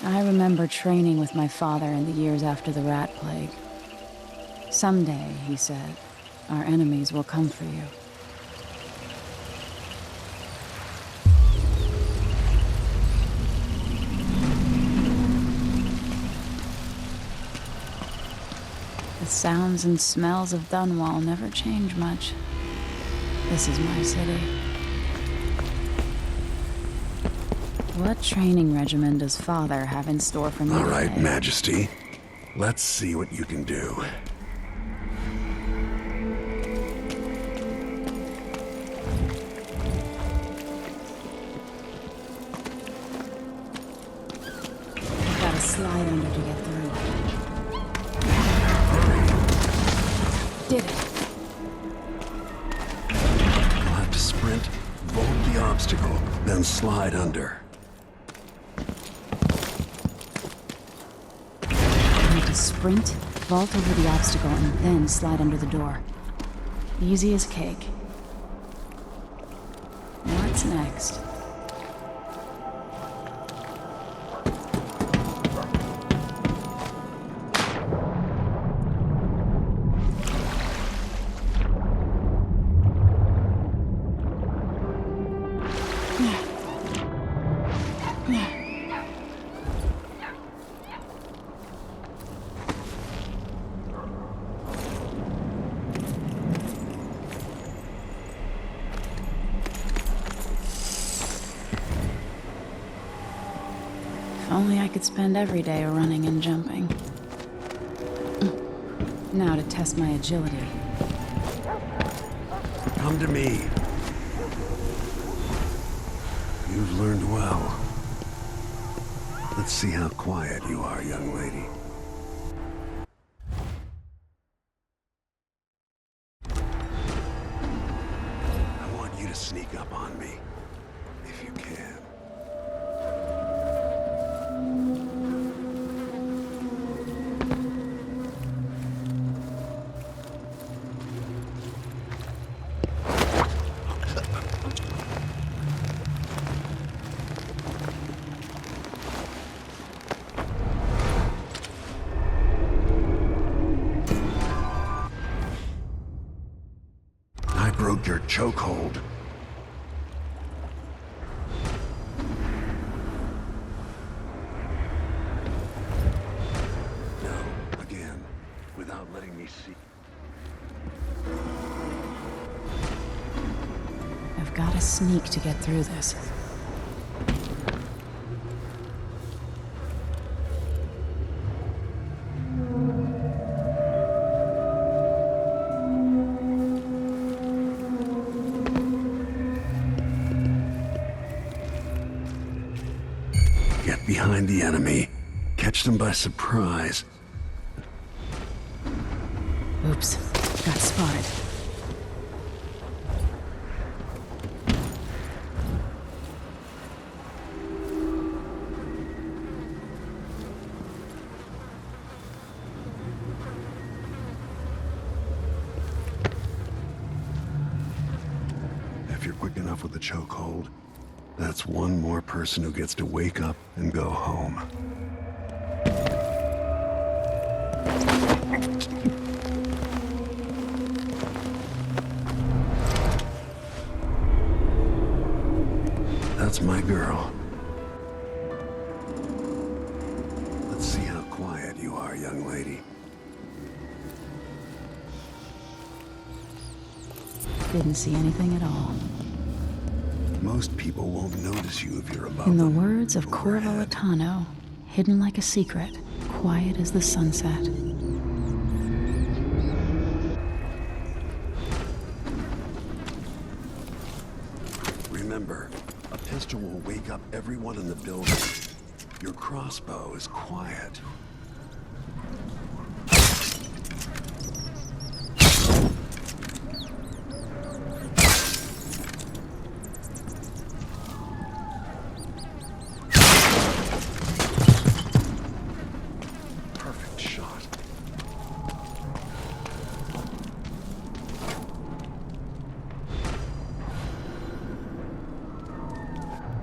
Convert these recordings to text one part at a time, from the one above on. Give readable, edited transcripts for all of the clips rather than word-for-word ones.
I remember training with my father in the years after the rat plague. Someday, he said, our enemies will come for you. The sounds and smells of Dunwall never change much. This is my city. What training regimen does Father have in store for me today? All right, Majesty. Let's see what you can do. I've got to slide under to get through. Did it. You'll have to sprint, vault the obstacle, then slide under. Sprint, vault over the obstacle, and then slide under the door. Easy as cake. What's next? If only I could spend every day running and jumping. Now to test my agility. Come to me. You've learned well. Let's see how quiet you are, young lady. I want you to sneak up on me, if you can. I broke your chokehold. No, again, without letting me see. I've got to sneak to get through this. Get behind the enemy. Catch them by surprise. Oops, got spotted. If you're quick enough with the chokehold, that's one more person who gets to wake up and go home. That's my girl. Let's see how quiet you are, young lady. Didn't see anything at all. Most people won't notice you if you're above In the them. words of Corvo Overhead. Attano, hidden like a secret, quiet as the sunset. Remember, a pistol will wake up everyone in the building. Your crossbow is quiet. Perfect shot.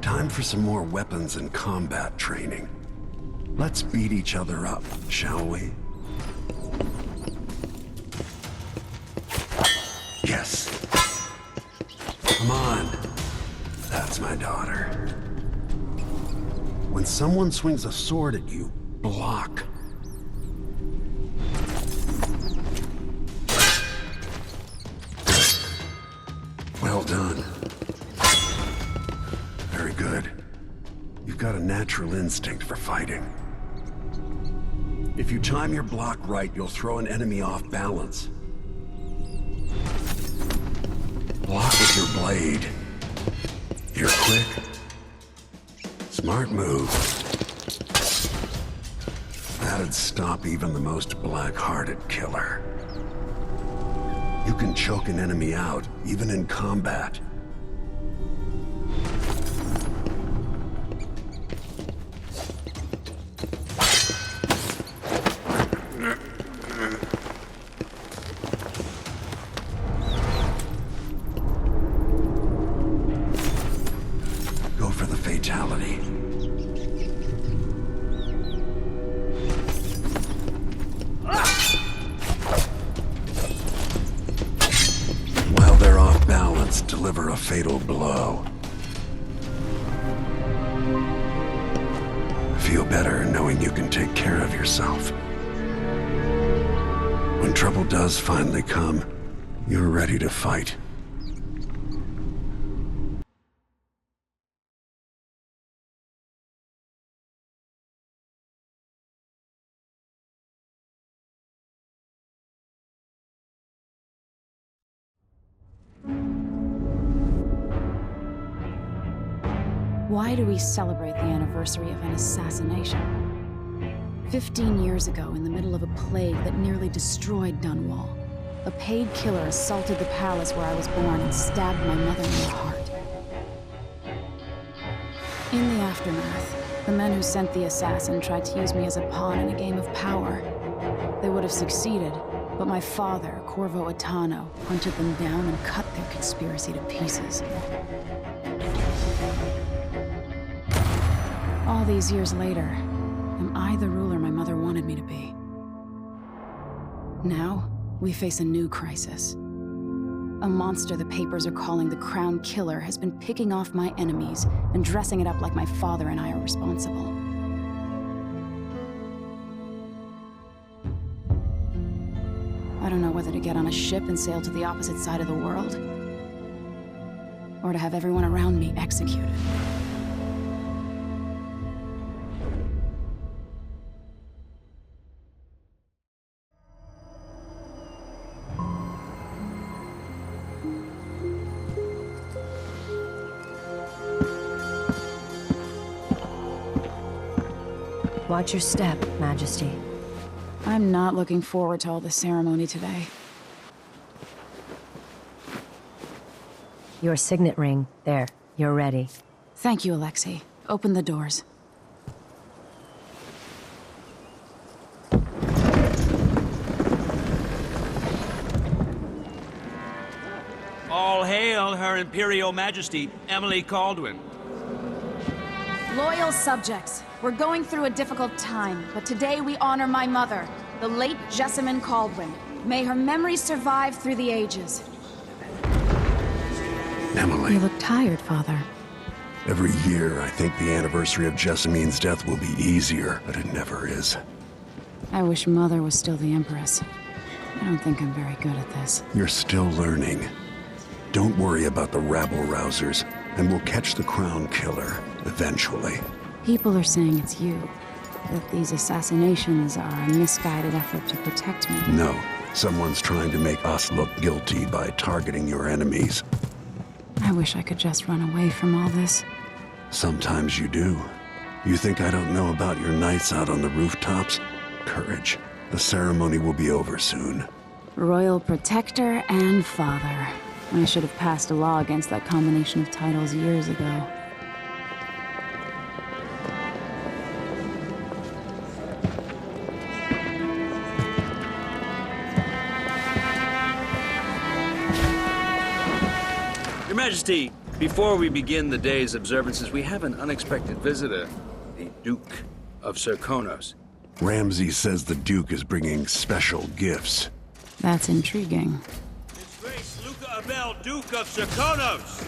Time for some more weapons and combat training. Let's beat each other up, shall we? Yes. Come on. That's my daughter. When someone swings a sword at you, block. Well done. Very good. You've got a natural instinct for fighting. If you time your block right, you'll throw an enemy off balance. Block with your blade. You're quick. Smart move. That'd stop even the most black-hearted killer. You can choke an enemy out, even in combat. Go for the fatality. While they're off balance, deliver a fatal blow. Feel better knowing you can take care of yourself. When trouble does finally come, you're ready to fight. Why do we celebrate the anniversary of an assassination? 15 years ago, in the middle of a plague that nearly destroyed Dunwall, a paid killer assaulted the palace where I was born and stabbed my mother in the heart. In the aftermath, the men who sent the assassin tried to use me as a pawn in a game of power. They would have succeeded, but my father, Corvo Attano, hunted them down and cut their conspiracy to pieces. All these years later, am I the ruler my mother wanted me to be? Now, we face a new crisis. A monster the papers are calling the Crown Killer has been picking off my enemies and dressing it up like my father and I are responsible. I don't know whether to get on a ship and sail to the opposite side of the world, or to have everyone around me executed. Watch your step, Majesty. I'm not looking forward to all the ceremony today. Your signet ring. There. You're ready. Thank you, Alexei. Open the doors. All hail Her Imperial Majesty, Emily Kaldwin. Loyal subjects, we're going through a difficult time, but today we honor my mother, the late Jessamine Kaldwin. May her memory survive through the ages. Emily. You look tired, Father. Every year, I think the anniversary of Jessamine's death will be easier, but it never is. I wish Mother was still the Empress. I don't think I'm very good at this. You're still learning. Don't worry about the rabble-rousers, and we'll catch the Crown Killer, eventually. People are saying it's you. That these assassinations are a misguided effort to protect me. No, someone's trying to make us look guilty by targeting your enemies. I wish I could just run away from all this. Sometimes you do. You think I don't know about your nights out on the rooftops? Courage. The ceremony will be over soon. Royal Protector and Father. I should have passed a law against that combination of titles years ago. Your Majesty, before we begin the day's observances, we have an unexpected visitor, the Duke of Serkonos. Ramsey says the Duke is bringing special gifts. That's intriguing. His Grace Luca Abel, Duke of Serkonos!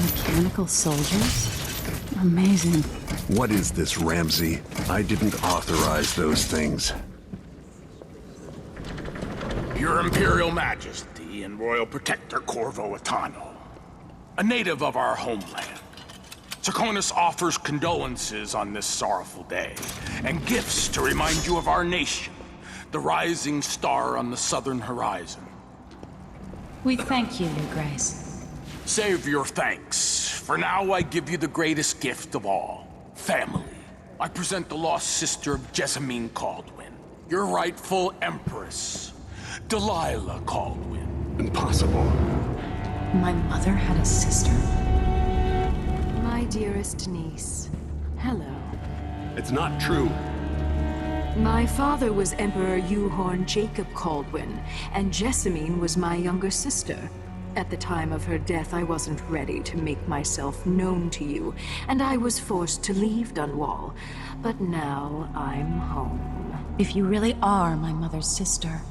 Mechanical soldiers? Amazing. What is this, Ramsey? I didn't authorize those things. Your Imperial Majesty and Royal Protector Corvo Attano, a native of our homeland. Serkonos offers condolences on this sorrowful day, and gifts to remind you of our nation, the rising star on the southern horizon. We thank you, Your Grace. Save your thanks. For now, I give you the greatest gift of all, family. I present the lost sister of Jessamine Kaldwin, your rightful Empress, Delilah Copperspoon. Impossible. My mother had a sister? My dearest niece, hello. It's not true. My father was Emperor Euhorn Jacob Kaldwin, and Jessamine was my younger sister. At the time of her death, I wasn't ready to make myself known to you, and I was forced to leave Dunwall. But now I'm home. If you really are my mother's sister,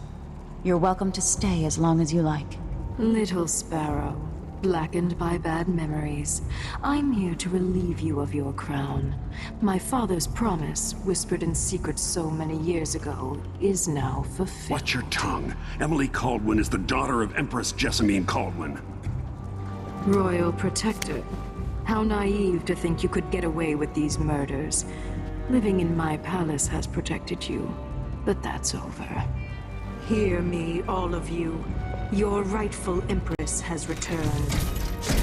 you're welcome to stay as long as you like. Little sparrow, blackened by bad memories, I'm here to relieve you of your crown. My father's promise, whispered in secret so many years ago, is now fulfilled. Watch your tongue. Emily Kaldwin is the daughter of Empress Jessamine Kaldwin. Royal Protector, how naive to think you could get away with these murders. Living in my palace has protected you, but that's over. Hear me, all of you. Your rightful Empress has returned.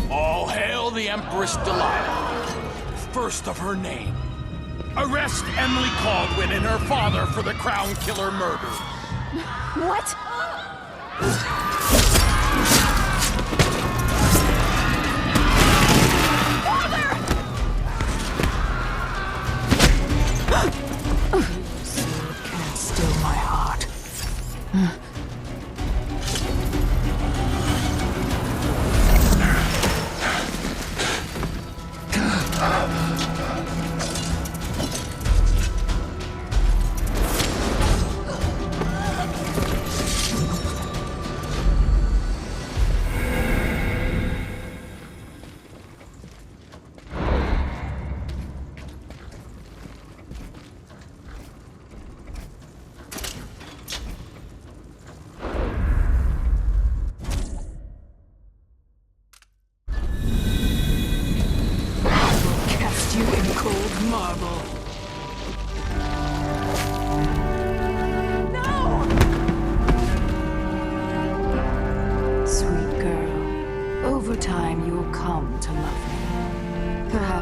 All hail the Empress Delilah, first of her name. Arrest Emily Kaldwin and her father for the Crown Killer murder. What? Can't still my heart.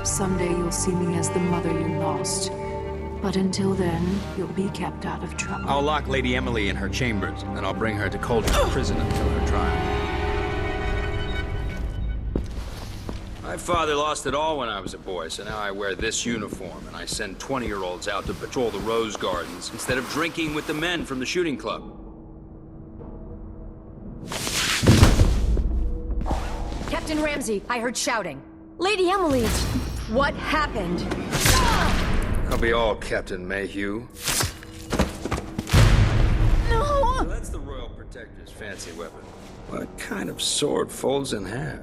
Someday you'll see me as the mother you lost. But until then, you'll be kept out of trouble. I'll lock Lady Emily in her chambers, and I'll bring her to Cauldron Prison until her trial. My father lost it all when I was a boy, so now I wear this uniform, and I send 20-year-olds out to patrol the Rose Gardens instead of drinking with the men from the shooting club. Captain Ramsey, I heard shouting. Lady Emily! What happened? I'll be all Captain Mayhew. No! So that's the Royal Protector's fancy weapon. What kind of sword folds in half?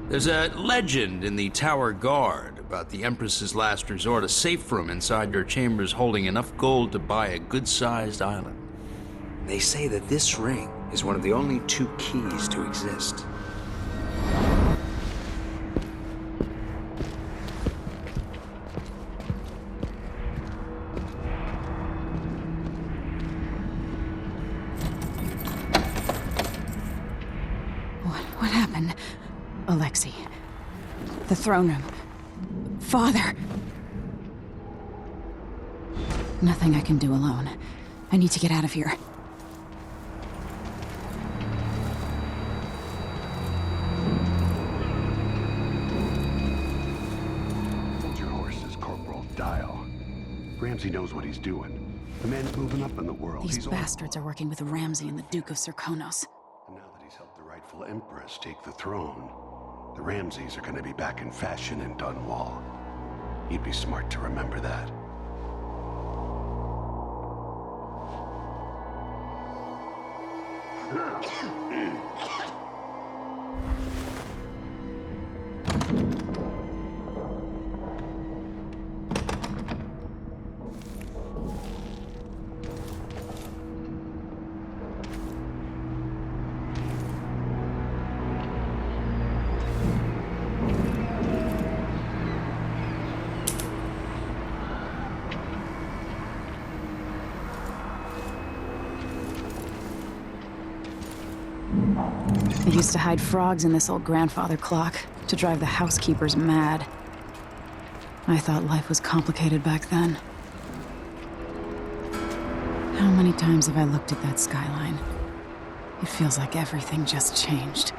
There's a legend in the Tower Guard about the Empress's last resort, a safe room inside your chambers holding enough gold to buy a good-sized island. They say that this ring is one of the only 2 keys to exist. What happened? Alexei. The throne room. Father! Nothing I can do alone. I need to get out of here. Ramsey knows what he's doing. The man's moving up in the world. These He's bastards are working with Ramsey and the Duke of Serkonos. And now that he's helped the rightful Empress take the throne, the Ramseys are going to be back in fashion in Dunwall. He'd be smart to remember that. They used to hide frogs in this old grandfather clock to drive the housekeepers mad. I thought life was complicated back then. How many times have I looked at that skyline? It feels like everything just changed.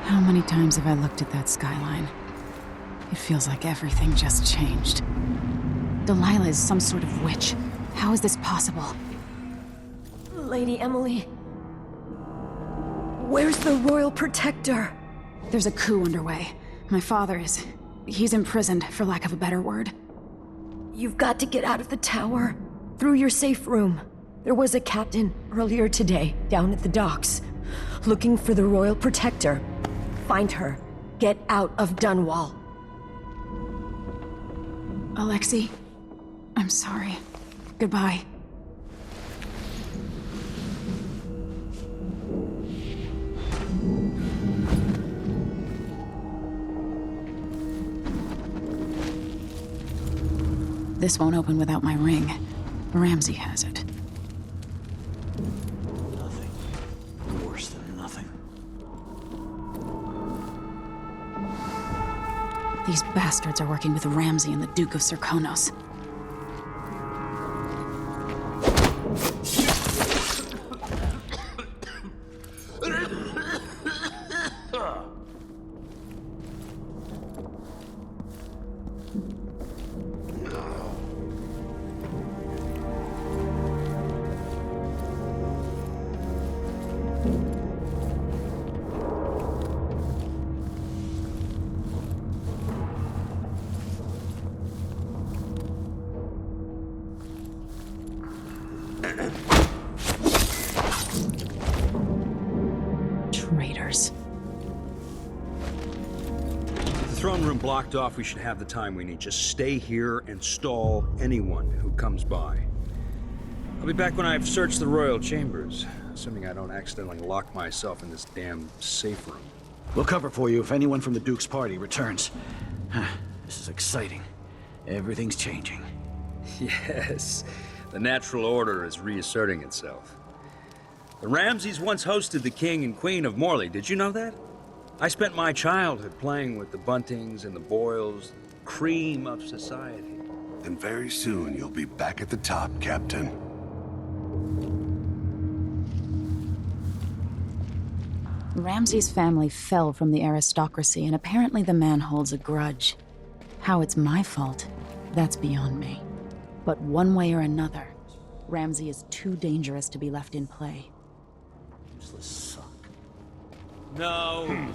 How many times have I looked at that skyline? It feels like everything just changed. Delilah is some sort of witch. How is this possible? Lady Emily... Where's the Royal Protector? There's a coup underway. My father is... he's imprisoned, for lack of a better word. You've got to get out of the tower. Through your safe room. There was a captain earlier today, down at the docks, looking for the Royal Protector. Find her. Get out of Dunwall. Alexei, I'm sorry. Goodbye. This won't open without my ring. Ramsey has it. Nothing. Worse than nothing. These bastards are working with Ramsey and the Duke of Serkonos. Traitors. The throne room blocked off, we should have the time we need. Just stay here and stall anyone who comes by. I'll be back when I've searched the royal chambers, assuming I don't accidentally lock myself in this damn safe room. We'll cover for you if anyone from the Duke's party returns. This is exciting. Everything's changing. Yes, the natural order is reasserting itself. The Ramseys once hosted the King and Queen of Morley. Did you know that? I spent my childhood playing with the Buntings and the Boyles, cream of society. And very soon you'll be back at the top, Captain. Ramsey's family fell from the aristocracy, and apparently the man holds a grudge. How it's my fault, that's beyond me. But one way or another, Ramsey is too dangerous to be left in play. Useless suck. No.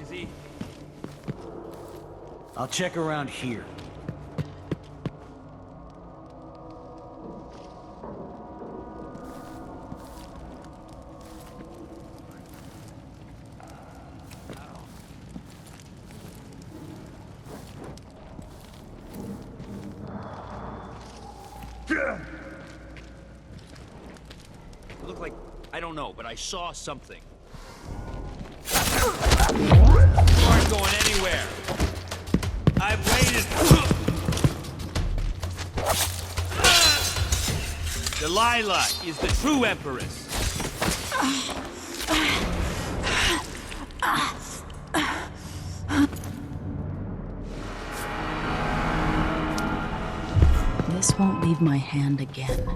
Is he? I'll check around here. It looked like, I don't know, but I saw something. going anywhere. I've waited. Delilah is the true Empress. This won't leave my hand again.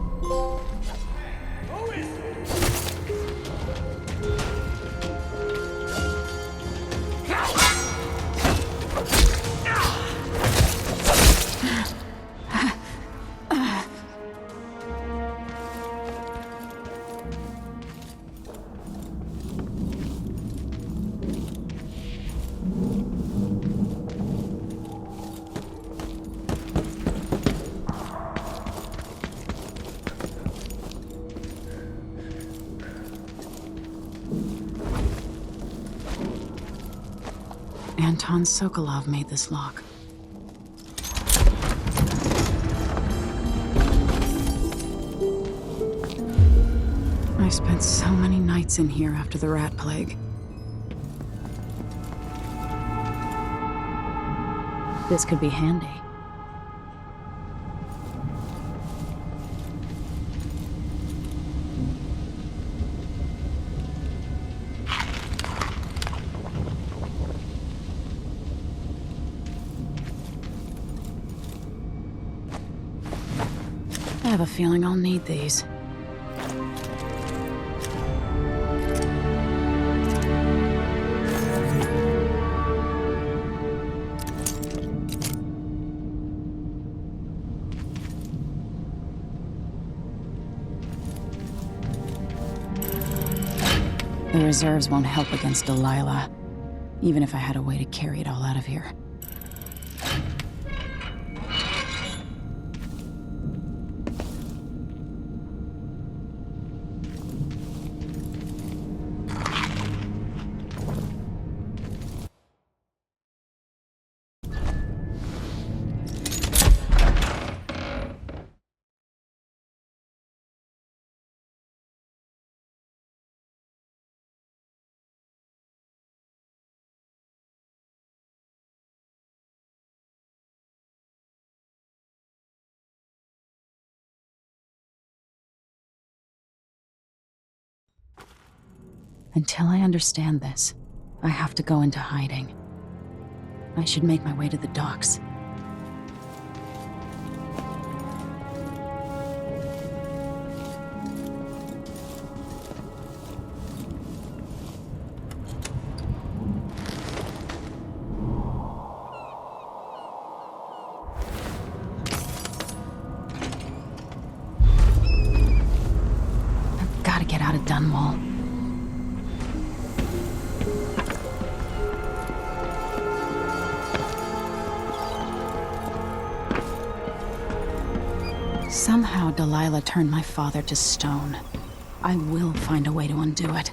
Anton Sokolov made this lock. I spent so many nights in here after the rat plague. This could be handy. I have a feeling I'll need these. The reserves won't help against Delilah, even if I had a way to carry it all out of here. Until I understand this, I have to go into hiding. I should make my way to the docks. I've got to get out of Dunwall. Somehow Delilah turned my father to stone. I will find a way to undo it.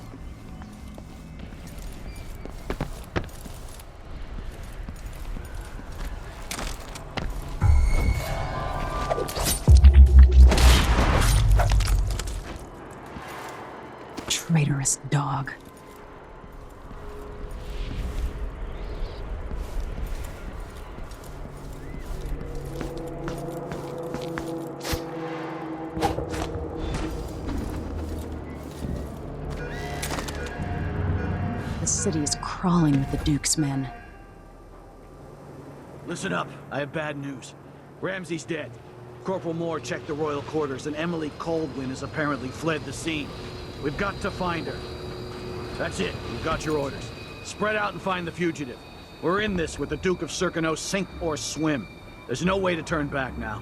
Traitorous dog. The city is crawling with the Duke's men. Listen up, I have bad news. Ramsey's dead. Corporal Moore checked the royal quarters, and Emily Kaldwin has apparently fled the scene. We've got to find her. That's it, you've got your orders. Spread out and find the fugitive. We're in this with the Duke of Serkino, sink or swim. There's no way to turn back now.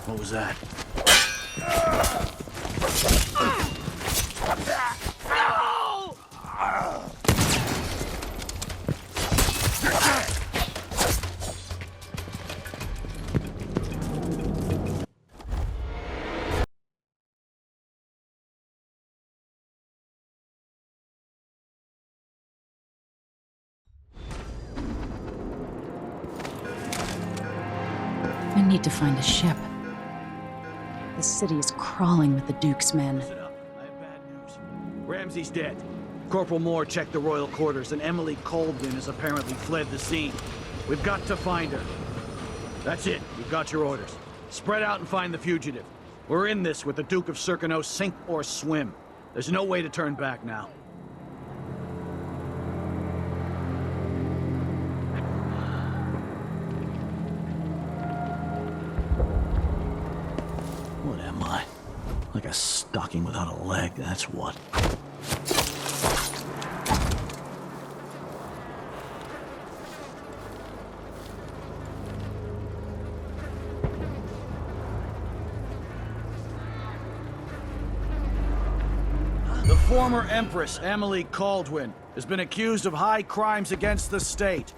What was that? I need to find a ship. The city is crawling with the Duke's men. Listen up. I have bad news. Ramsey's dead. Corporal Moore checked the royal quarters, and Emily Kaldwin has apparently fled the scene. We've got to find her. That's it. You've got your orders. Spread out and find the fugitive. We're in this with the Duke of Circano, sink or swim. There's no way to turn back now. What am I? Like a stocking without a leg, that's what. The former Empress Emily Kaldwin has been accused of high crimes against the state.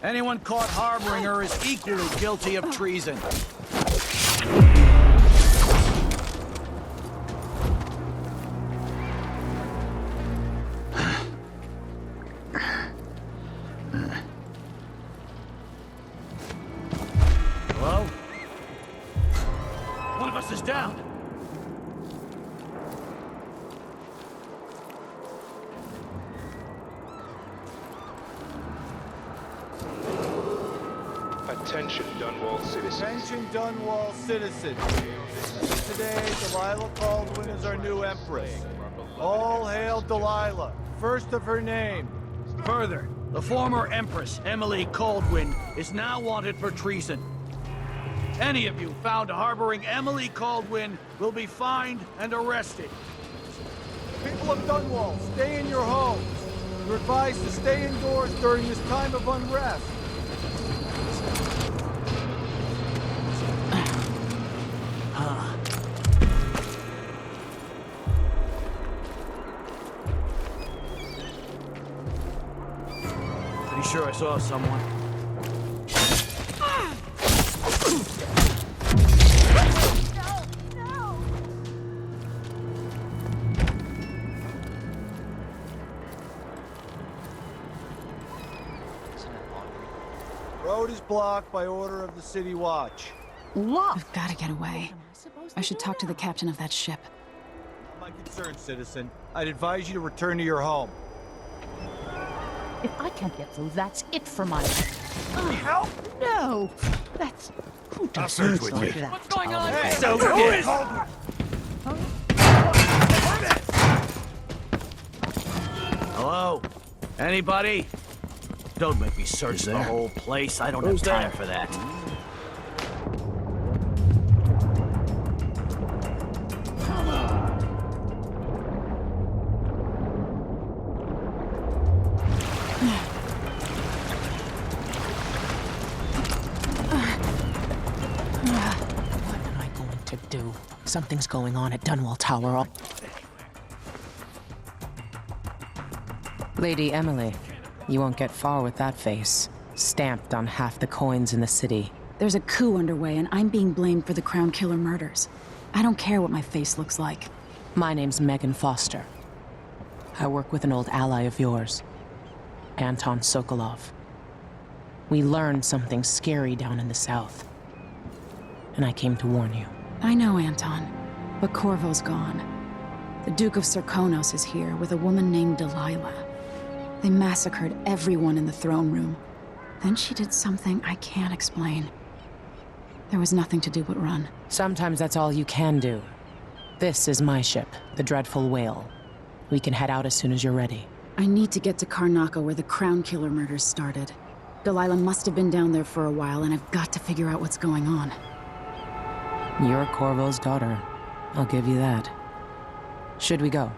Anyone caught harboring her is equally guilty of treason. Hello? One of us is down. Attention, Dunwall citizens. Attention, Dunwall citizens. Today, Delilah Copperspoon is our new Empress. All hail Delilah, first of her name. Further, the former Empress Emily Kaldwin is now wanted for treason. Any of you found harboring Emily Kaldwin will be fined and arrested. People of Dunwall, stay in your homes. You're advised to stay indoors during this time of unrest. Pretty sure I saw someone. Road is blocked by order of the City Watch. I've got to get away. I should talk to the captain of that ship. Not my concern, citizen. I'd advise you to return to your home. If I can't get through, that's it for my... Help! No! That's... Who does search with you. that? What's going on? Hey, So who good. is Hello? Anybody? Don't make me search the whole place. I don't have time for that. What am I going to do? Something's going on at Dunwall Tower. Lady Emily, you won't get far with that face. Stamped on half the coins in the city. There's a coup underway, and I'm being blamed for the Crown Killer murders. I don't care what my face looks like. My name's Megan Foster. I work with an old ally of yours, Anton Sokolov. We learned something scary down in the south, and I came to warn you. I know, Anton, but Corvo's gone. The Duke of Circonos is here with a woman named Delilah. They massacred everyone in the throne room. Then she did something I can't explain. There was nothing to do but run. Sometimes that's all you can do. This is my ship, the Dreadful Whale. We can head out as soon as you're ready. I need to get to Karnaca where the Crown Killer murders started. Delilah must have been down there for a while, and I've got to figure out what's going on. You're Corvo's daughter. I'll give you that. Should we go?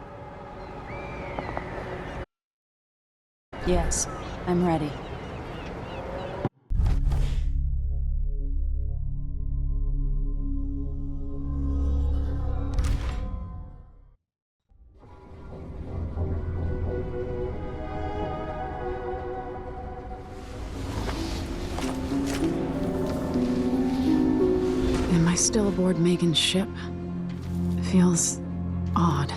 Yes, I'm ready. still aboard Megan's ship? Feels odd.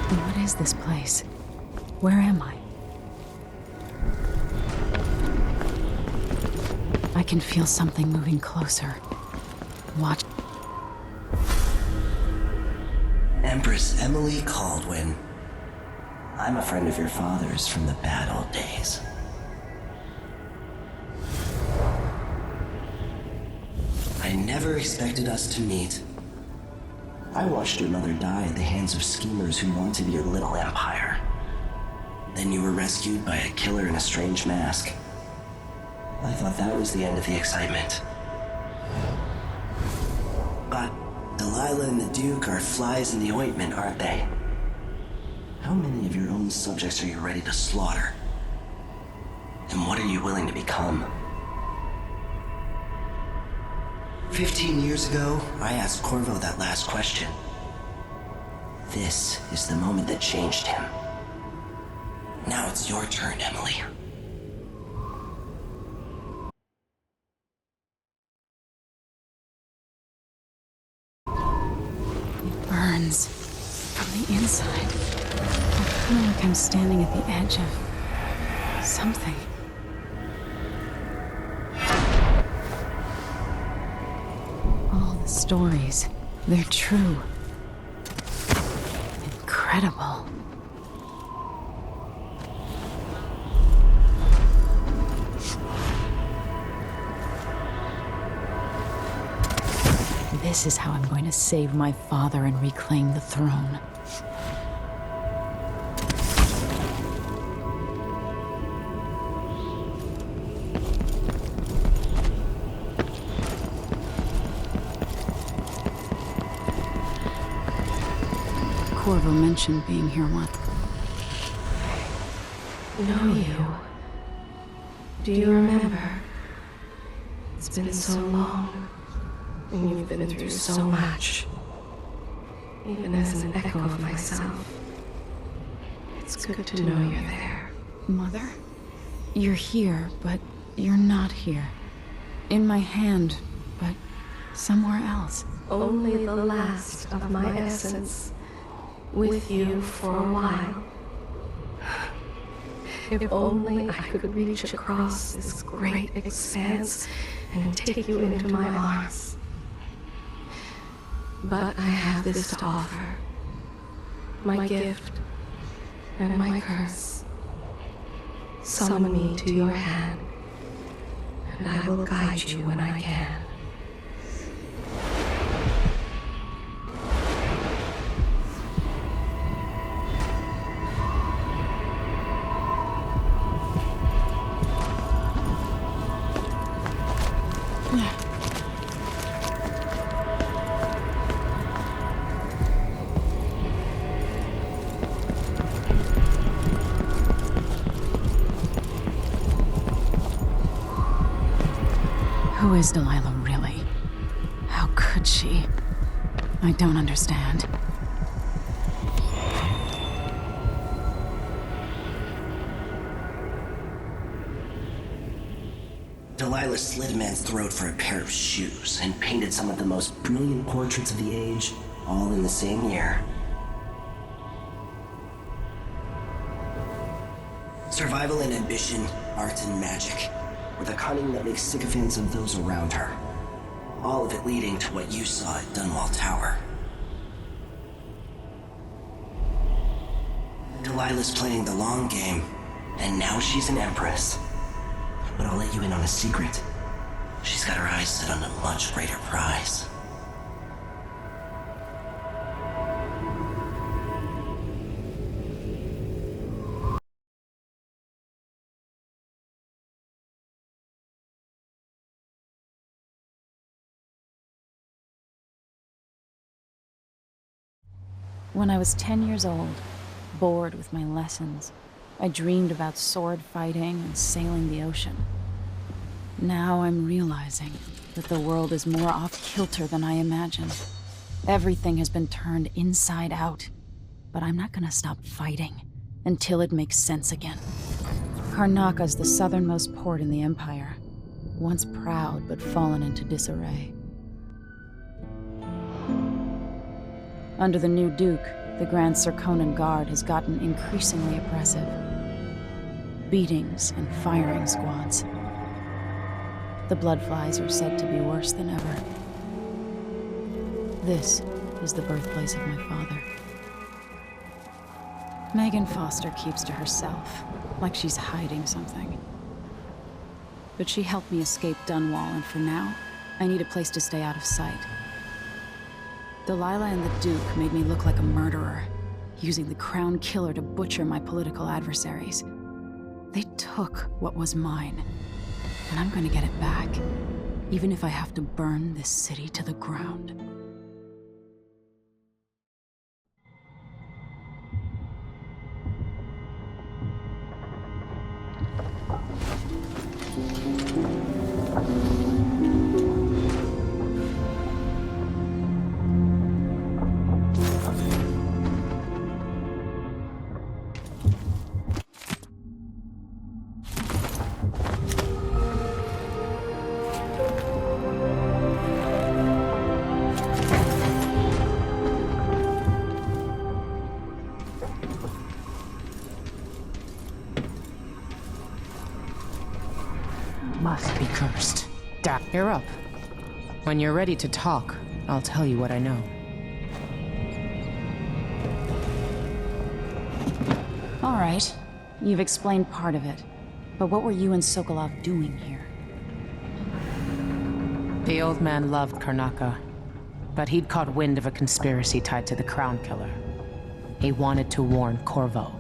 What is this place? Where am I? I can feel something moving closer. Watch. Empress Emily Kaldwin. I'm a friend of your father's from the bad old days. I never expected us to meet. I watched your mother die at the hands of schemers who wanted your little empire. Then you were rescued by a killer in a strange mask. I thought that was the end of the excitement. But Delilah and the Duke are flies in the ointment, aren't they? How many of your own subjects are you ready to slaughter? And what are you willing to become? 15 years ago, I asked Corvo that last question. This is the moment that changed him. Now it's your turn, Emily. It burns from the inside. I feel like I'm standing at the edge of something. All the stories, they're true. Incredible. This is how I'm going to save my father and reclaim the throne. Corvo mentioned being here once. Know you. Do you remember? It's been so long, and you've been through so much. Even as an echo of myself, it's good to know you're there. Mother? You're here, but you're not here. In my hand, but somewhere else. Only the last of my essence. With you for a while. If only I could reach across this great expanse and take you into my arms. But I have this to offer. My gift and my curse. Summon me to your hand, and I will guide you when I can. Who is Delilah really? How could she? I don't understand. Delilah slit a man's throat for a pair of shoes and painted some of the most brilliant portraits of the age, all in the same year. Survival and ambition, art and magic, with a cunning that makes sycophants of those around her. All of it leading to what you saw at Dunwall Tower. Delilah's playing the long game, and now she's an empress. But I'll let you in on a secret. She's got her eyes set on a much greater prize. When I was 10 years old, bored with my lessons, I dreamed about sword fighting and sailing the ocean. Now I'm realizing that the world is more off-kilter than I imagined. Everything has been turned inside out, but I'm not gonna stop fighting until it makes sense again. Karnaka's the southernmost port in the Empire, once proud but fallen into disarray. Under the new Duke, the Grand Serkonan Guard has gotten increasingly oppressive. Beatings and firing squads. The Bloodflies are said to be worse than ever. This is the birthplace of my father. Megan Foster keeps to herself, like she's hiding something. But she helped me escape Dunwall, and for now, I need a place to stay out of sight. Delilah and the Duke made me look like a murderer, using the Crown Killer to butcher my political adversaries. They took what was mine, and I'm gonna get it back, even if I have to burn this city to the ground. Must be cursed. You're up. When you're ready to talk, I'll tell you what I know. All right. You've explained part of it. But what were you and Sokolov doing here? The old man loved Karnaka, but he'd caught wind of a conspiracy tied to the Crown Killer. He wanted to warn Corvo.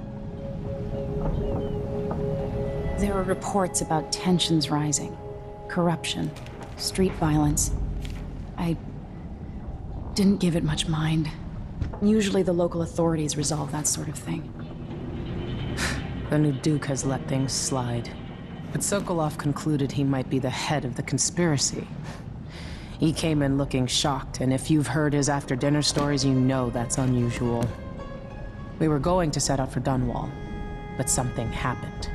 There are reports about tensions rising, corruption, street violence. I didn't give it much mind. Usually the local authorities resolve that sort of thing. The new Duke has let things slide. But Sokolov concluded he might be the head of the conspiracy. He came in looking shocked, and if you've heard his after-dinner stories, you know that's unusual. We were going to set out for Dunwall, but something happened.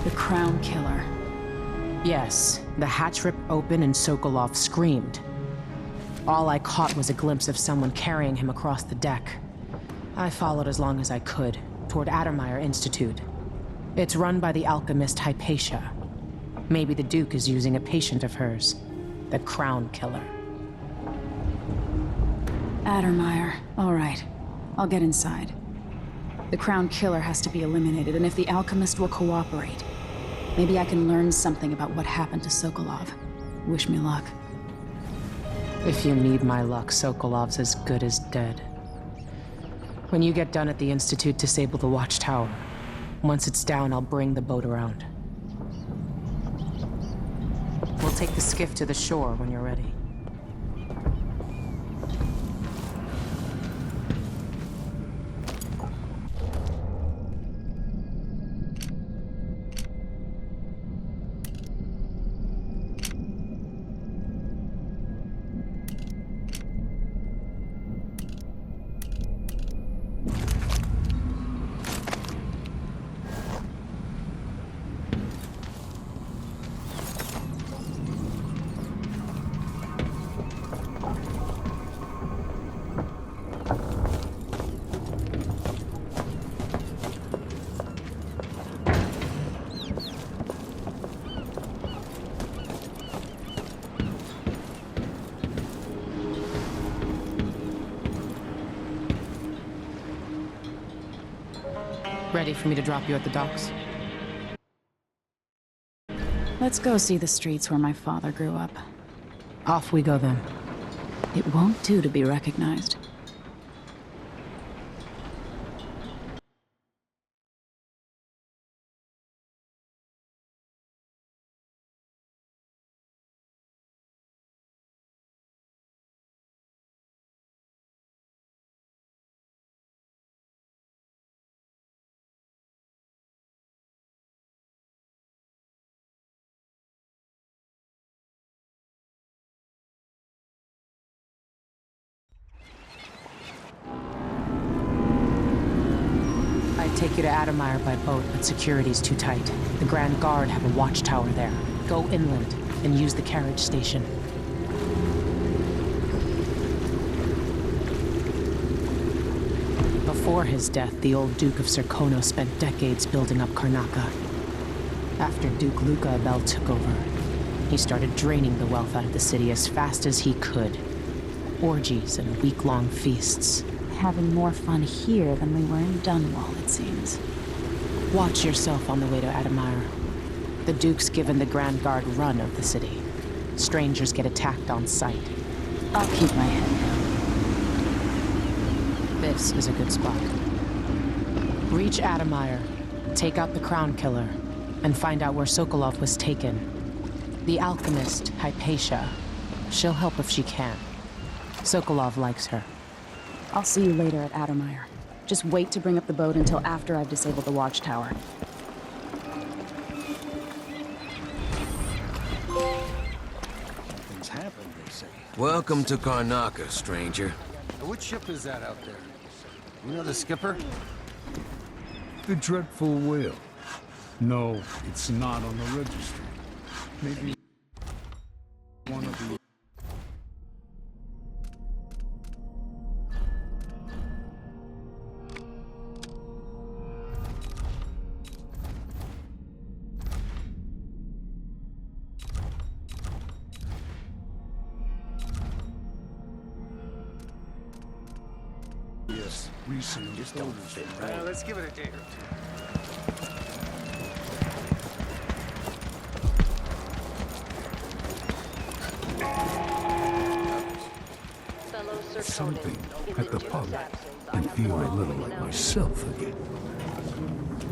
The Crown Killer. Yes, the hatch ripped open and Sokolov screamed. All I caught was a glimpse of someone carrying him across the deck. I followed as long as I could, toward Addermeyer Institute. It's run by the alchemist Hypatia. Maybe the Duke is using a patient of hers, the Crown Killer. Addermeyer. All right. I'll get inside. The Crown Killer has to be eliminated, and if the alchemist will cooperate, maybe I can learn something about what happened to Sokolov. Wish me luck. If you need my luck, Sokolov's as good as dead. When you get done at the Institute, disable the watchtower. Once it's down, I'll bring the boat around. We'll take the skiff to the shore when you're ready. Ready for me to drop you at the docks? Let's go see the streets where my father grew up. Off we go then. It won't do to be recognized. take you to Adamire by boat, but security's too tight. The Grand Guard have a watchtower there. Go inland and use the carriage station. Before his death, the old Duke of Serkono spent decades building up Karnaca. After Duke Luca Abel took over, he started draining the wealth out of the city as fast as he could. Orgies and week-long feasts. Having more fun here than we were in Dunwall, it seems. Watch yourself on the way to Adamire. The Duke's given the Grand Guard run of the city. Strangers get attacked on sight. I'll keep my head down. This is a good spot. Reach Adamire, take out the Crown Killer, and find out where Sokolov was taken. The alchemist, Hypatia. She'll help if she can. Sokolov likes her. I'll see you later at Adamire. Just wait to bring up the boat until after I've disabled the watchtower. Things happen, they say. Welcome to Karnaca, stranger. Which ship is that out there? You know the skipper? The dreadful whale. No, it's not on the registry. Maybe one of the... Yes, recent. Just don't fit right. Let's give it a day or two. Something at the pub and feel a little like myself again.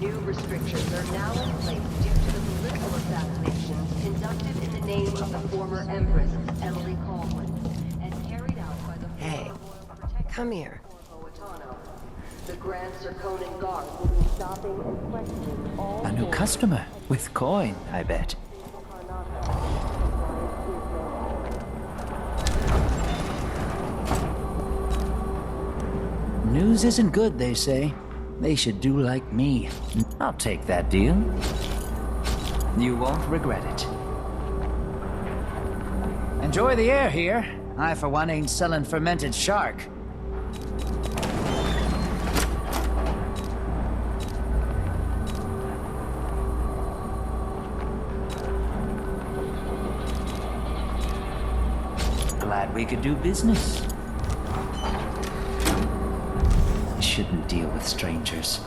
New restrictions are now in place due to the political assassinations conducted in the name of the former Empress Emily Kaldwin and carried out by the Hey, come here. Corvo Attano. The Grand Serkonan Guard will be stopping and questioning all... A new customer with coin, I bet. News isn't good, they say. They should do like me. I'll take that deal. You won't regret it. Enjoy the air here. I, for one, ain't selling fermented shark. Glad we could do business. Shouldn't deal with strangers.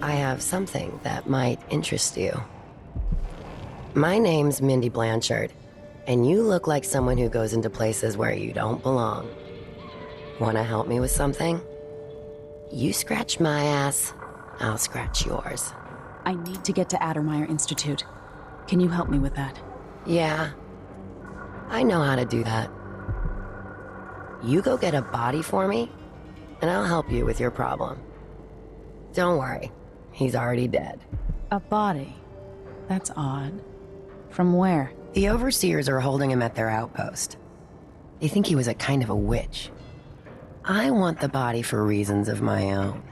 I have something that might interest you. My name's Mindy Blanchard, and you look like someone who goes into places where you don't belong. Want to help me with something? You scratch my ass, I'll scratch yours. I need to get to Adamire Institute. Can you help me with that? Yeah, I know how to do that. You go get a body for me, and I'll help you with your problem. Don't worry, he's already dead. A body? That's odd. From where? The overseers are holding him at their outpost. They think he was a kind of a witch. I want the body for reasons of my own.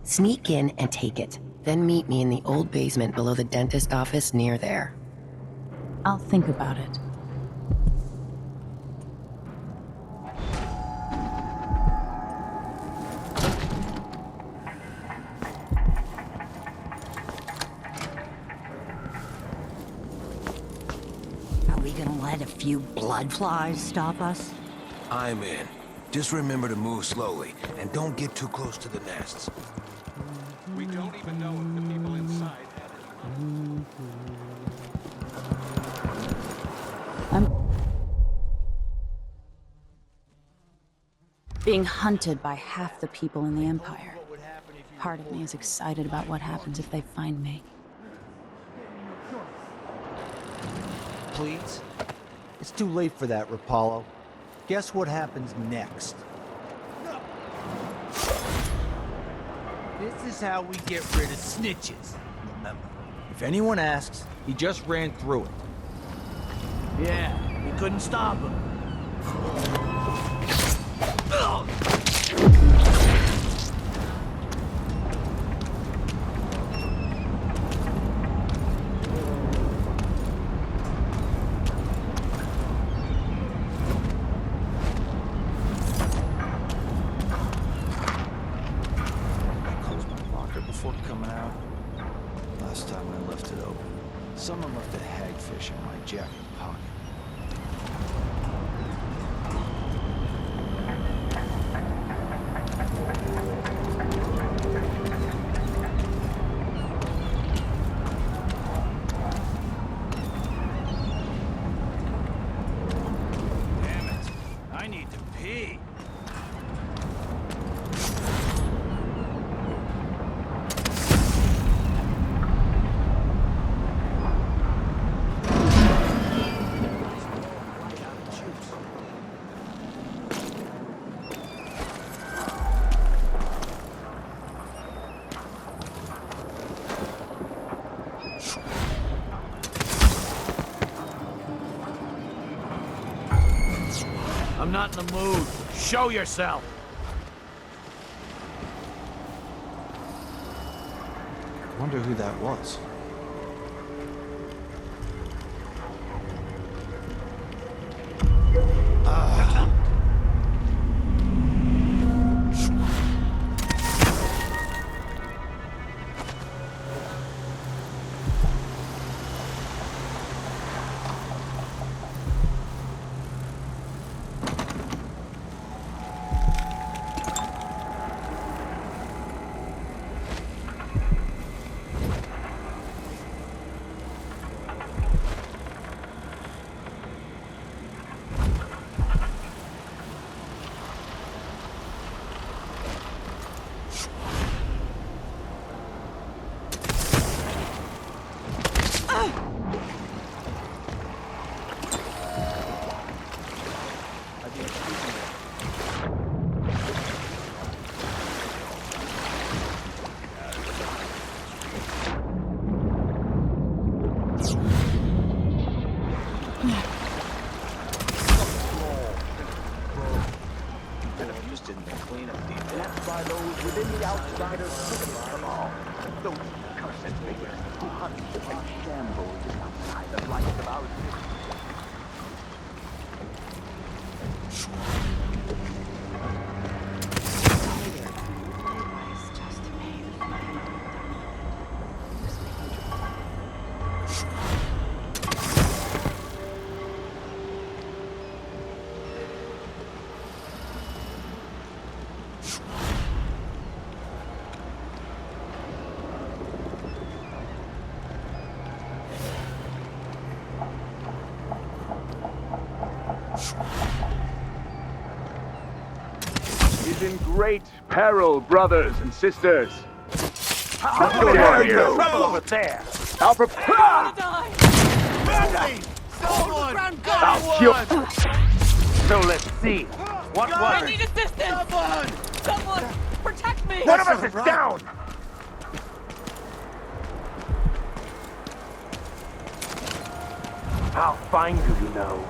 Sneak in and take it. Then meet me in the old basement below the dentist office near there. I'll think about it. Are we gonna let a few blood flies stop us? I'm in. Just remember to move slowly, and don't get too close to the nests. We don't even know if the people inside had it. I'm being hunted by half the people in the Empire. Part of me is excited about what happens if they find me. Please? It's too late for that, Rapallo. Guess what happens next? This is how we get rid of snitches. Remember, if anyone asks, he just ran through it. Yeah, we couldn't stop him. Closed my locker before coming out. Last time I left it open, someone left a hagfish in my jacket pocket. Damn it. I need to pee. I'm not in the mood. Show yourself. Wonder who that was. Is in great peril, brothers and sisters. How dare you? Trouble over there! I'll prepare. I'll shoot. So let's see. What was I it? need assistance! Someone! Protect me! One of us is down! I'll find you, you know.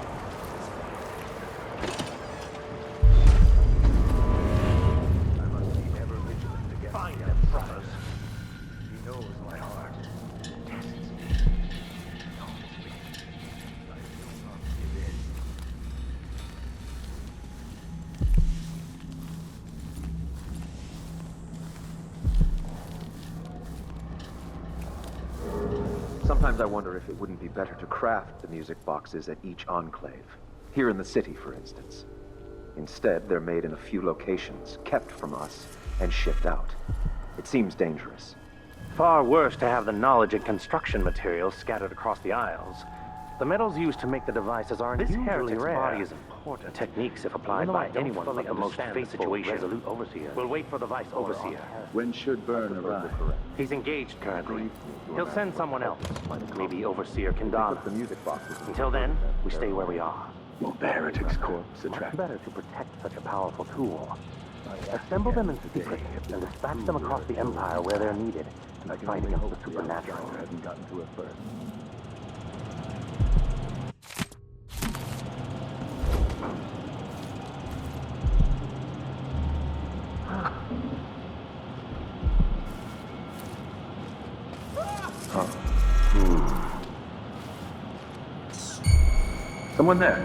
I must be ever vigilant against find them, brothers. He knows my heart. Tests me. Taunts me. I will not give in. Sometimes I wonder if it wouldn't be better to craft the music boxes at each enclave. Here in the city, for instance. Instead, they're made in a few locations, kept from us, and shipped out. It seems dangerous. Far worse to have the knowledge and construction materials scattered across the Isles. The metals used to make the devices aren't usually rare. Body is important. Techniques, if applied by anyone like the most faithful, resolute overseer. We'll wait for the vice overseer. When should Burn arrive? He's engaged currently. He'll send someone else, maybe Overseer Kendana. Until then, we stay where we are. Will Heretic's corpse Much attract? better to protect such a powerful tool. Assemble them in secret and dispatch them across the Empire where they're needed and fight against the supernatural. Hadn't gotten to it first. Someone there.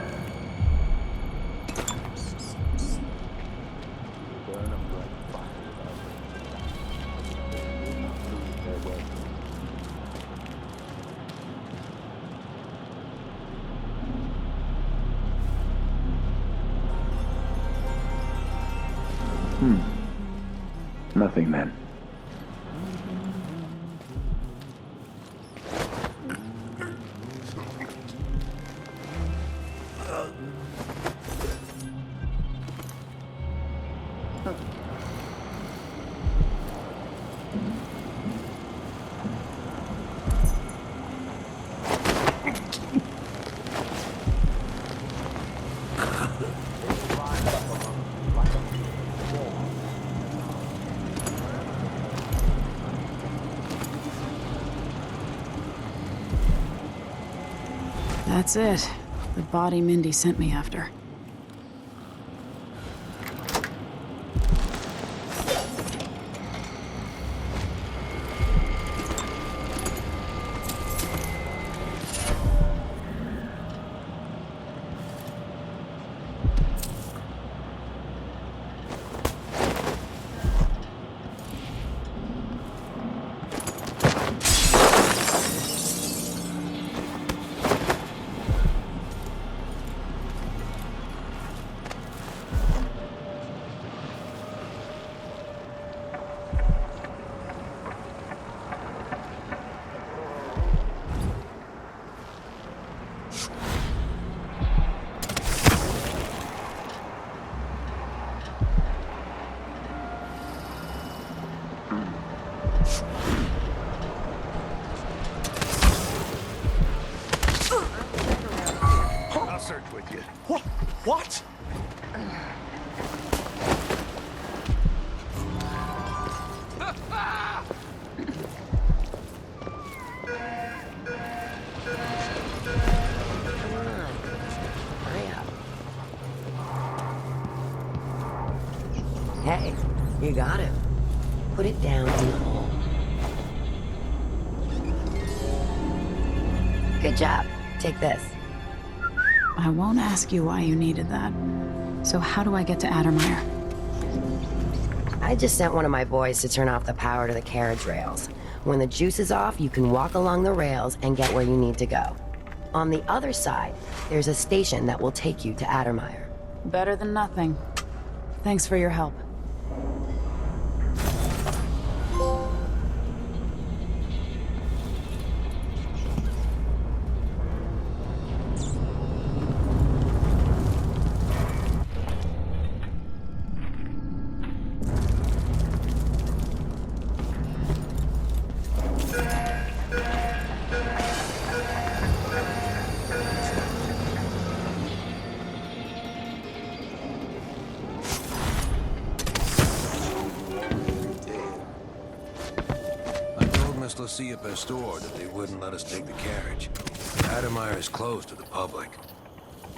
Nothing then. That's it. The body Mindy sent me after. I'll search with you. What? Hey, you got it. Put it down in the hole. Good job. Take this. I won't ask you why you needed that. So how do I get to Addermire? I just sent one of my boys to turn off the power to the carriage rails. When the juice is off, you can walk along the rails and get where you need to go. On the other side, there's a station that will take you to Addermire. Better than nothing. Thanks for your help. See at their store that they wouldn't let us take the carriage. Addermire is closed to the public.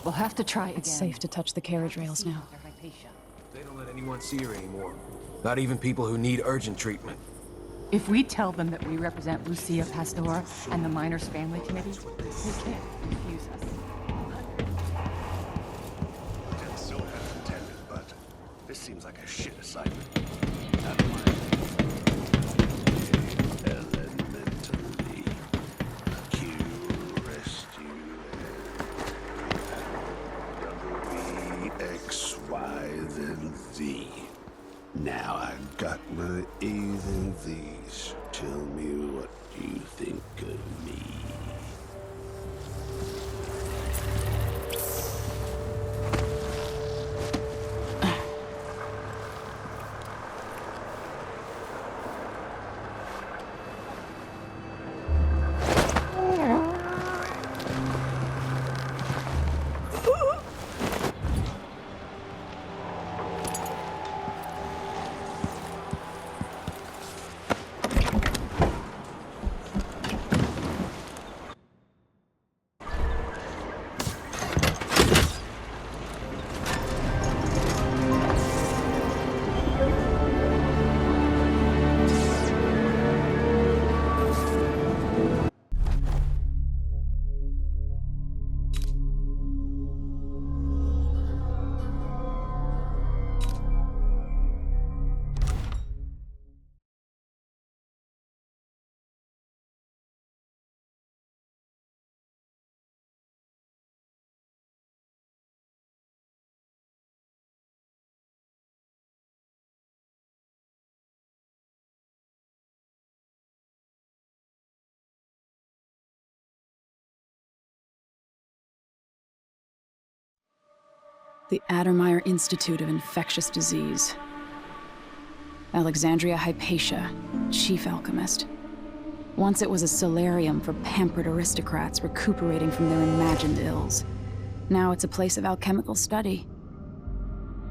We'll have to try again. It's safe to touch the carriage rails now. They don't let anyone see her anymore. Not even people who need urgent treatment. If we tell them that we represent Lucia Pastor and the Miners Family Committee, they can't refuse us. Didn't so have intended, but this seems like a shit assignment. Now I've got my A's and Z's. Tell me what you think of me. The Addermeyer Institute of Infectious Disease. Alexandria Hypatia, chief alchemist. Once it was a solarium for pampered aristocrats recuperating from their imagined ills. Now it's a place of alchemical study.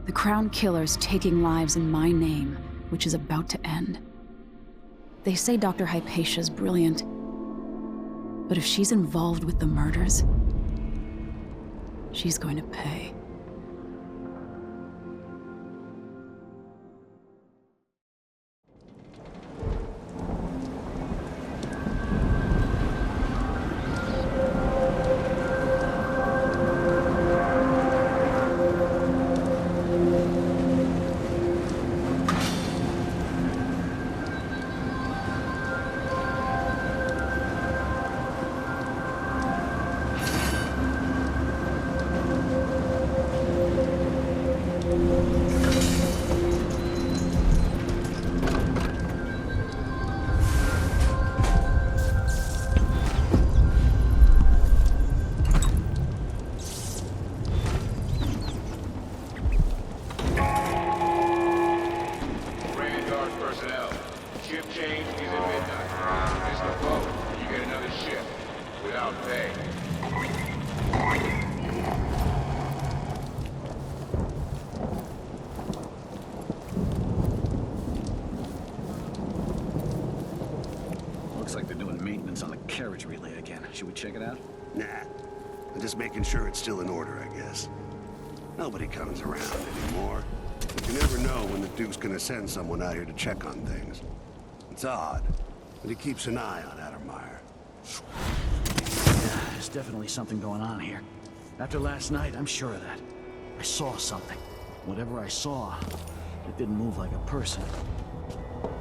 The Crown Killer's taking lives in my name, which is about to end. They say Dr. Hypatia's brilliant, but if she's involved with the murders, she's going to pay. Should we check it out? Nah. I'm just making sure it's still in order, I guess. Nobody comes around anymore. You never know when the Duke's gonna send someone out here to check on things. It's odd, but he keeps an eye on Addermeyer. Yeah, there's definitely something going on here. After last night, I'm sure of that. I saw something. Whatever I saw, it didn't move like a person.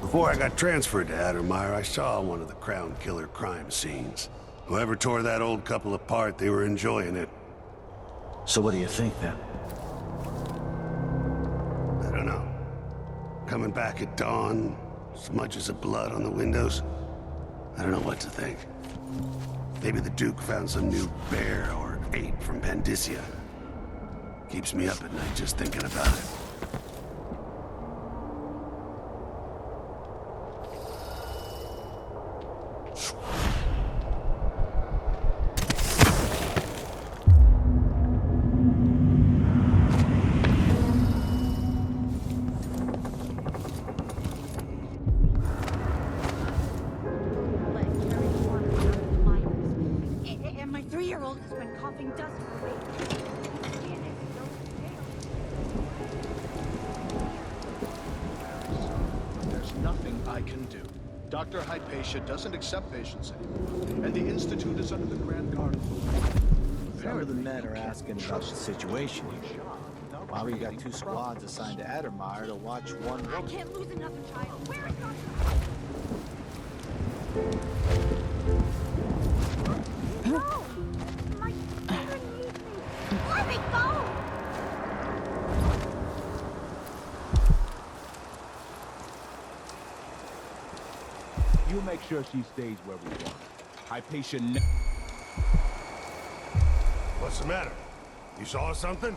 Before I got transferred to Addermeyer, I saw one of the Crown Killer crime scenes. Whoever tore that old couple apart, they were enjoying it. So what do you think, then? I don't know. Coming back at dawn, smudges of blood on the windows. I don't know what to think. Maybe the Duke found some new bear or ape from Pandysia. Keeps me up at night just thinking about it. Dr. Hypatia doesn't accept patients anymore, and the Institute is under the Grand Guard. Some of the men are asking about the situation here. Why we got 2 squads assigned to Addermeyer to watch one woman? I can't lose another child. Where is Dr. No! My children need me! Let me go! You make sure she stays where we want. Hypatia. What's the matter? You saw something?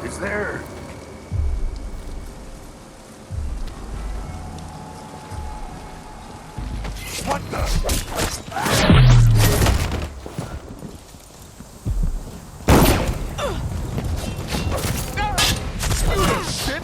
It's there. What the? Shit!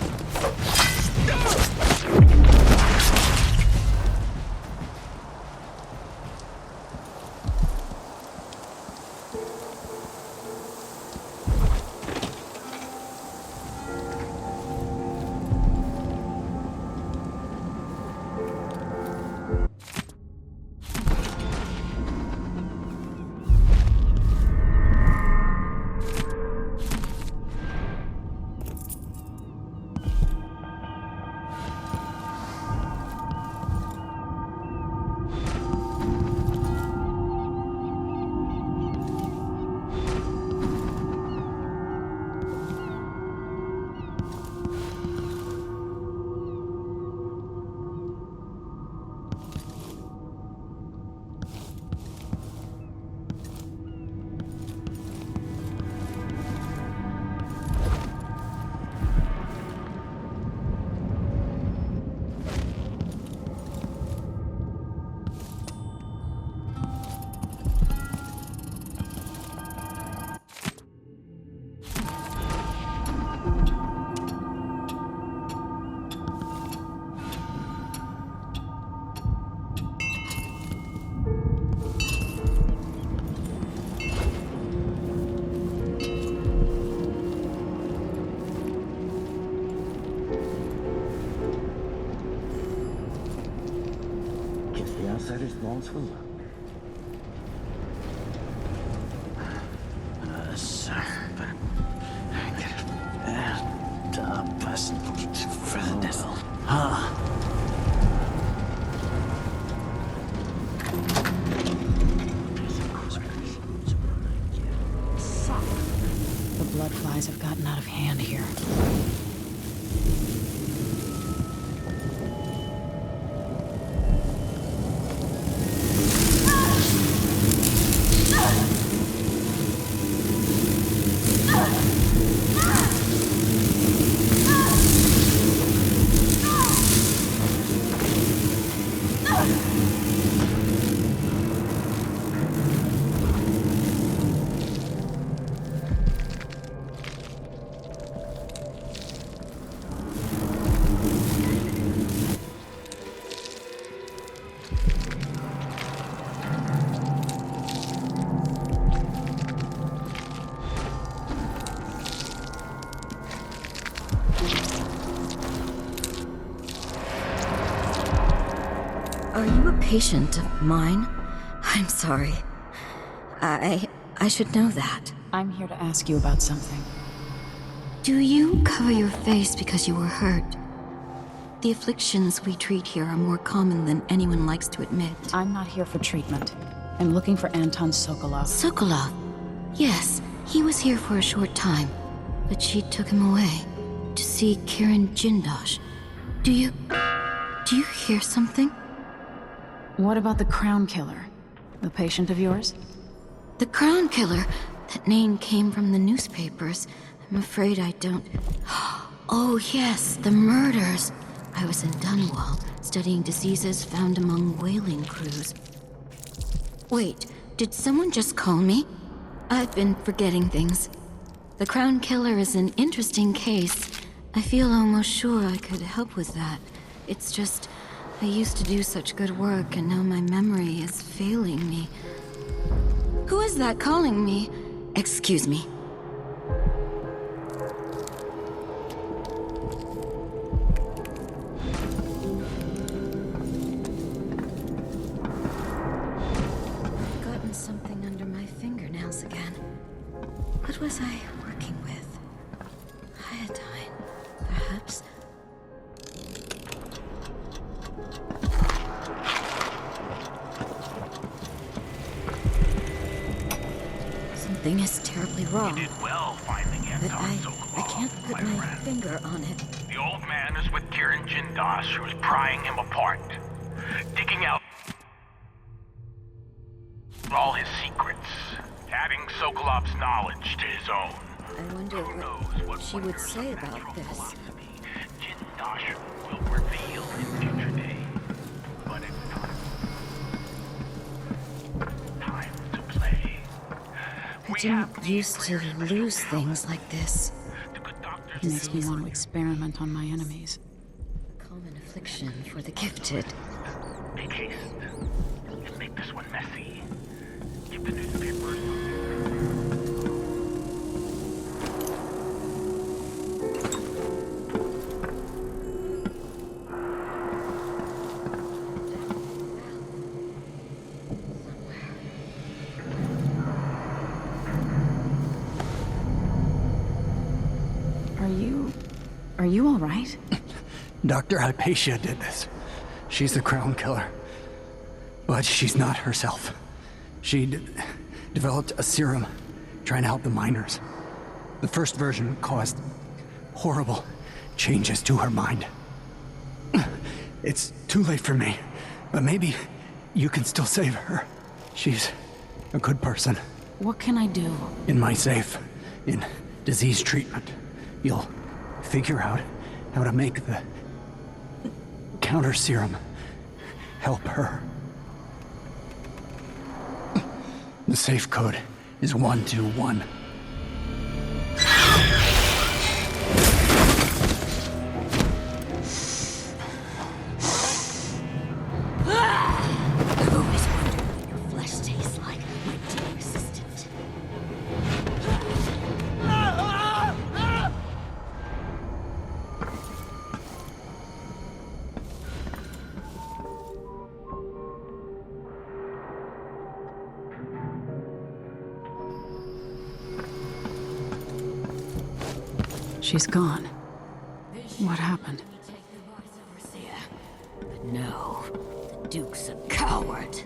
blood flies have gotten out of hand here. Are you a patient of mine? I'm sorry. I should know that. I'm here to ask you about something. Do you cover your face because you were hurt? The afflictions we treat here are more common than anyone likes to admit. I'm not here for treatment. I'm looking for Anton Sokolov. Sokolov? Yes, he was here for a short time, but she took him away to see Kiran Jindosh. Do you hear something? What about the Crown Killer? The patient of yours? The Crown Killer? That name came from the newspapers. I'm afraid I don't... Oh yes, the murders. I was in Dunwall, studying diseases found among whaling crews. Wait, did someone just call me? I've been forgetting things. The Crown Killer is an interesting case. I feel almost sure I could help with that. It's just... I used to do such good work, and now my memory is failing me. Who is that calling me? Excuse me. I've gotten something under my fingernails again. What was I working with? Iodine, perhaps? Something is terribly wrong. You did well finding Anton But I can't put my finger on it. The old man is with Kiran Jindosh, who's prying him apart, digging out all his secrets, adding Sokolov's knowledge to his own. I wonder what she would say about this. Jindosh will reveal in future days, but it's time to play. I didn't used to lose things like this. It makes me want to experiment on my enemies. A common affliction for the gifted. Make haste. And make this one messy. Keep the newspapers. Are you all right? Dr. Hypatia did this. She's the Crown Killer. But she's not herself. She developed a serum trying to help the miners. The first version caused horrible changes to her mind. It's too late for me, but maybe you can still save her. She's a good person. What can I do? In my safe, in disease treatment, you'll figure out how to make the counter serum help her. The safe code is 121. I've always wondered what your flesh tastes like, my dear assistant. She's gone. What happened? But no, the Duke's a coward.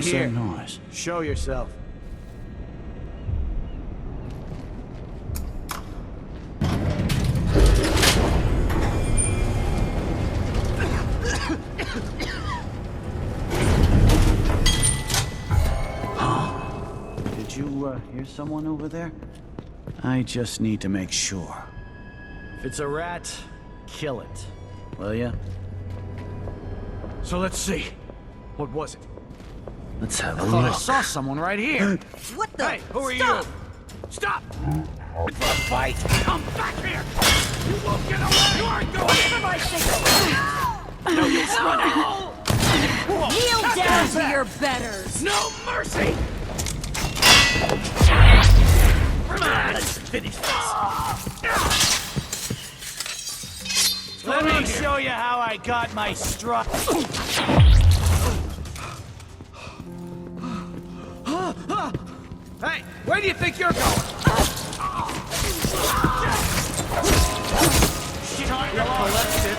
doing here? Some noise. Show yourself. Did you hear someone over there? I just need to make sure. If it's a rat, kill it. Will ya? So let's see. What was it? Let's have a I thought I look. saw someone right here. What the? Hey, who are Stop! you? Stop! It's a fight! Come back here! You won't get away! You aren't going to my signal! No use running! Kneel down to your betters! No mercy! Come on, let's finish this! Let me show you how I got my strut. Hey, where do you think you're going? Shit, you'll collect it.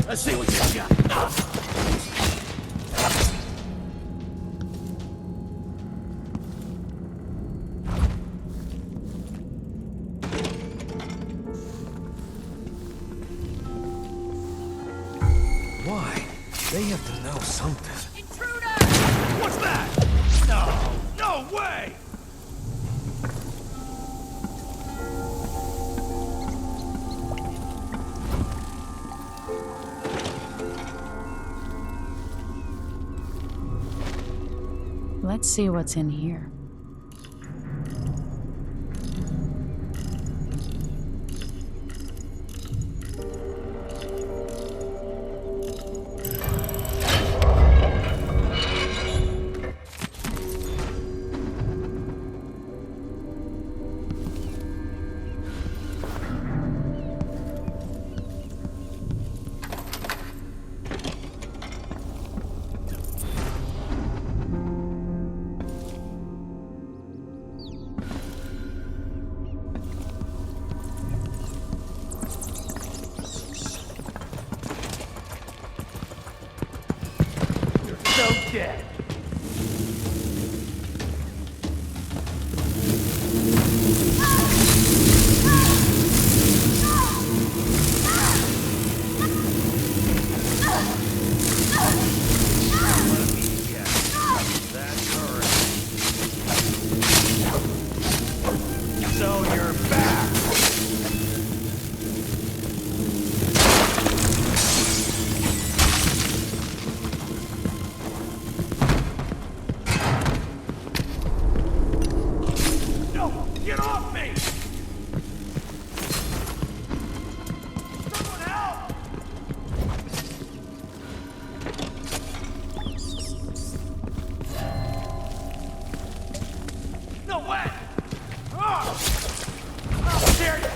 Let's see what you got. Why? They have to know something. What's that? No! No way! Let's see what's in here. So dead. So you're back. No, get off me! Someone help! No way! Oh! How dare you!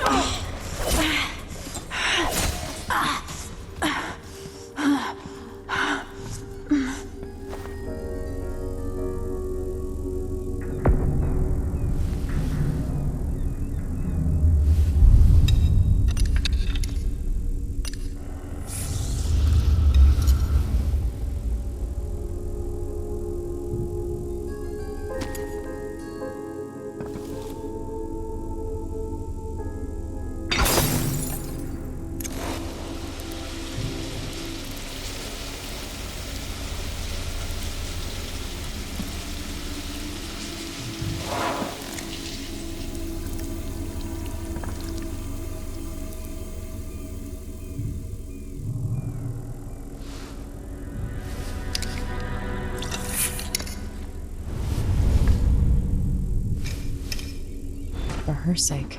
For her sake,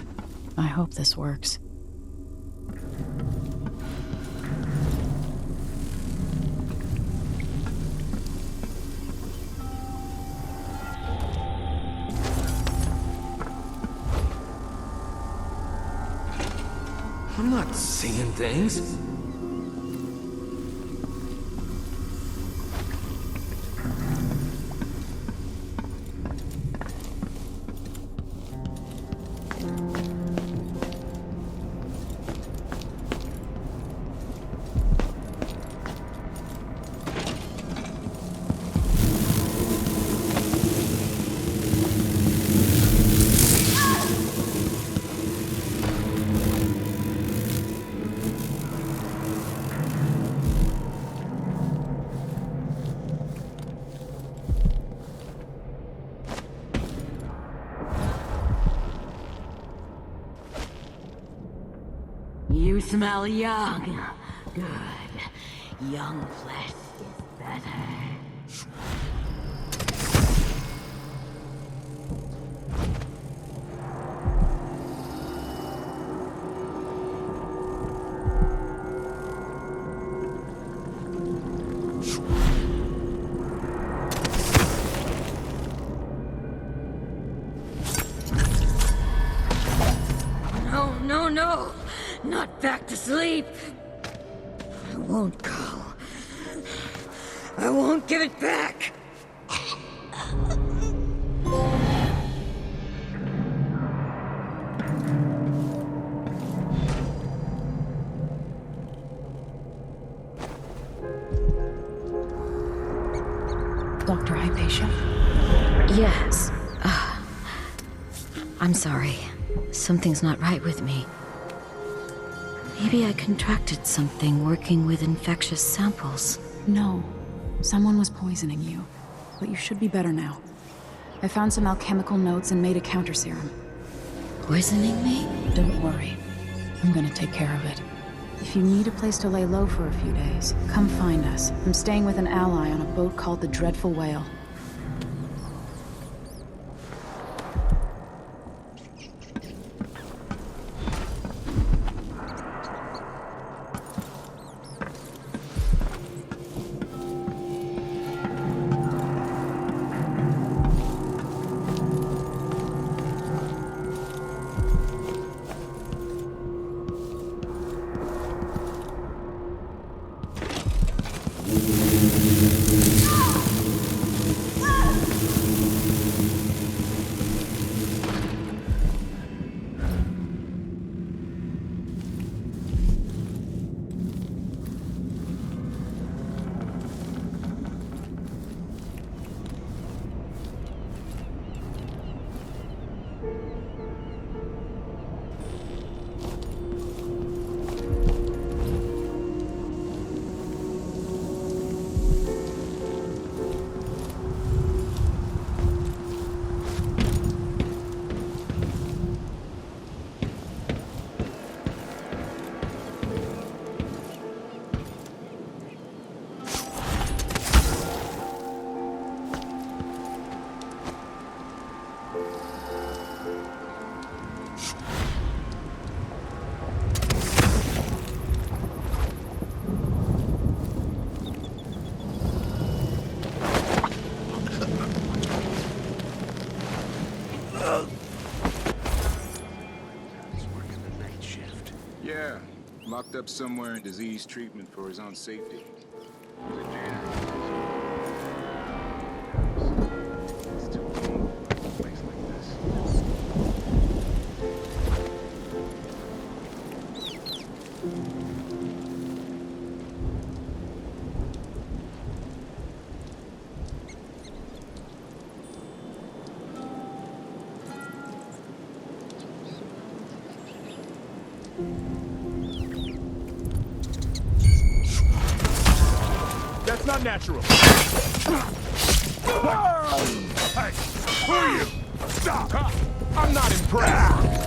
I hope this works. I'm not seeing things. You smell young. Good. Young flesh is better. No, no, no! Not back to sleep! I won't go. I won't give it back! Dr. Hypatia? Yes. I'm sorry. Something's not right with me. Maybe I contracted something working with infectious samples. No. Someone was poisoning you. But you should be better now. I found some alchemical notes and made a counter serum. Poisoning me? Don't worry. I'm gonna take care of it. If you need a place to lay low for a few days, come find us. I'm staying with an ally on a boat called the Dreadful Whale. Yeah, locked up somewhere in disease treatment for his own safety. That's not natural. Hey, who are you? Stop! I'm not impressed.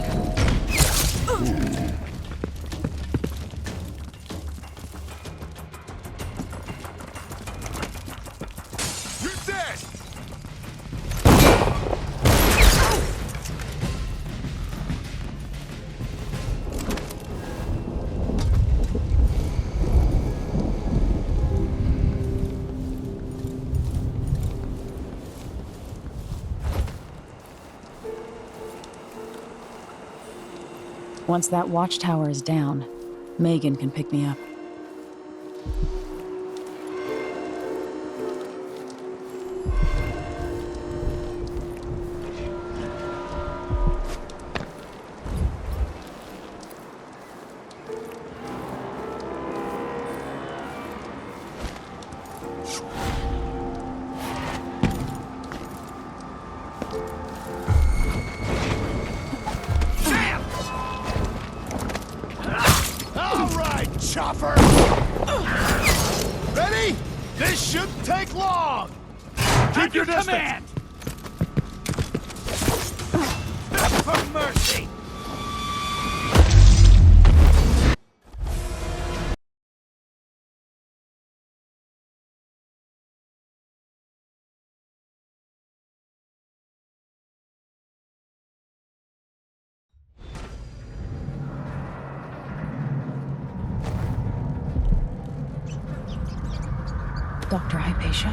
You're dead! Once that watchtower is down, Megan can pick me up. Chopper! Ready? This shouldn't take long! Keep your distance! Command! For mercy! Dr. Hypatia.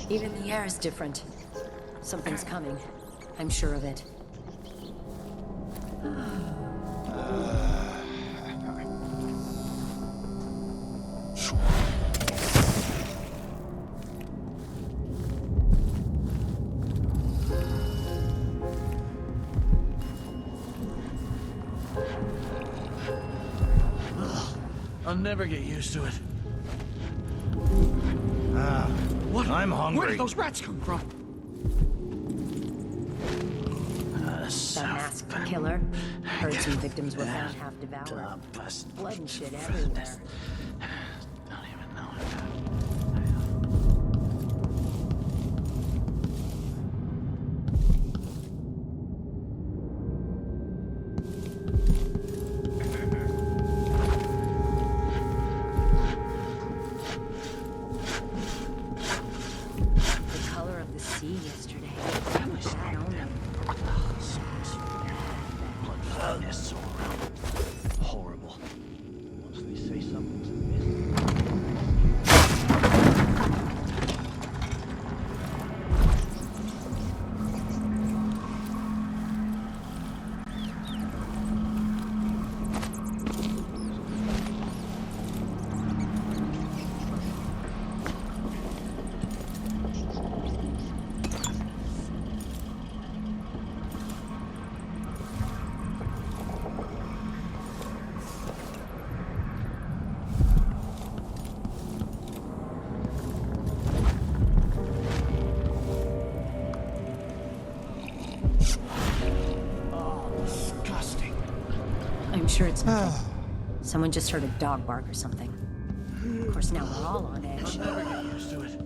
Even the air is different. Something's coming. I'm sure of it. I'll never get used to it. What? I'm hungry. Where did those rats come from? The masked killer. Heard some victims were found half devoured. Blood and shit everywhere. sure it's nothing. Someone just heard a dog bark or something. Of course, now we're all on edge. I'll never get used to it.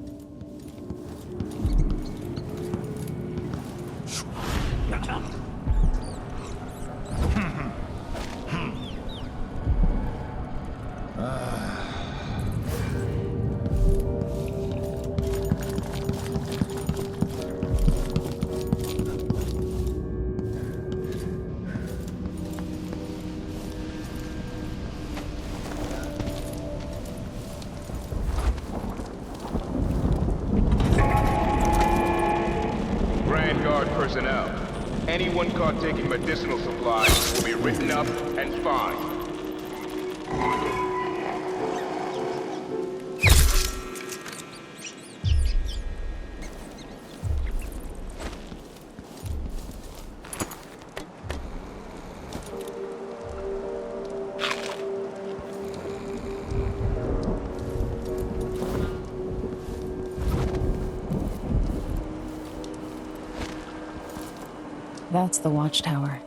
Personnel. Anyone caught taking medicinal supplies will be written up and fined. That's the watchtower.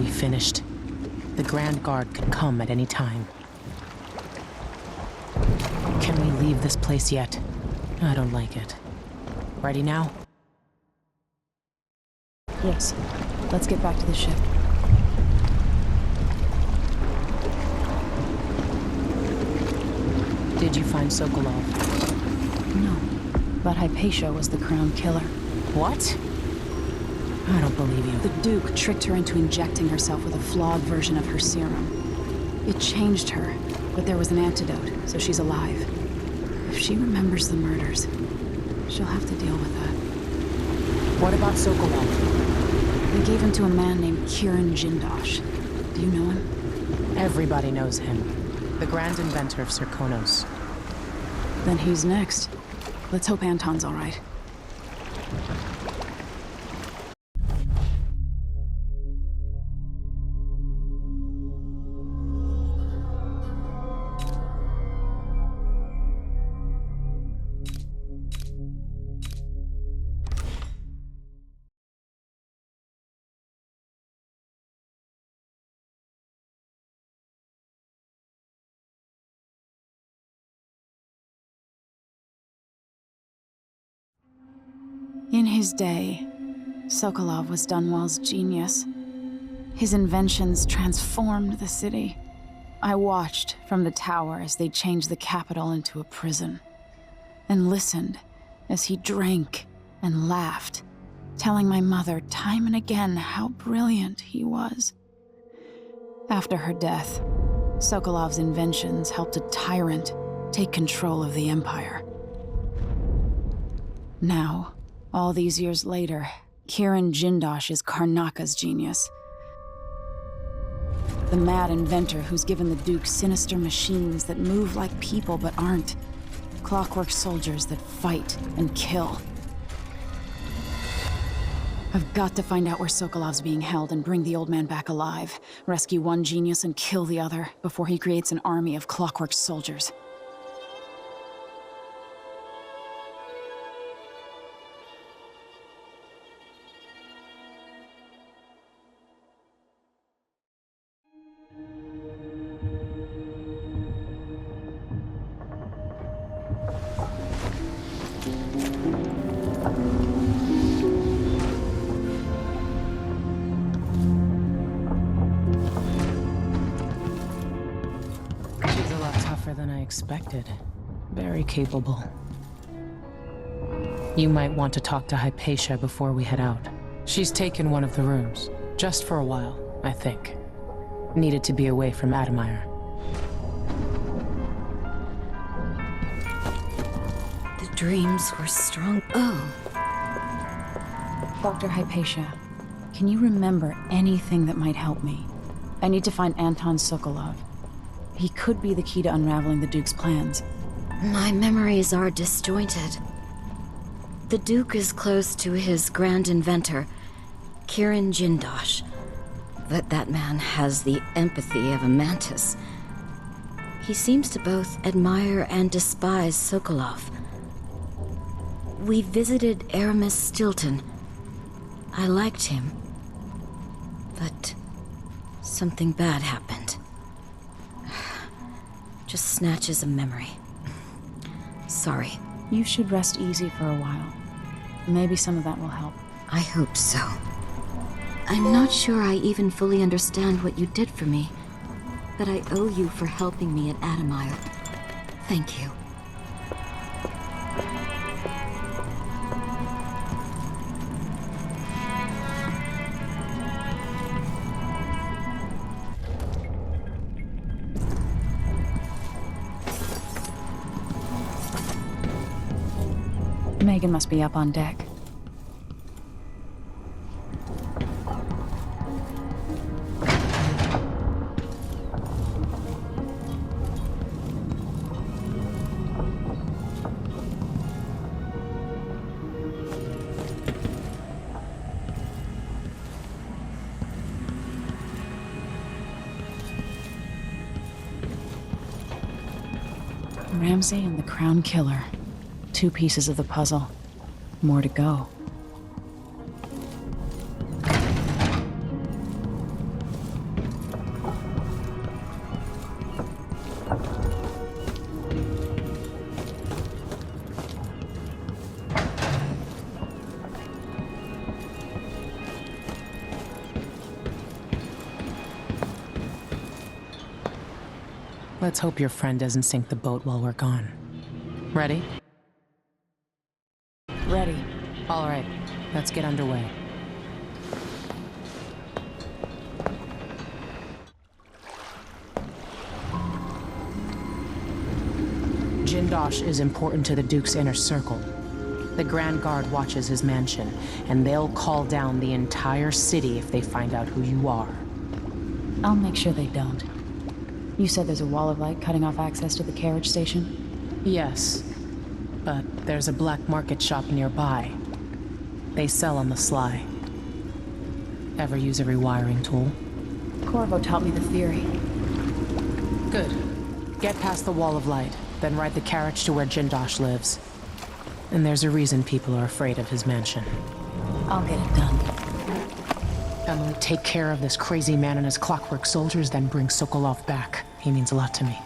Finished. The Grand Guard could come at any time. Can we leave this place yet? I don't like it. Ready now? Yes. Let's get back to the ship. Did you find Sokolov? No. But Hypatia was the crown killer. What? I don't believe you. The Duke tricked her into injecting herself with a flawed version of her serum. It changed her, but there was an antidote, so she's alive. If she remembers the murders, she'll have to deal with that. What about Sokolov? They gave him to a man named Kieran Jindosh. Do you know him? Everybody knows him. The grand inventor of Serkonos. Then he's next. Let's hope Anton's all right. In his day, Sokolov was Dunwall's genius. His inventions transformed the city. I watched from the tower as they changed the capital into a prison, and listened as he drank and laughed telling my mother time and again how brilliant he was. After her death, Sokolov's inventions helped a tyrant take control of the Empire. Now, all these years later, Kirin Jindosh is Karnaka's genius. The mad inventor who's given the Duke sinister machines that move like people but aren't. Clockwork soldiers that fight and kill. I've got to find out where Sokolov's being held and bring the old man back alive. Rescue one genius and kill the other before he creates an army of Clockwork soldiers. Than I expected. Very capable. You might want to talk to Hypatia before we head out. She's taken one of the rooms. Just for a while, I think. Needed to be away from Admire. The dreams were strong. Oh. Dr. Hypatia, can you remember anything that might help me? I need to find Anton Sokolov. He could be the key to unraveling the Duke's plans. My memories are disjointed. The Duke is close to his grand inventor, Kirin Jindosh. That man has the empathy of a mantis. He seems to both admire and despise Sokolov. We visited Aramis Stilton. I liked him. But something bad happened. Just snatches of memory. Sorry. You should rest easy for a while. Maybe some of that will help. I hope so. I'm not sure I even fully understand what you did for me, but I owe you for helping me at Admire. Thank you. Megan must be up on deck. Ramsey and the Crown Killer. 2 pieces of the puzzle. More to go. Let's hope your friend doesn't sink the boat while we're gone. Ready? Ready. All right, let's get underway. Jindosh is important to the Duke's inner circle. The Grand Guard watches his mansion, and they'll call down the entire city if they find out who you are. I'll make sure they don't. You said there's a wall of light cutting off access to the carriage station? Yes, but there's a black market shop nearby. They sell on the sly. Ever use a rewiring tool? Corvo taught me the theory. Good. Get past the wall of light, then ride the carriage to where Jindosh lives. And there's a reason people are afraid of his mansion. I'll get it done. Emily, take care of this crazy man and his clockwork soldiers, then bring Sokolov back. He means a lot to me.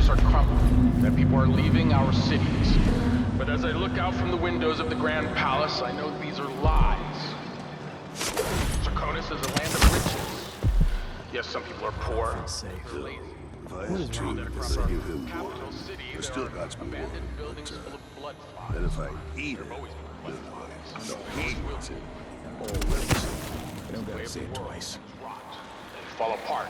are crumbling, that people are leaving our cities. But as I look out from the windows of the Grand Palace, I know these are lies. Draconis is a land of riches. Yes, some people are poor, they're lazy. If I had two, then I give him one. There still got to be one. But, and if I eat it, then I don't eat what's in it. I don't gotta say it twice. They fall apart.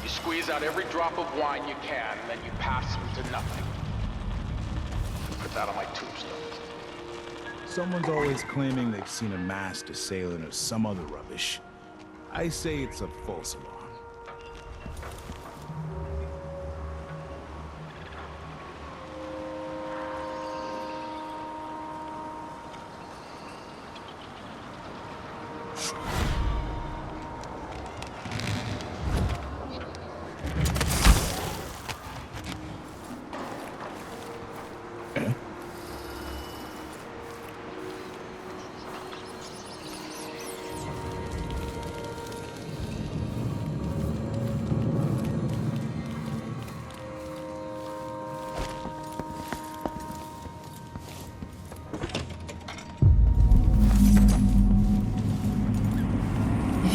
You squeeze out every drop of wine you can, and then you pass them to nothing. Put that on my tombstone. Someone's always claiming they've seen a mast, a sailing, or some other rubbish. I say it's a false alarm.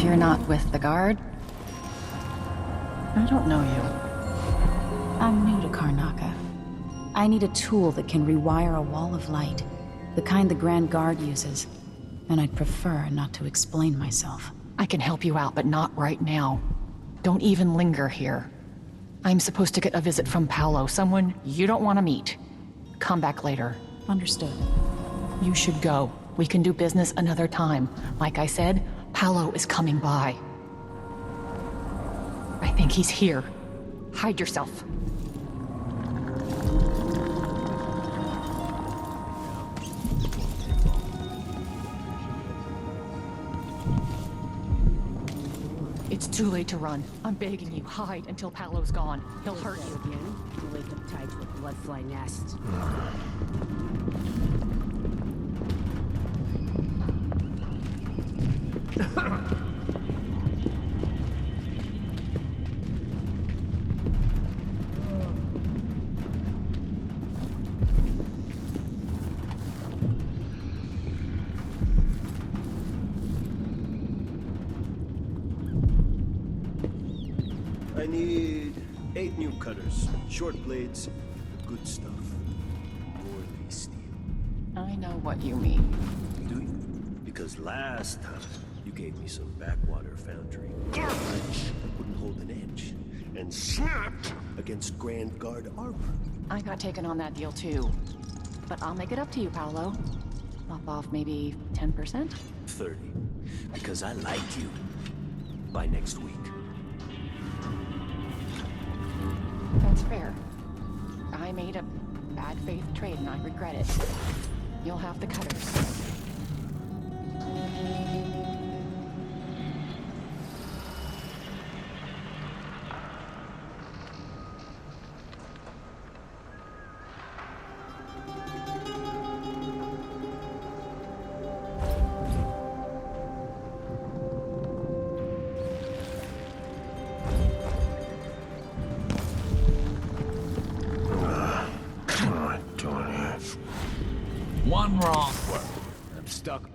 You're not with the guard? I don't know you. I'm new to Karnaca. I need a tool that can rewire a wall of light, the kind the Grand Guard uses, and I'd prefer not to explain myself. I can help you out, but not right now. Don't even linger here. I'm supposed to get a visit from Paolo, someone you don't want to meet. Come back later. Understood. You should go. We can do business another time. Like I said, Paolo is coming by. I think he's here. Hide yourself. It's too late to run. I'm begging you, hide until Paolo's gone. He'll hurt you again. You wake up tied to a bloodfly nest. I need 8 new cutters, short blades, good stuff. Morley steel. I know what you mean. Do you? Because last time you gave me some backwater foundry garbage that wouldn't hold an edge and snapped against Grand Guard armor. I got taken on that deal too. But I'll make it up to you, Paolo. Lop off maybe 10%? 30. Because I like you. By next week. That's fair. I made a bad faith trade and I regret it. You'll have the cutters. One wrong word. I'm stuck.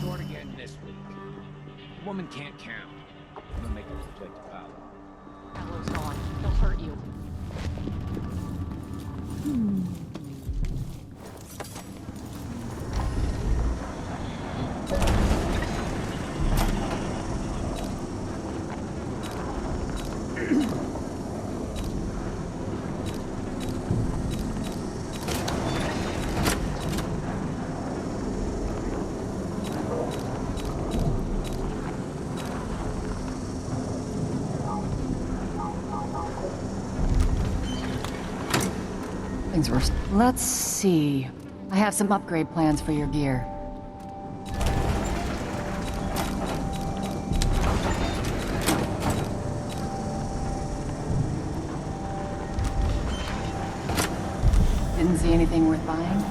Short again this week. Woman can't count. I'm gonna make a complaint to Paolo. Paolo's gone. He'll hurt you. Things worse. Let's see. I have some upgrade plans for your gear. Didn't see anything worth buying?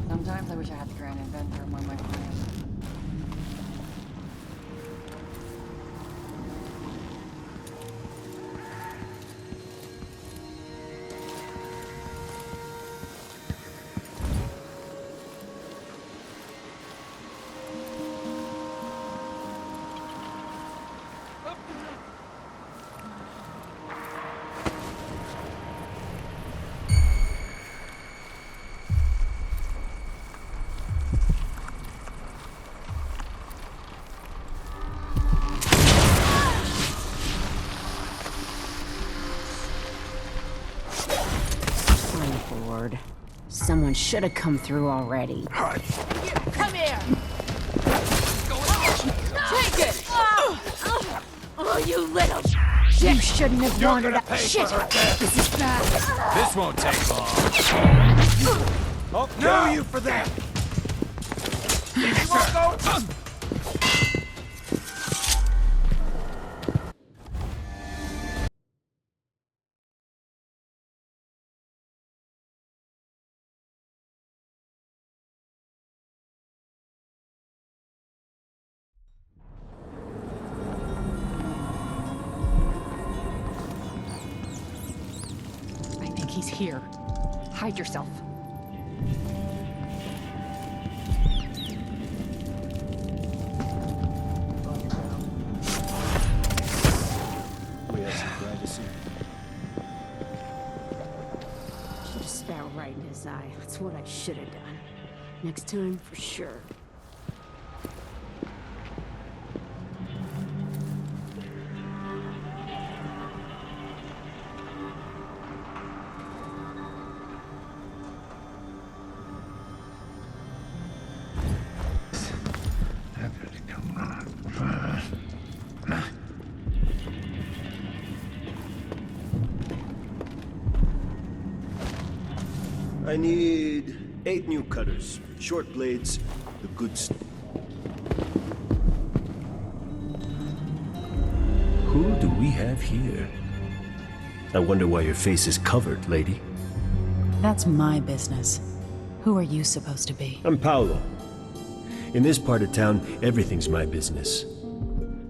Sometimes I wish I had Someone should have come through already. Come here! Take it! Oh, you little shit! You shouldn't have wandered up. Shit! This is bad. This won't take long. I'll kill you for that! I think he's here. Hide yourself. We have some privacy. Should have spat right in his eye. That's what I should have done. Next time, for sure. I need 8 new cutters, short blades, the good stuff. Who do we have here? I wonder why your face is covered, lady. That's my business. Who are you supposed to be? I'm Paolo. In this part of town, everything's my business.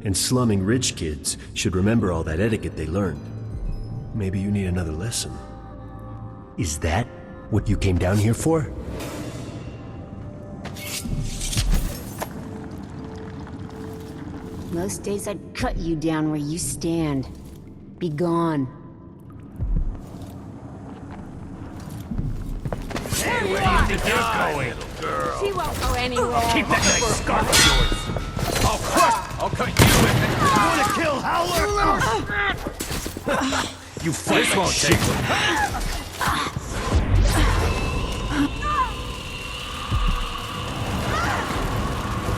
And slumming rich kids should remember all that etiquette they learned. Maybe you need another lesson. Is that what you came down here for? Most days I'd cut you down where you stand. Be gone. Hey, where do you think you're going? Girl. She won't go anywhere. Keep that nice scarf of yours. I'll crush. I'll cut you with it. You want to kill Howler? You fight like won't shit.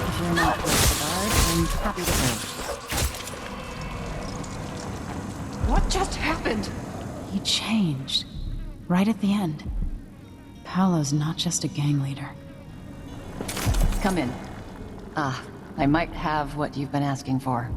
If you're not with the guard, I'm happy to know. What just happened? He changed. Right at the end. Paolo's not just a gang leader. Come in. I might have what you've been asking for.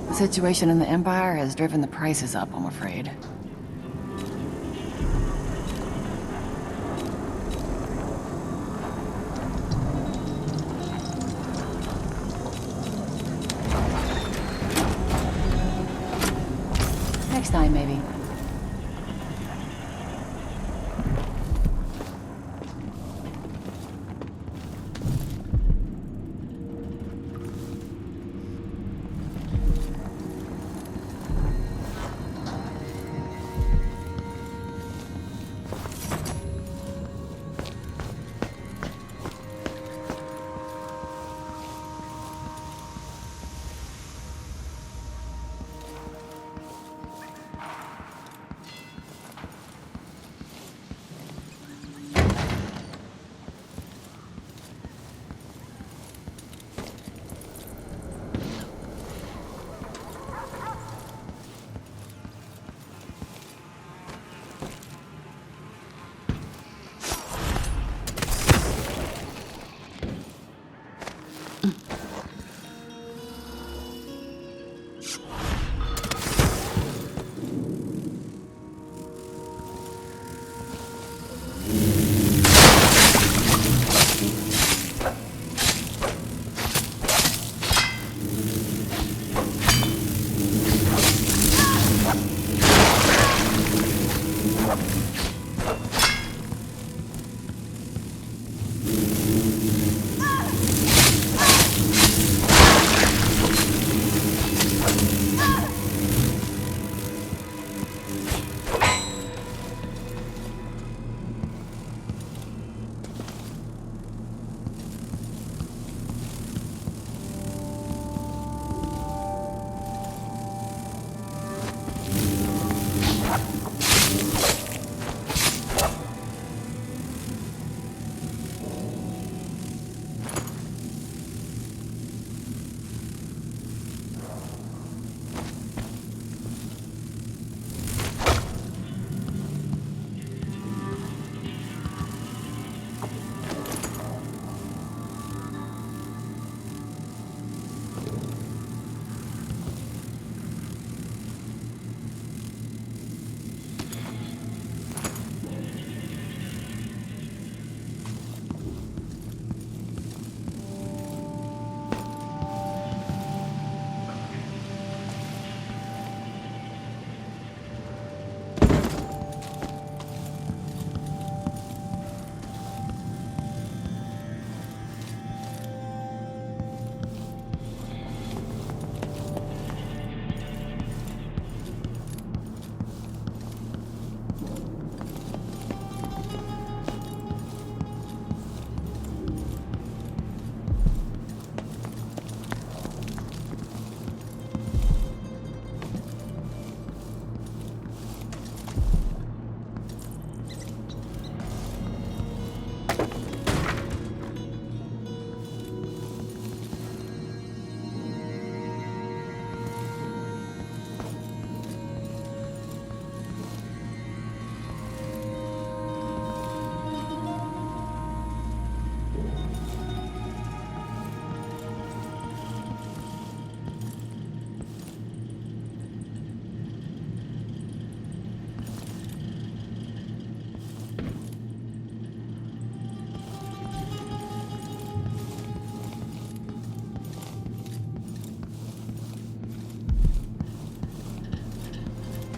The situation in the Empire has driven the prices up, I'm afraid. Next time, maybe.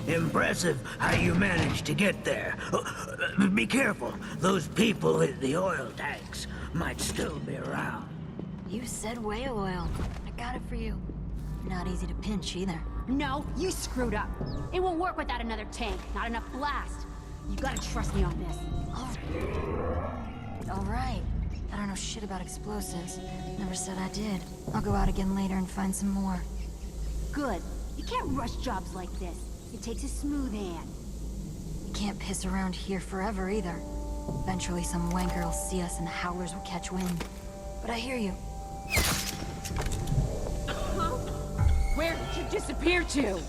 Impressive how you managed to get there. Be careful. Those people in the oil tanks might still be around. You said whale oil. I got it for you. Not easy to pinch either. No, you screwed up. It won't work without another tank. Not enough blast. You gotta trust me on this. All right. I don't know shit about explosives. Never said I did. I'll go out again later and find some more. Good. You can't rush jobs like this. It takes a smooth hand. You can't piss around here forever either. Eventually some wanker will see us and the howlers will catch wind. But I hear you. Where did you disappear to?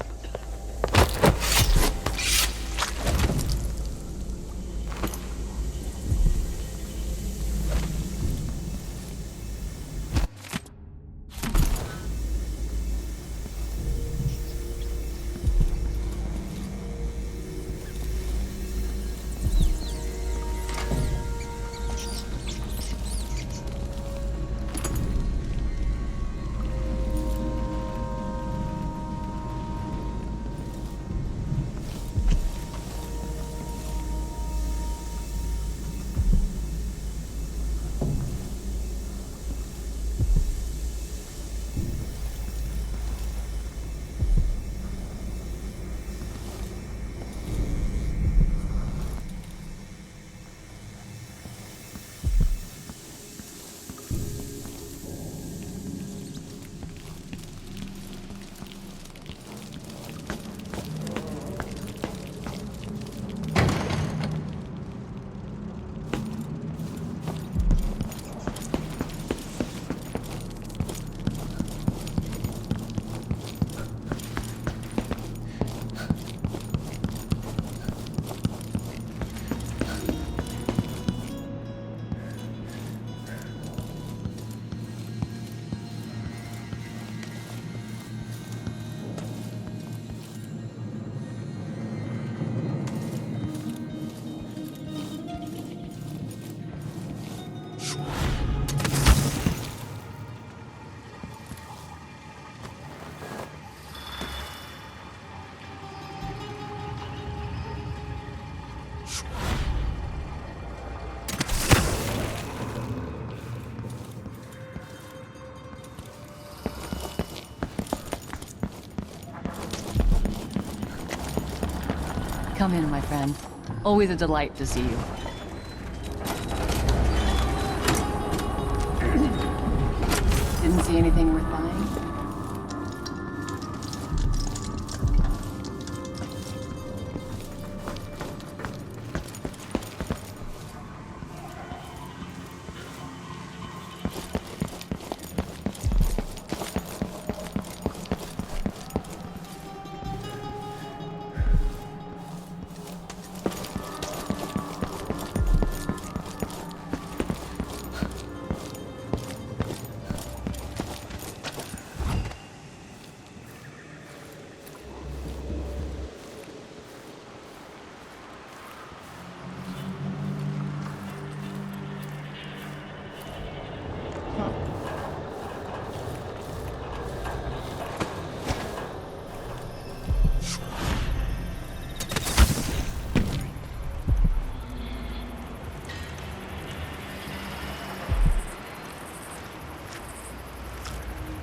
Come in, my friend. Always a delight to see you. Didn't see anything worth buying?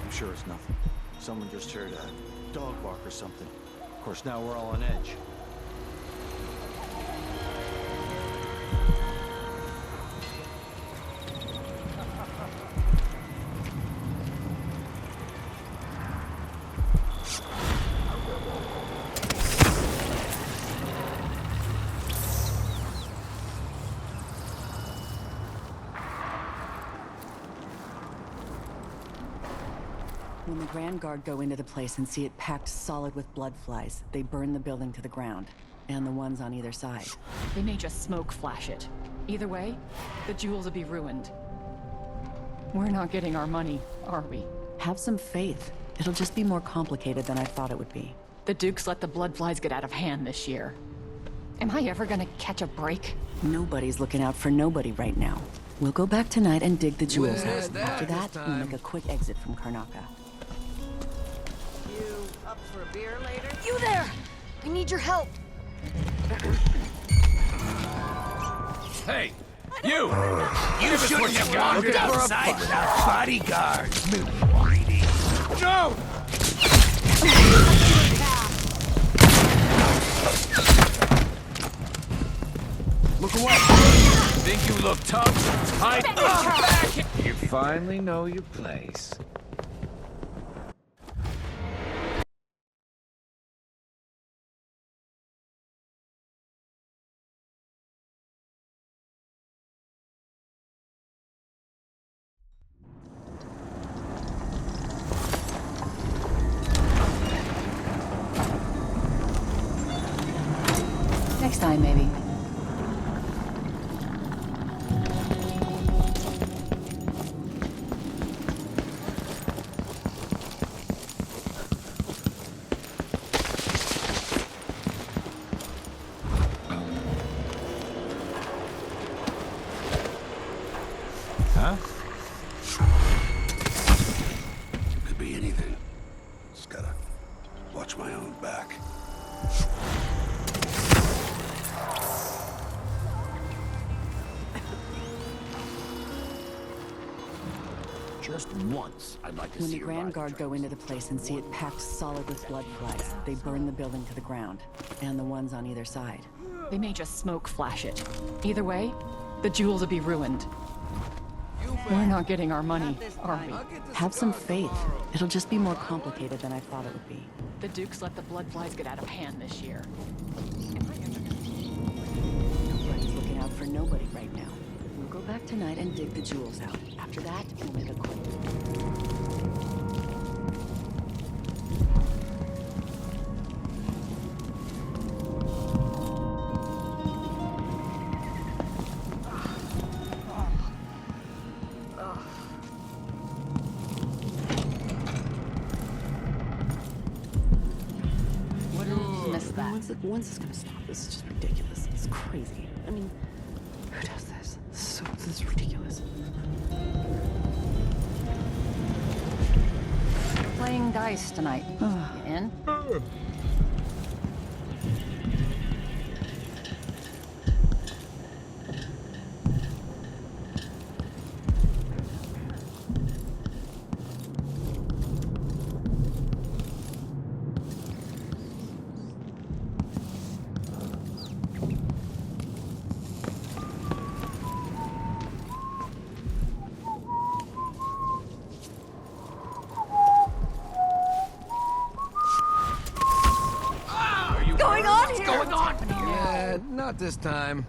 Sure it's nothing. Someone just heard a dog bark or something. Of course, now we're all on edge. When the Grand Guard go into the place and see it packed solid with blood flies, they burn the building to the ground. And the ones on either side. They may just smoke flash it. Either way, the jewels will be ruined. We're not getting our money, are we? Have some faith. It'll just be more complicated than I thought it would be. The Dukes let the blood flies get out of hand this year. Am I ever gonna catch a break? Nobody's looking out for nobody right now. We'll go back tonight and dig the jewels out. After that, we'll make a quick exit from Karnaca. You up for a beer later? You there! I need your help. Hey, you! You shouldn't have wandered outside without bodyguards, greedy. No! Look away! Think you look tough? Hide back! You finally know your place. Next time, maybe. Huh? Could be anything. Just gotta watch my own back. Just once, I'd like to When see the your Grand ride. Guard go into the place and see it packed solid with blood flies, they burn the building to the ground, and the ones on either side. They may just smoke flash it. Either way, the jewels will be ruined. We're not getting our money, are we? Have some faith. It'll just be more complicated than I thought it would be. The Dukes let the blood flies get out of hand this year. Nobody's looking out for nobody right now. We'll go back tonight and dig the jewels out. After that, we'll make a call. When's this gonna stop? This is just ridiculous. It's crazy. I mean, who does this? This is ridiculous. We're playing dice tonight. You in? Not this time.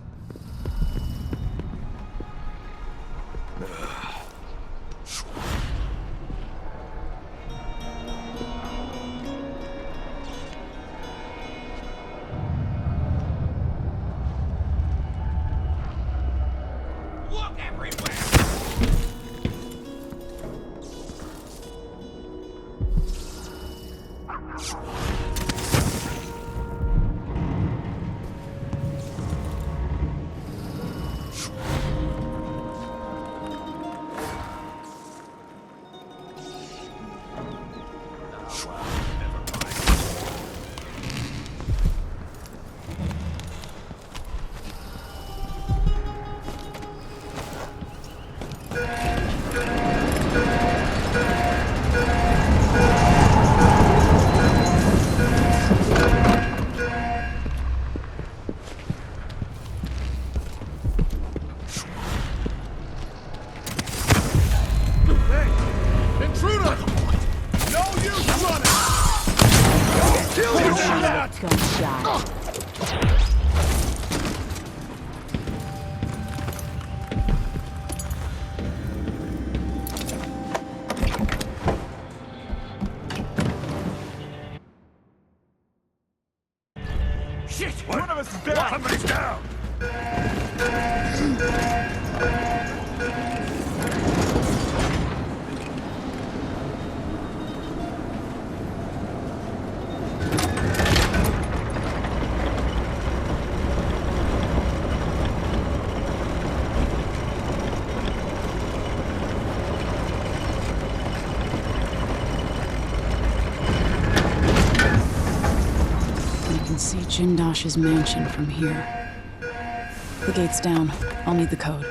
Look everywhere! Shit! One of us is down! Somebody's down! see Jindosh's mansion from here. The gate's down. I'll need the code.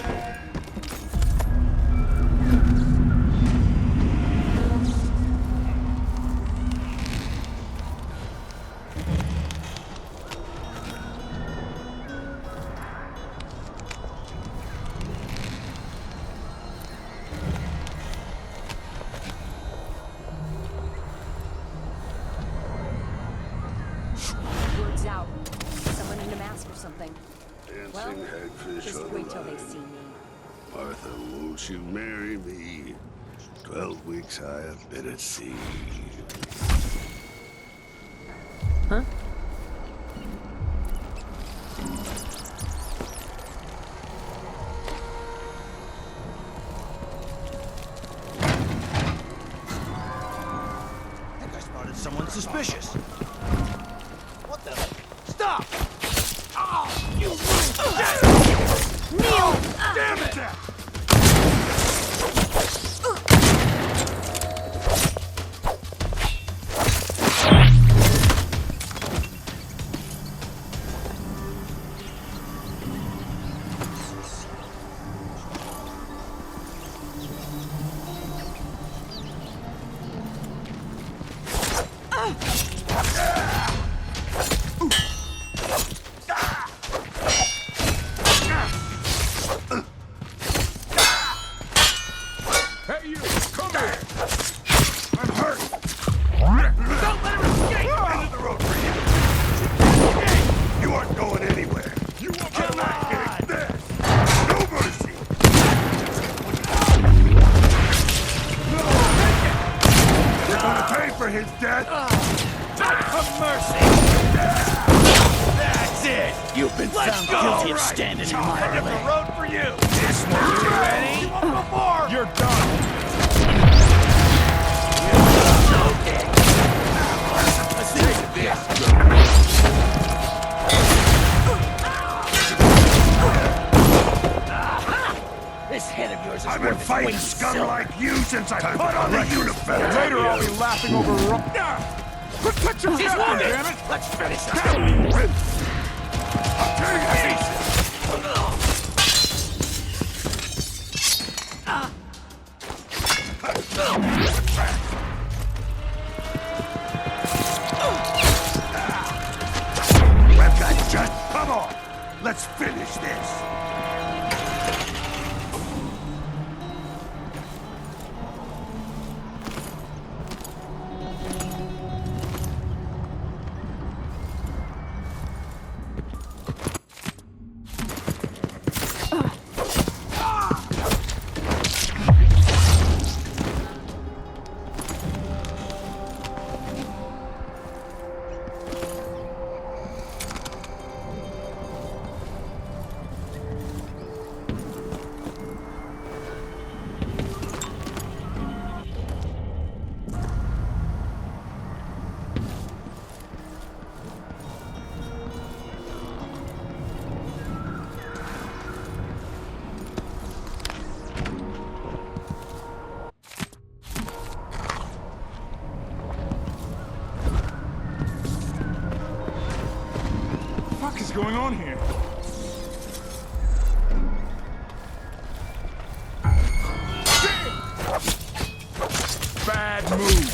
Word's out. Someone in a mask or something. Well, Dancing hagfish just on wait the till they line. see me. Martha, won't you marry me? 12 weeks I have been at sea. Huh? I think I spotted someone suspicious. What the? Stop! Oh, you Neil! damn it! Hey, you! Come here! I'm hurt! Don't let her escape! Out of the road for you! You aren't going anywhere! You want I'm not getting this! No mercy! You're gonna pay for his death! Not for mercy! That's it! You've been found guilty of standing in my way. The road for you! This one, you ready? You won't go far! You're done! Let's see this! This head of yours is I've been worth its weight fighting in scum silver. like you since I put on the uniform! Later I'll be laughing over Protect your He's captain, wounded! damn it! Let's finish this! I'll tear you to pieces! We've got just... Come on! Let's finish this! What the fuck is going on here? Bad move.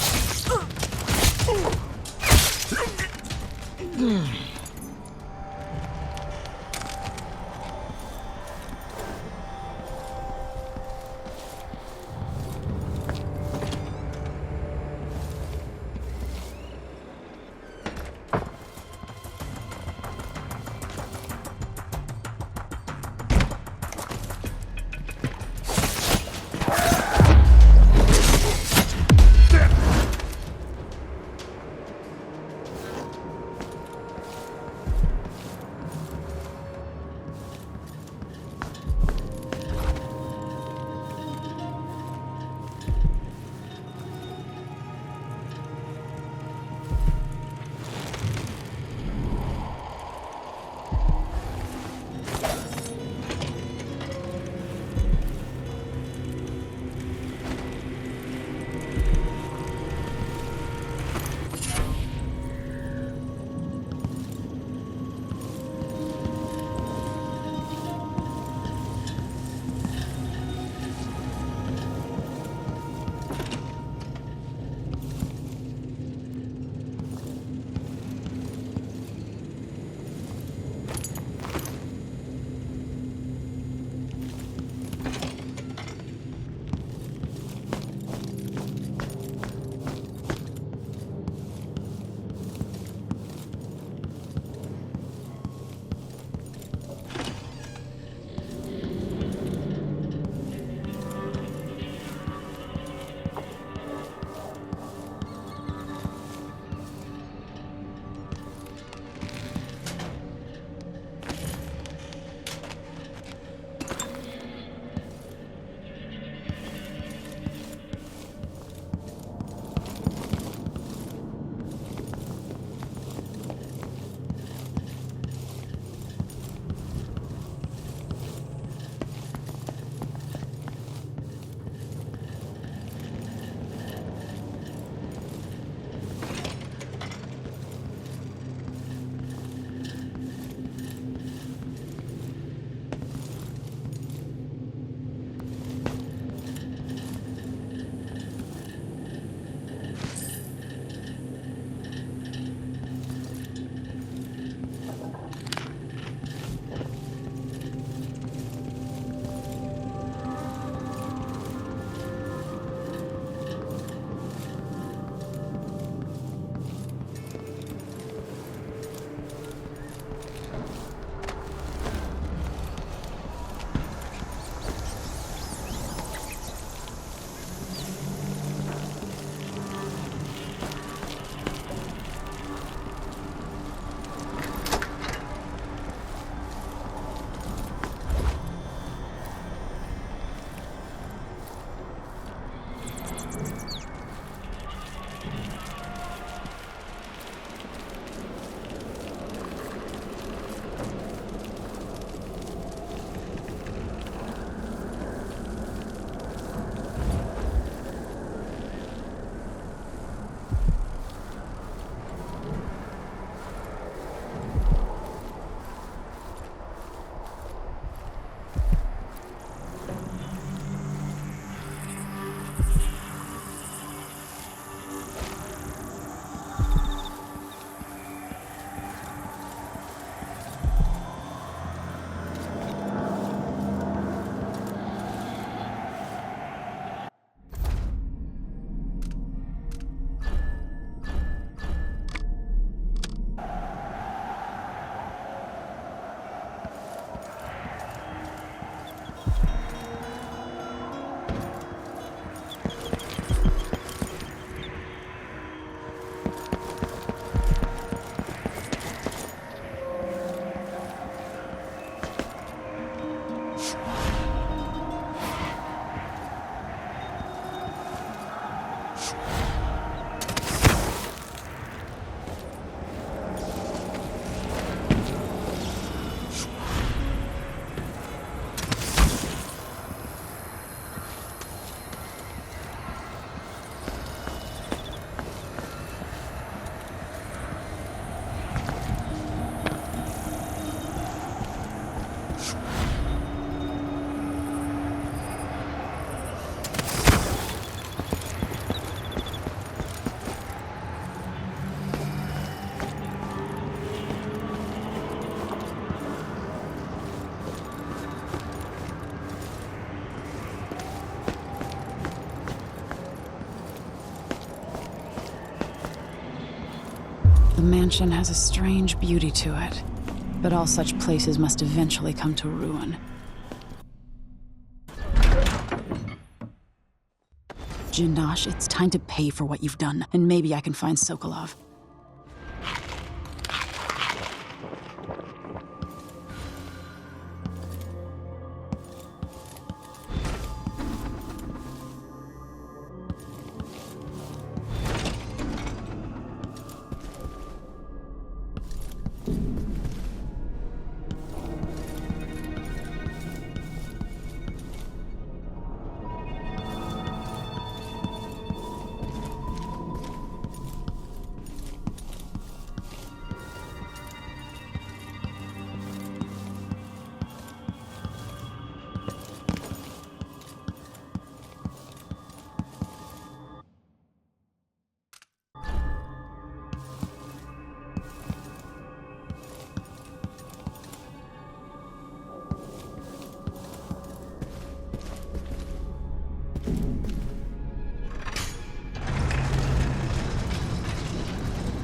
The mansion has a strange beauty to it, but all such places must eventually come to ruin. Jindosh, it's time to pay for what you've done, and maybe I can find Sokolov.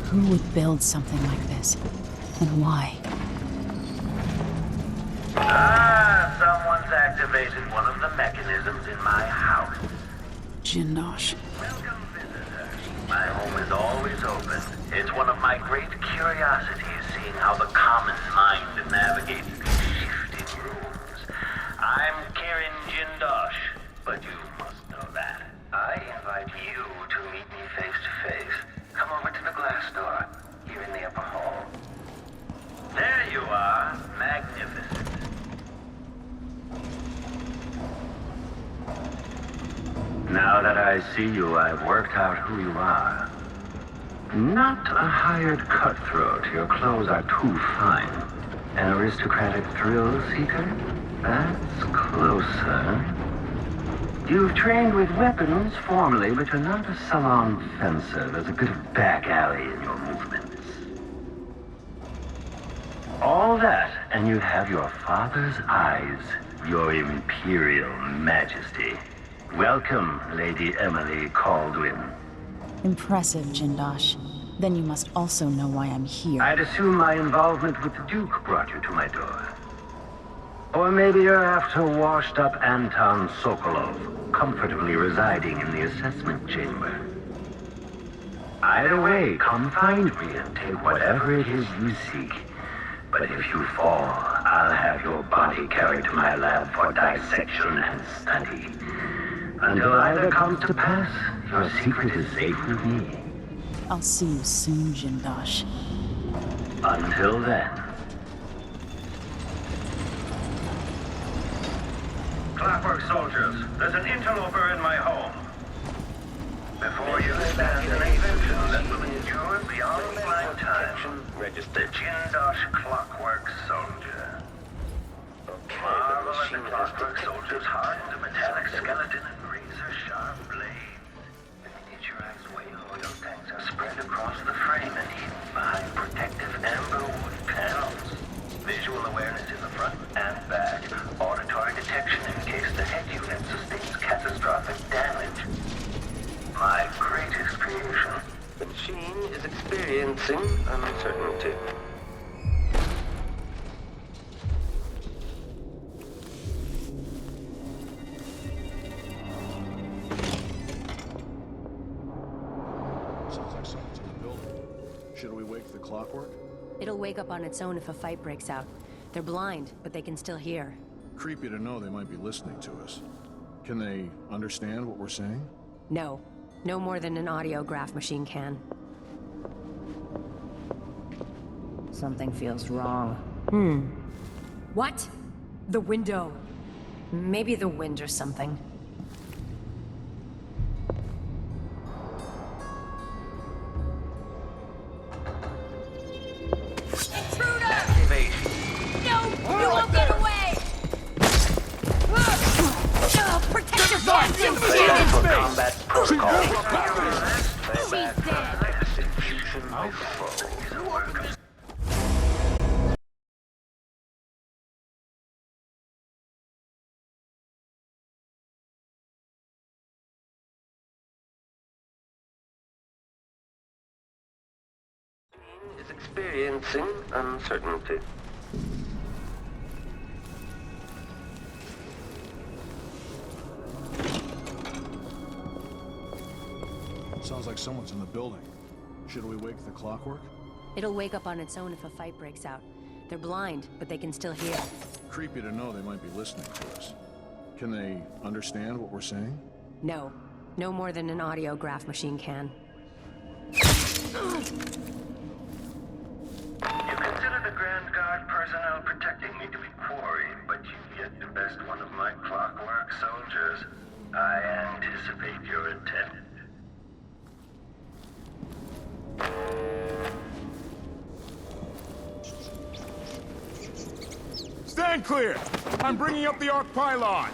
Who would build something like this? And why? Someone's activated one of the mechanisms in my house. Jindosh. Welcome, visitor. My home is always open. It's one of my great curiosities, seeing how the common mind navigates these shifting rooms. I'm Karen Jindosh, but you must know that. I invite you to meet me face to face. Come over to the glass door, here in the upper hall. There you are, magnificent. Now that I see you, I've worked out who you are. Not a hired cutthroat. Your clothes are too fine. An aristocratic thrill seeker? That's closer. You've trained with weapons formally, but you're not a salon fencer. There's a bit of back alley in your movements. All that, and you have your father's eyes, your imperial majesty. Welcome, Lady Emily Kaldwin. Impressive, Jindosh. Then you must also know why I'm here. I'd assume my involvement with the Duke brought you to my door. Or maybe you're after washed-up Anton Sokolov, comfortably residing in the assessment chamber. Either way, come find me and take whatever it is you seek. But if you fall, I'll have your body carried to my lab for dissection and study. Until either comes to pass, your secret is safe with me. I'll see you soon, Jindosh. Until then. Clockwork soldiers, there's an interloper in my home. Before you abandon a vengeance that will endure beyond lifetime, register Jindosh Clockwork Soldier. Marvel at the Clockwork Soldier's hardened metallic skeleton and razor-sharp blades. The miniaturized whale oil tanks are spread across the frame and hidden behind protective amber wood panels. Visual awareness in the front and back. Auditory detection in case the head unit sustains catastrophic damage. My greatest creation. The machine is experiencing uncertainty. Sounds like someone's in the building. Should we wake the clockwork? It'll wake up on its own if a fight breaks out. They're blind, but they can still hear. Creepy to know they might be listening to us. Can they understand what we're saying? No. No more than an audiograph machine can. Something feels wrong. What? The window. Maybe the wind or something. Combat protocol. She's dead. is experiencing uncertainty. Sounds like someone's in the building. Should we wake the clockwork? It'll wake up on its own if a fight breaks out. They're blind, but they can still hear. Creepy to know they might be listening to us. Can they understand what we're saying? No. No more than an audiograph machine can. You consider the Grand Guard personnel protecting me to be quarry, but you've yet to best one of my clockwork soldiers. I anticipate your intent. Stand clear! I'm bringing up the arc pylon!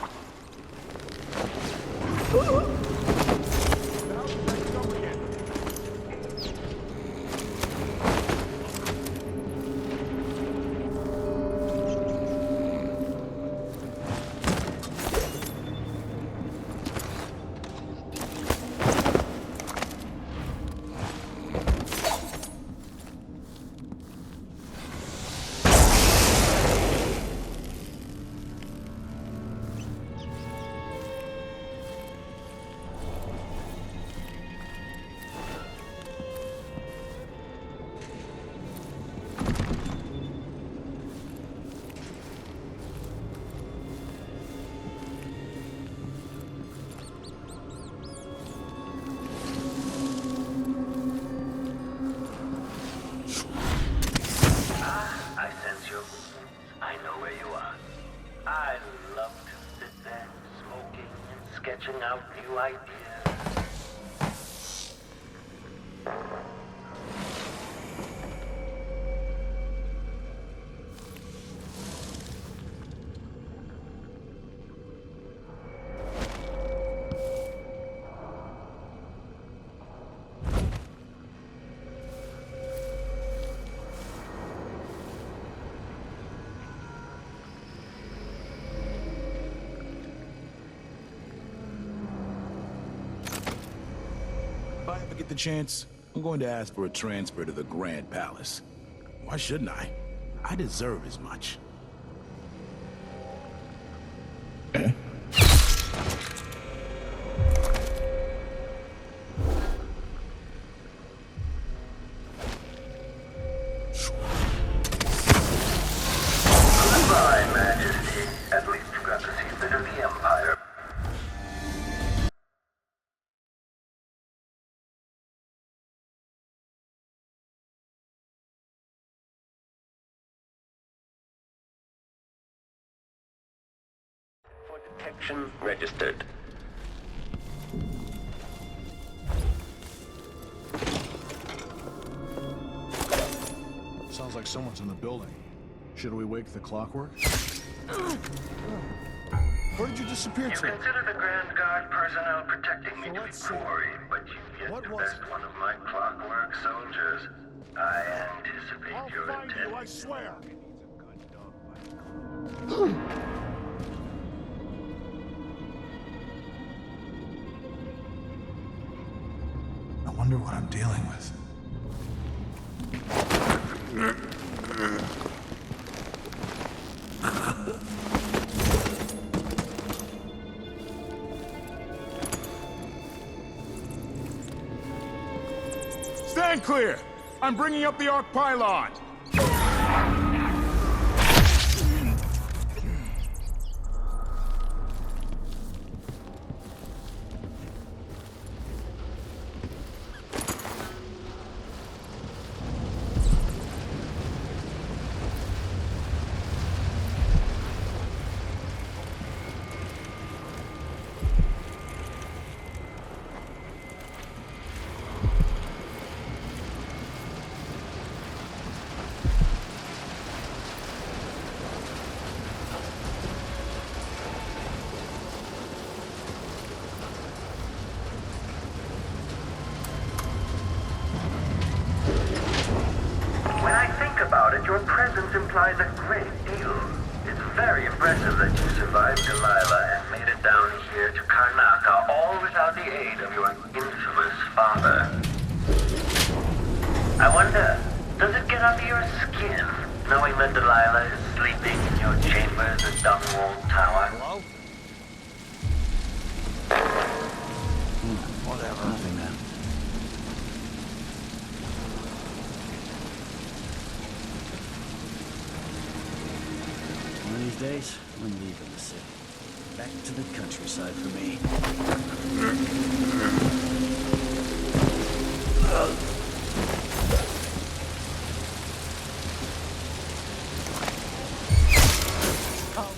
Sketching out new ideas. If I ever get the chance, I'm going to ask for a transfer to the Grand Palace. Why shouldn't I? I deserve as much. Goodbye, Majesty. At least you got to see a bit of the Empire. For detection registered. Sounds like someone's in the building. Should we wake the clockwork? Where did you disappear You to? consider the Grand Guard personnel protecting me to be quarry, but you've yet to best one of my clockwork soldiers. I anticipate your intent. I swear. I wonder what I'm dealing with. Stand clear! I'm bringing up the arc pylon! When I think about it, your presence implies a great deal. It's very impressive that you survived Delilah and made it down here to Karnaca, all without the aid of your infamous father. I wonder, knowing that Delilah is sleeping in your chambers at Dunwall Tower? Hello? Whatever. Nothing then. One of these days, I'm leaving the city. Back to the countryside for me.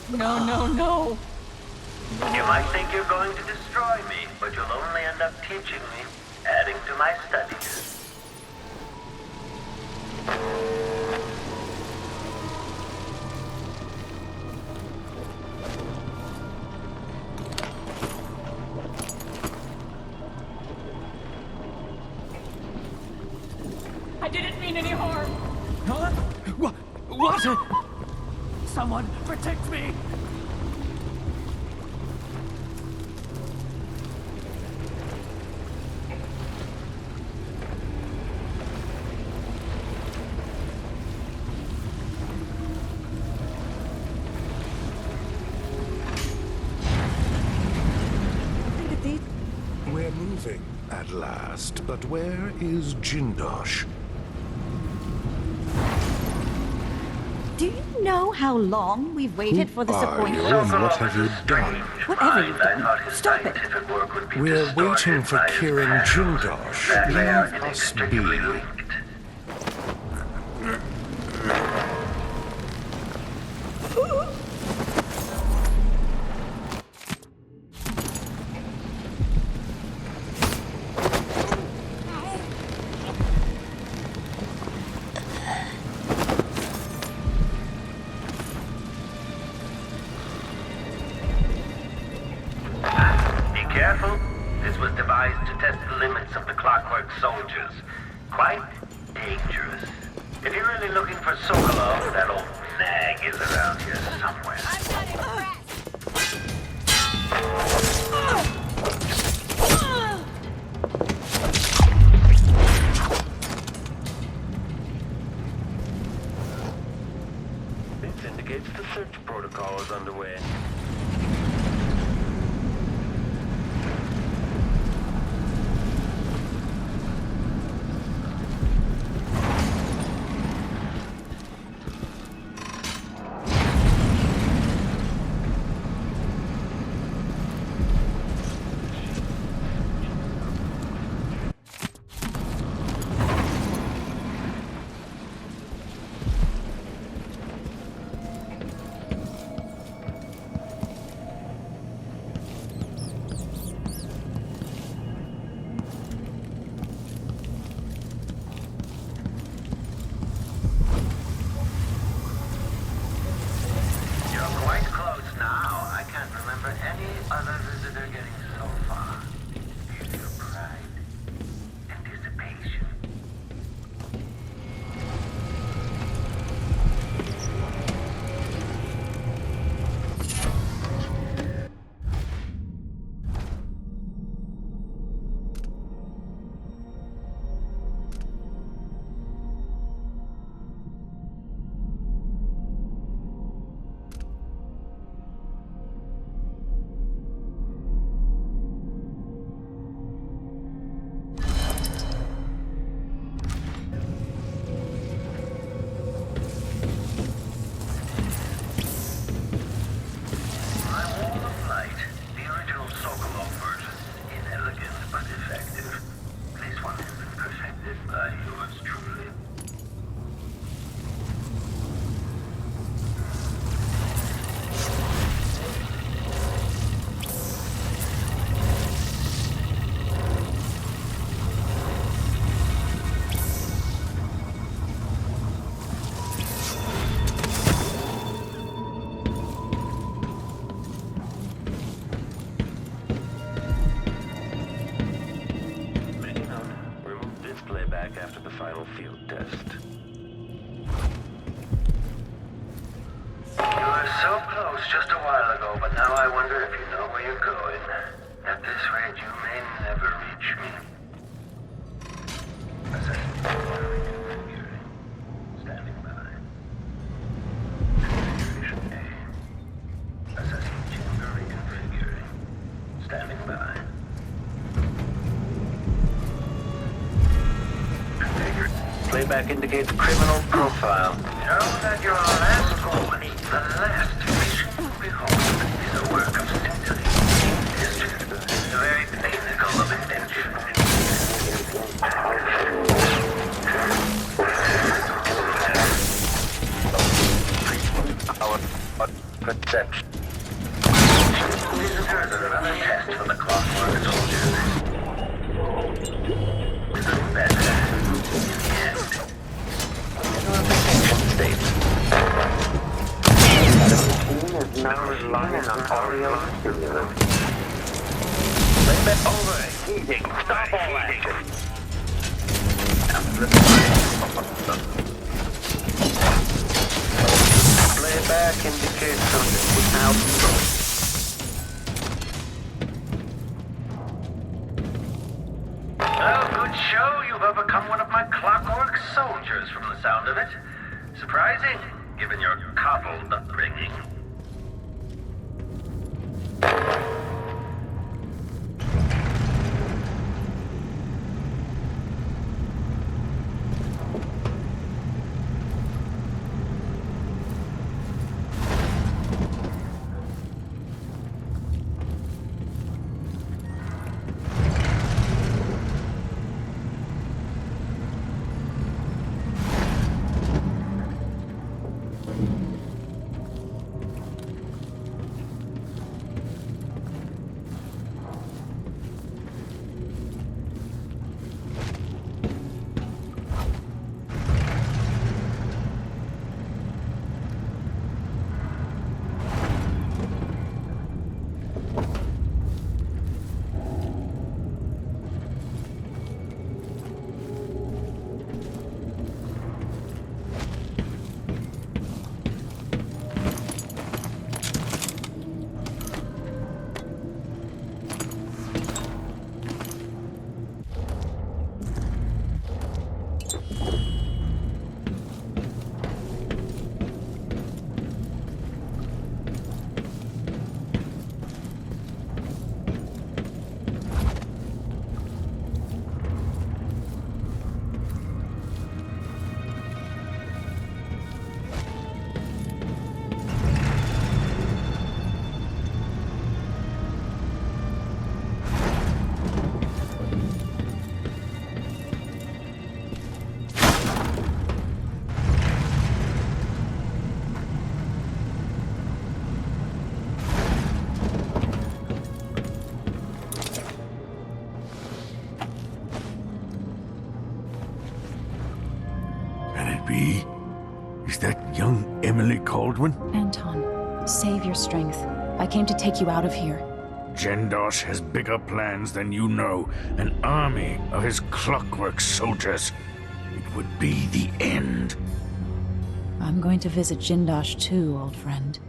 No, no, no! You might think you're going to destroy me, but you'll only end up teaching me, adding to my studies. I didn't mean any harm! Huh? What? Someone protect me! We're moving at last, but where is Jindosh? Do you know how long we've waited for this Are you appointment? and what have you done? Whatever you've done, stop it. We're waiting for Kirin Jindosh. Leave us be. Careful. This was devised to test the limits of the Clockwork Soldiers. Quite dangerous. If you're really looking for Sokolov, that old nag is around here somewhere. I'm not impressed. This indicates the search protocol is underway. After the final field test. You were so close just a while ago, but now I wonder if you know where you're going. At this rate, you may never reach me. Standing by. Playback indicates criminal profile. Know that your last home, the last mission behold, is a work of centuries. History, the very pinnacle of invention. Our perception. Visitors are another test for the clockwork soldiers. Better. State. The machine is now relying on audio stimulus. Limit overheating. Stop all that. Playback indicates something out. Well, good show. You've overcome one of my clockwork soldiers from the sound of it. Surprising, given your cobbled upbringing. Is that young Emily Kaldwin? Anton, save your strength. I came to take you out of here. Jindosh has bigger plans than you know. An army of his clockwork soldiers. It would be the end. I'm going to visit Jindosh too, old friend.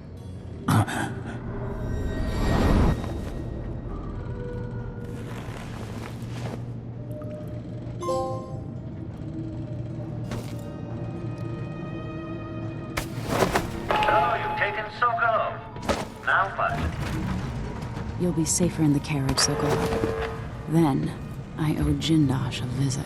You'll be safer in the carriage, Sokol. Then, I owe Jindosh a visit.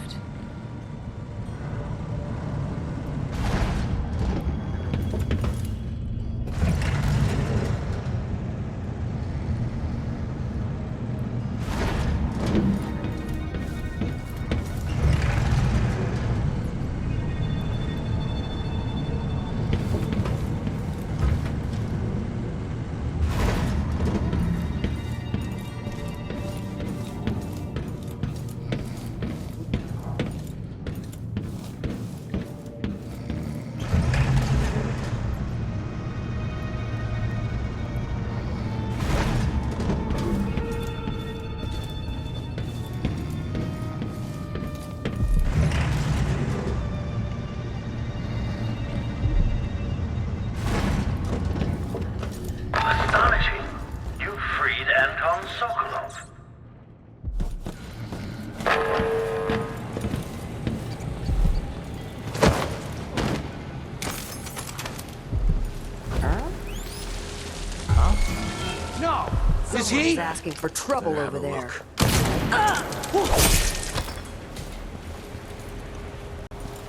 Is he? Asking for trouble over there.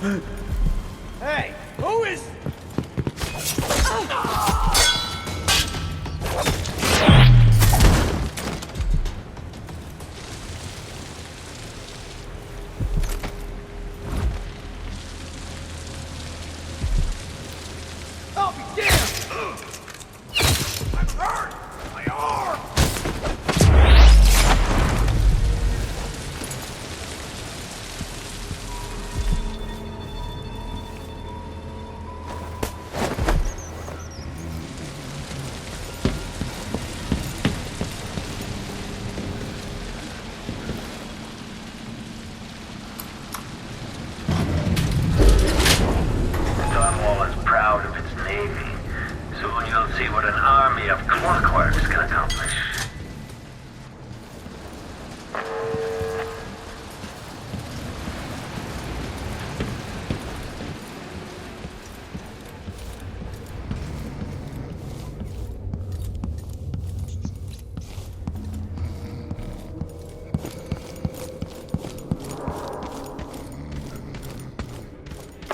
Hey, who is... I'll be damned! I'm hurt! My arm! Stonewall is proud of its navy. Soon you'll see what an army of clockworks can accomplish.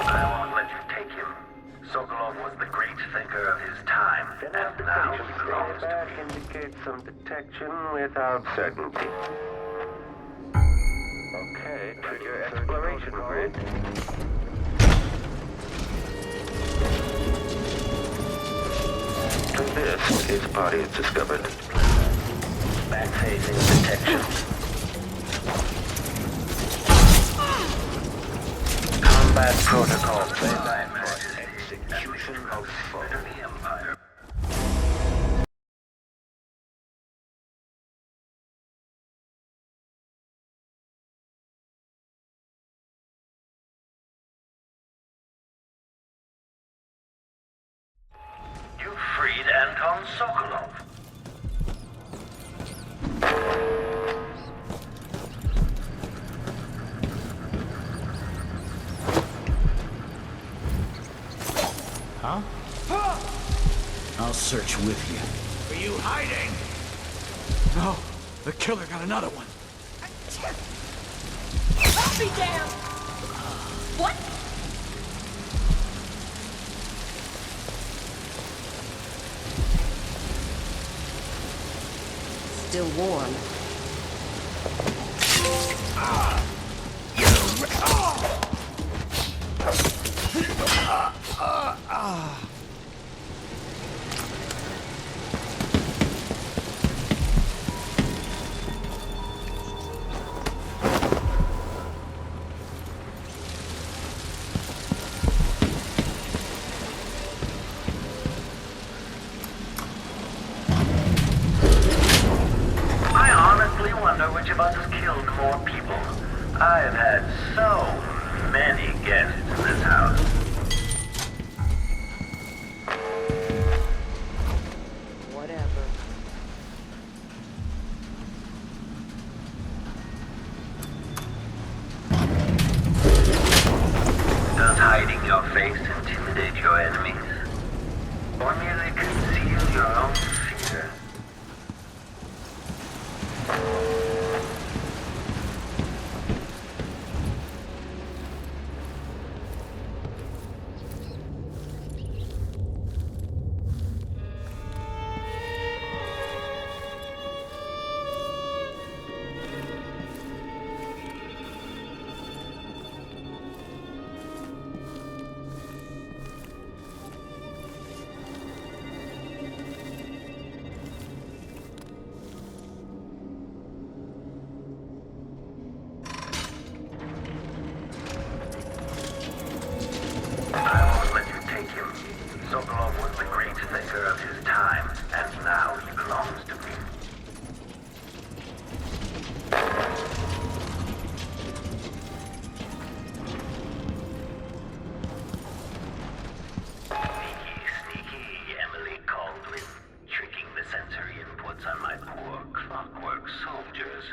I won't let you take him. Sokolov was the great thinker of his time, and now he belongs to me. Indicates some detection without certainty. Okay, trigger exploration grid. And this, its body is discovered. Back-phasing detection. Combat protocol playback. Execution of foe. The Empire. You freed Anton Sokolov. Huh? I'll search with you. Are you hiding? No, the killer got another one. I'll be damned! What? Still warm. I honestly wonder which of us has killed more people. I've had so many guests in this house. Whatever. Does hiding your face intimidate your enemies? Or merely conceal your own fear? I won't let you take him. Sokolov was the great thinker of his time, and now he belongs to me. Sneaky Emily Kaldwin, tricking the sensory inputs on my poor clockwork soldiers.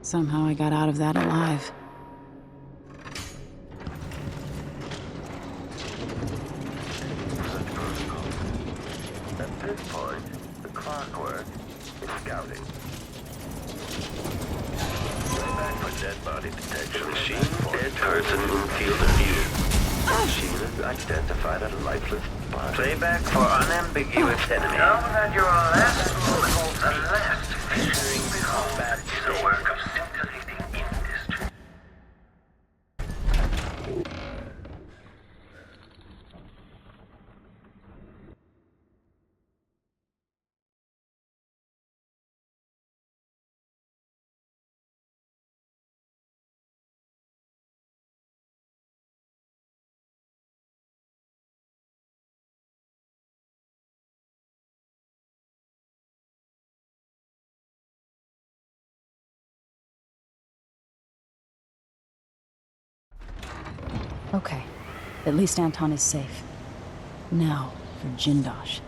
Somehow I got out of that alive. At this point, the clockwork is scouting. Playback for dead body detection. Machine, dead person in field Identified a lifeless body. Playback for unambiguous enemy. Now that your last the last featuring combat is the work of scintillating industry. Okay. At least Anton is safe. Now, for Jindosh.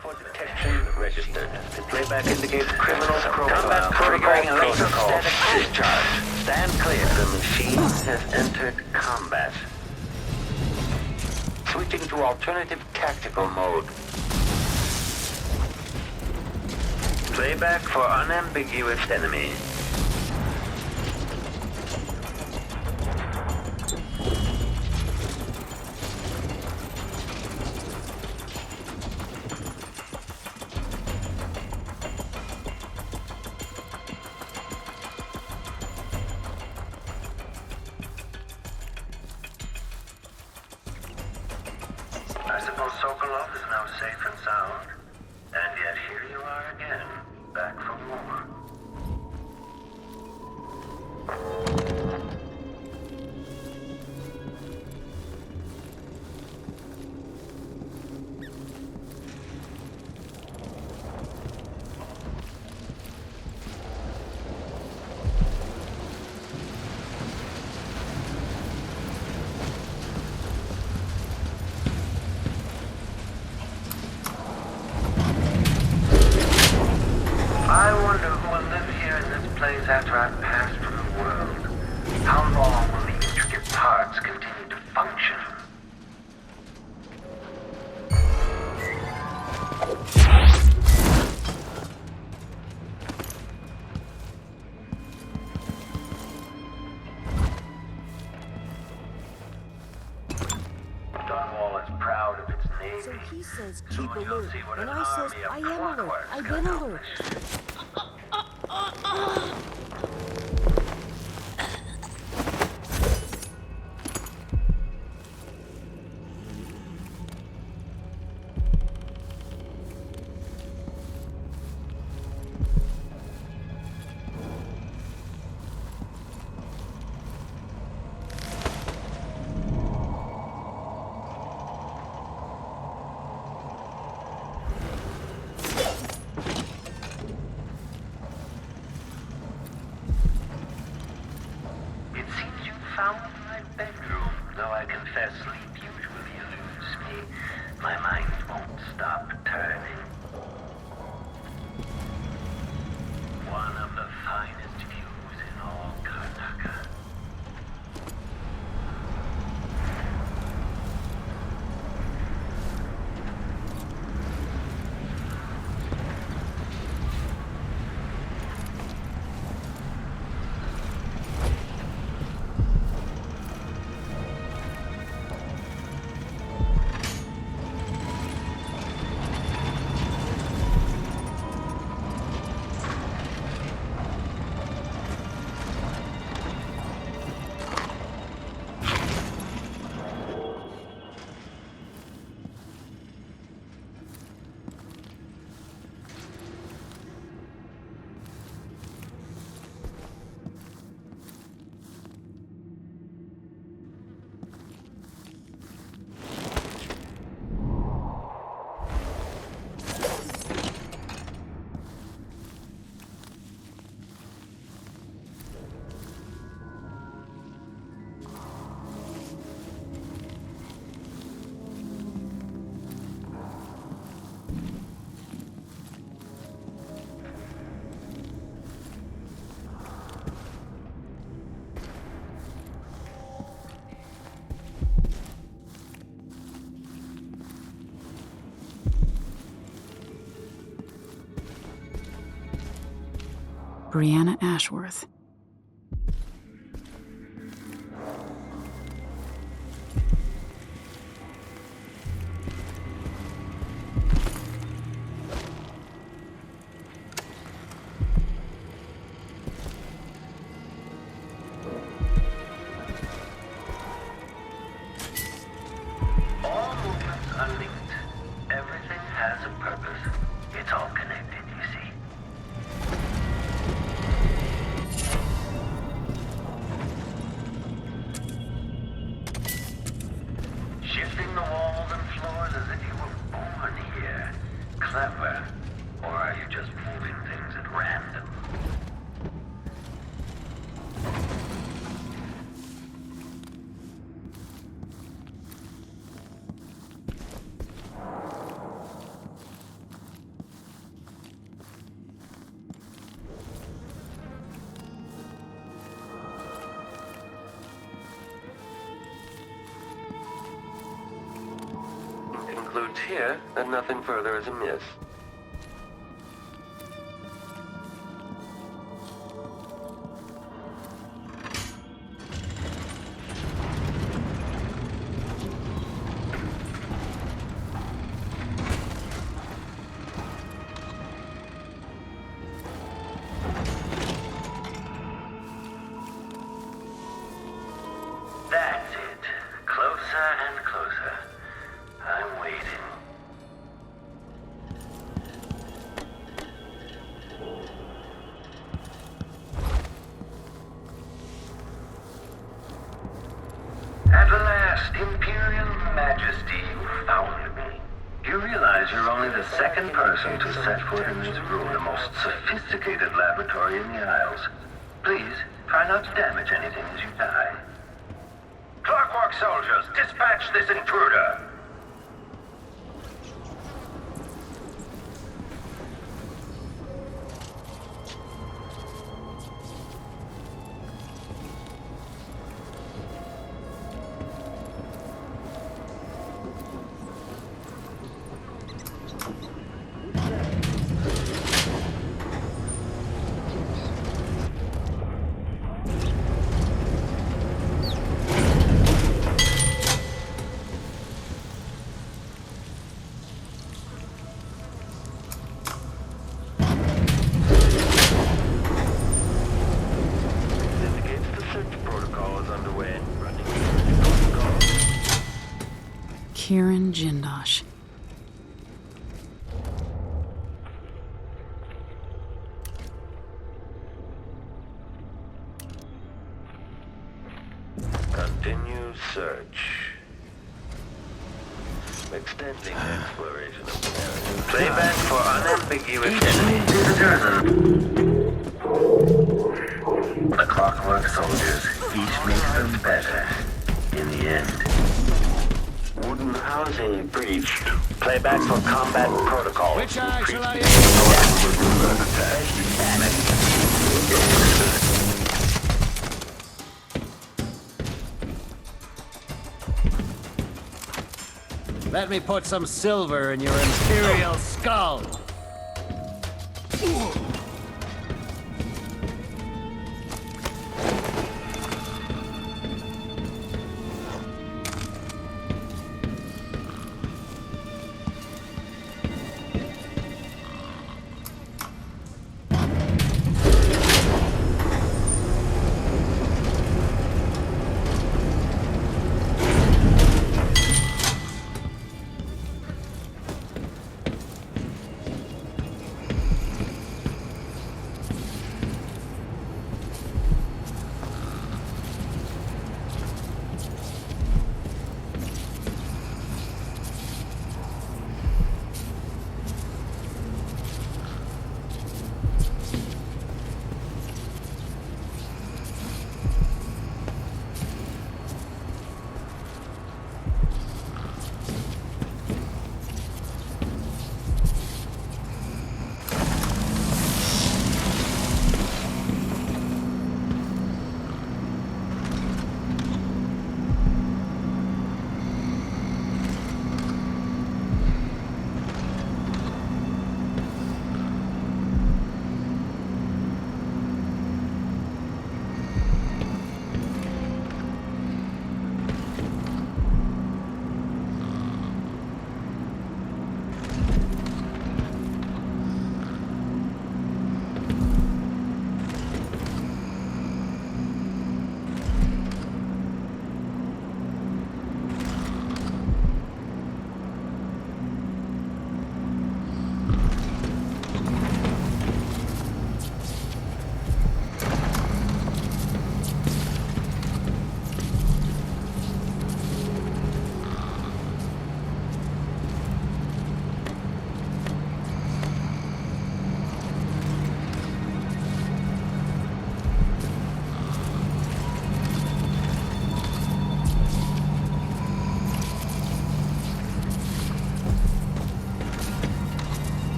For detection registered. The playback indicates criminal profile. Combat triggering laser static discharge. Stand clear. The machine has entered combat. Switching to alternative tactical mode. Playback for unambiguous enemy. I suppose Sokolov is now safe and sound. And yet here you are again, back for more. I wonder who will live here in this place after I've passed from the world. How long will the intricate parts continue to function? Dunwall is proud of its navy. So he says Soon keep you'll alert, see what and an I says army of I am alert. clockworks I've can been alert. accomplish. Brianna Ashworth. All movements are linked. Everything has a purpose. It's all connected, you see. Shifting the walls and floors as if you were born here. Clever. Or are you just moving things at random? Concludes here that nothing further is amiss. That's it. Closer and closer. I'm waiting. At last, Imperial Majesty, you found me. You realize you're only the second person to set foot in this room, the most sophisticated laboratory in the Isles. Please, try not to damage anything as you die. Clockwork soldiers, dispatch this intruder! Kieran Jindosh. Continue search. Extending exploration of the area. Playback for unambiguous enemy. The Clockwork soldiers, each makes them better in the end. Wooden housing breached. Playback for combat protocol. Which eye shall I Let me put some silver in your imperial skull.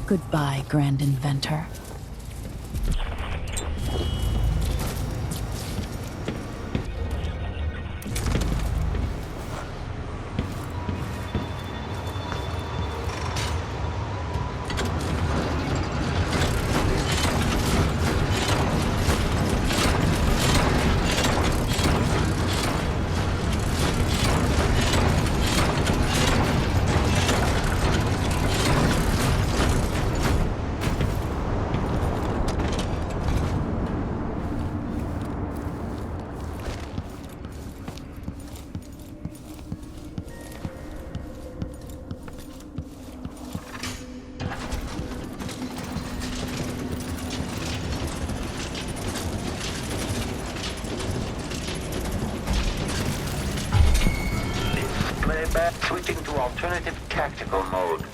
Goodbye, Grand Inventor. Playback switching to alternative tactical mode.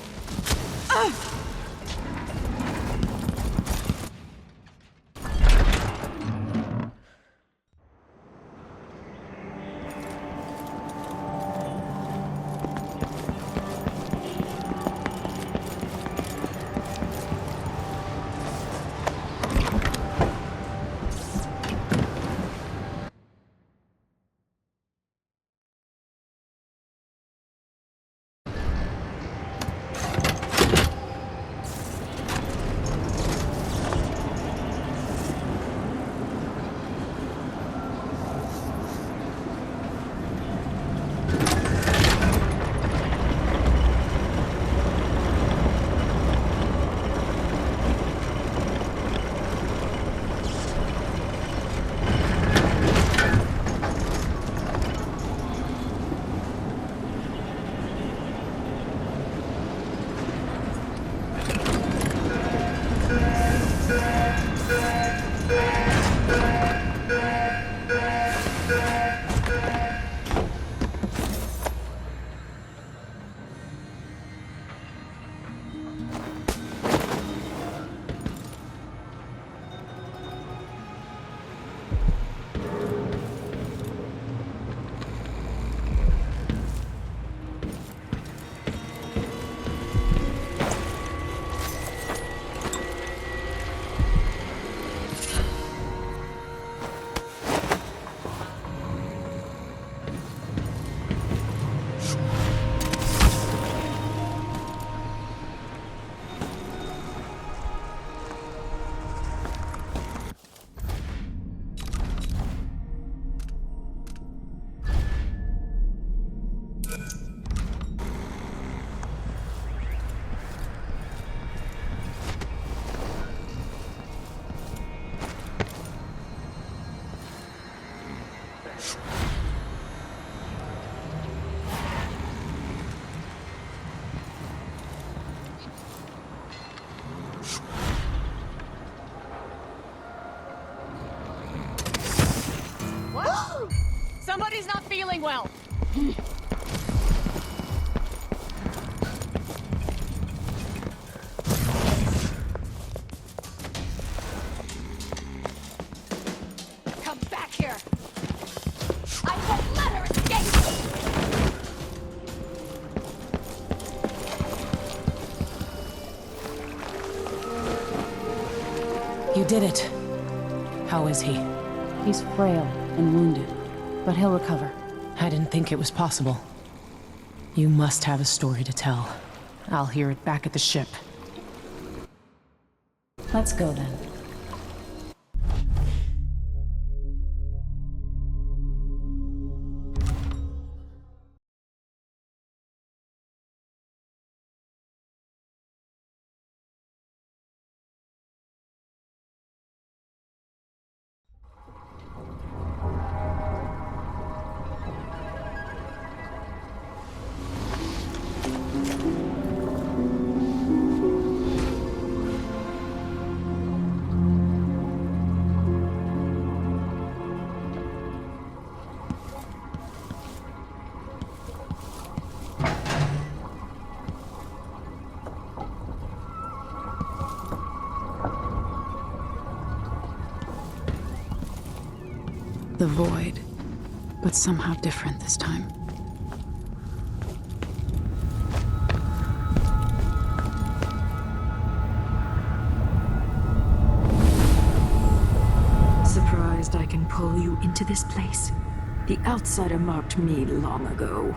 Somebody's not feeling well. Come back here. I won't let her escape. You did it. How is he? He's frail and wounded, but he'll recover. I didn't think it was possible. You must have a story to tell. I'll hear it back at the ship. Let's go then. The void, but somehow different this time. pull you into this place? The outsider marked me long ago.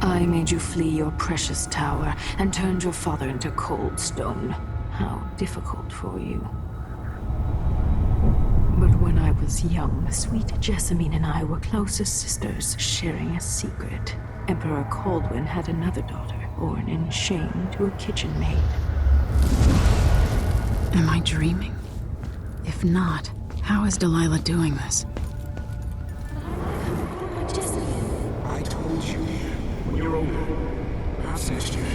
I made you flee your precious tower and turned your father into cold stone. How difficult for you. But when I was young, sweet Jessamine and I were close as sisters, sharing a secret. Emperor Kaldwin had another daughter, born in shame to a kitchen maid. Am I dreaming? If not, how is Delilah doing this? I told you when you're older. Perhaps next year.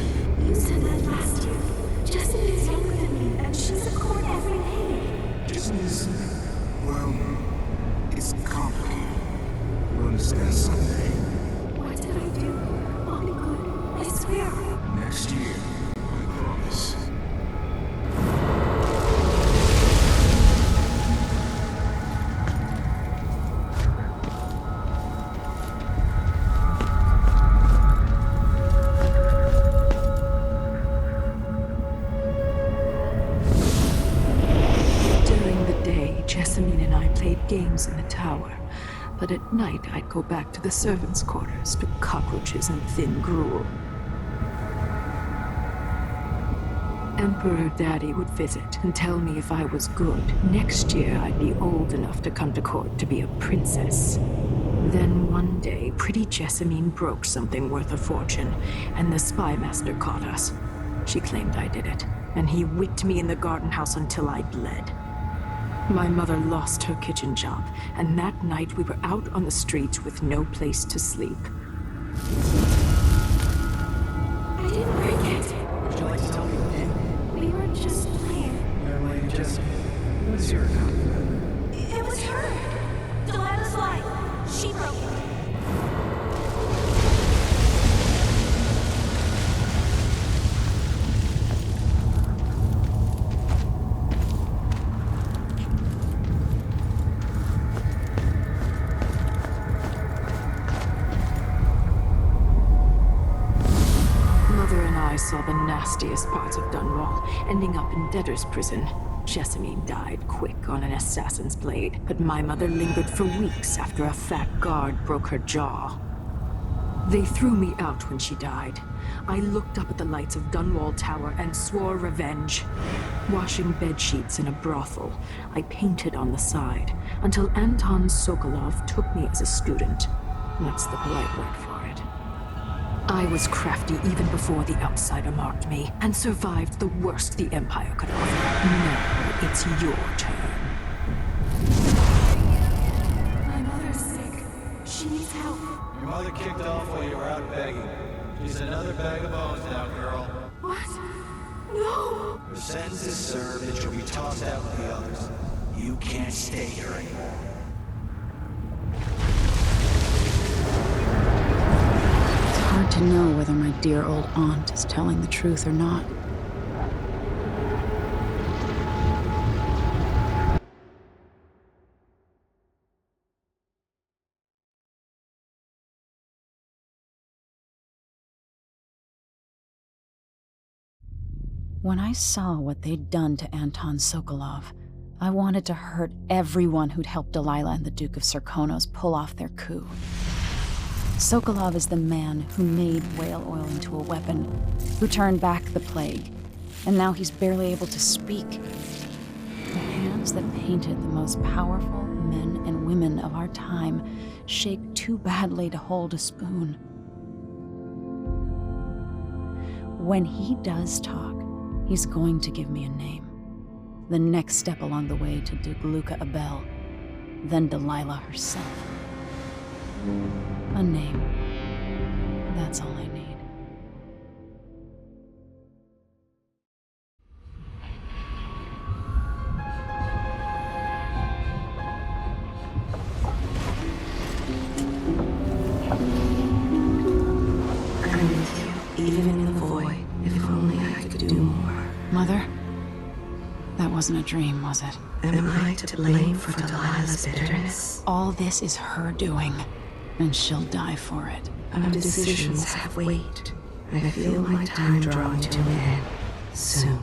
You said that last year. Jessamine is younger than me, and she's at court every day. Business, well, it's complicated. You'll understand someday. What did I do? I'll be good. I swear. Next year, I promise. Jessamine and I played games in the tower, but at night I'd go back to the servants' quarters to cockroaches and thin gruel. Emperor Daddy would visit and tell me if I was good. Next year I'd be old enough to come to court to be a princess. Then one day, pretty Jessamine broke something worth a fortune, and the spy master caught us. She claimed I did it, and he whipped me in the garden house until I bled. My mother lost her kitchen job, and that night we were out on the streets with no place to sleep. I didn't break it. Would you like to tell me what did? We were just playing. Your lady Jessamine. Who is your account? It was her. Delilah's light. She broke it. I saw the nastiest parts of Dunwall, ending up in debtor's prison. Jessamine died quick on an assassin's blade, but my mother lingered for weeks after a fat guard broke her jaw. They threw me out when she died. I looked up at the lights of Dunwall Tower and swore revenge. Washing bedsheets in a brothel, I painted on the side, until Anton Sokolov took me as a student. That's the polite word for it. I was crafty even before the outsider marked me, and survived the worst the Empire could offer. Now it's your turn. My mother's sick. She needs help. Your mother kicked off while you were out begging. She's another bag of bones now, girl. What? No! Your sentence is served and she'll be tossed out with the others. You can't stay here anymore. Hard to know whether my dear old aunt is telling the truth or not. When I saw what they'd done to Anton Sokolov, I wanted to hurt everyone who'd helped Delilah and the Duke of Serkonos pull off their coup. Sokolov is the man who made whale oil into a weapon, who turned back the plague, and now he's barely able to speak. The hands that painted the most powerful men and women of our time shake too badly to hold a spoon. When he does talk, he's going to give me a name. The next step along the way to Dugluka Abel, then Delilah herself. A name. That's all I need. I'm with you, even in the void. If only I could do more. Mother? That wasn't a dream, was it? Am I to blame for Delilah's bitterness? All this is her doing, and she'll die for it. Our decisions have weight. I feel my time drawing to an end soon.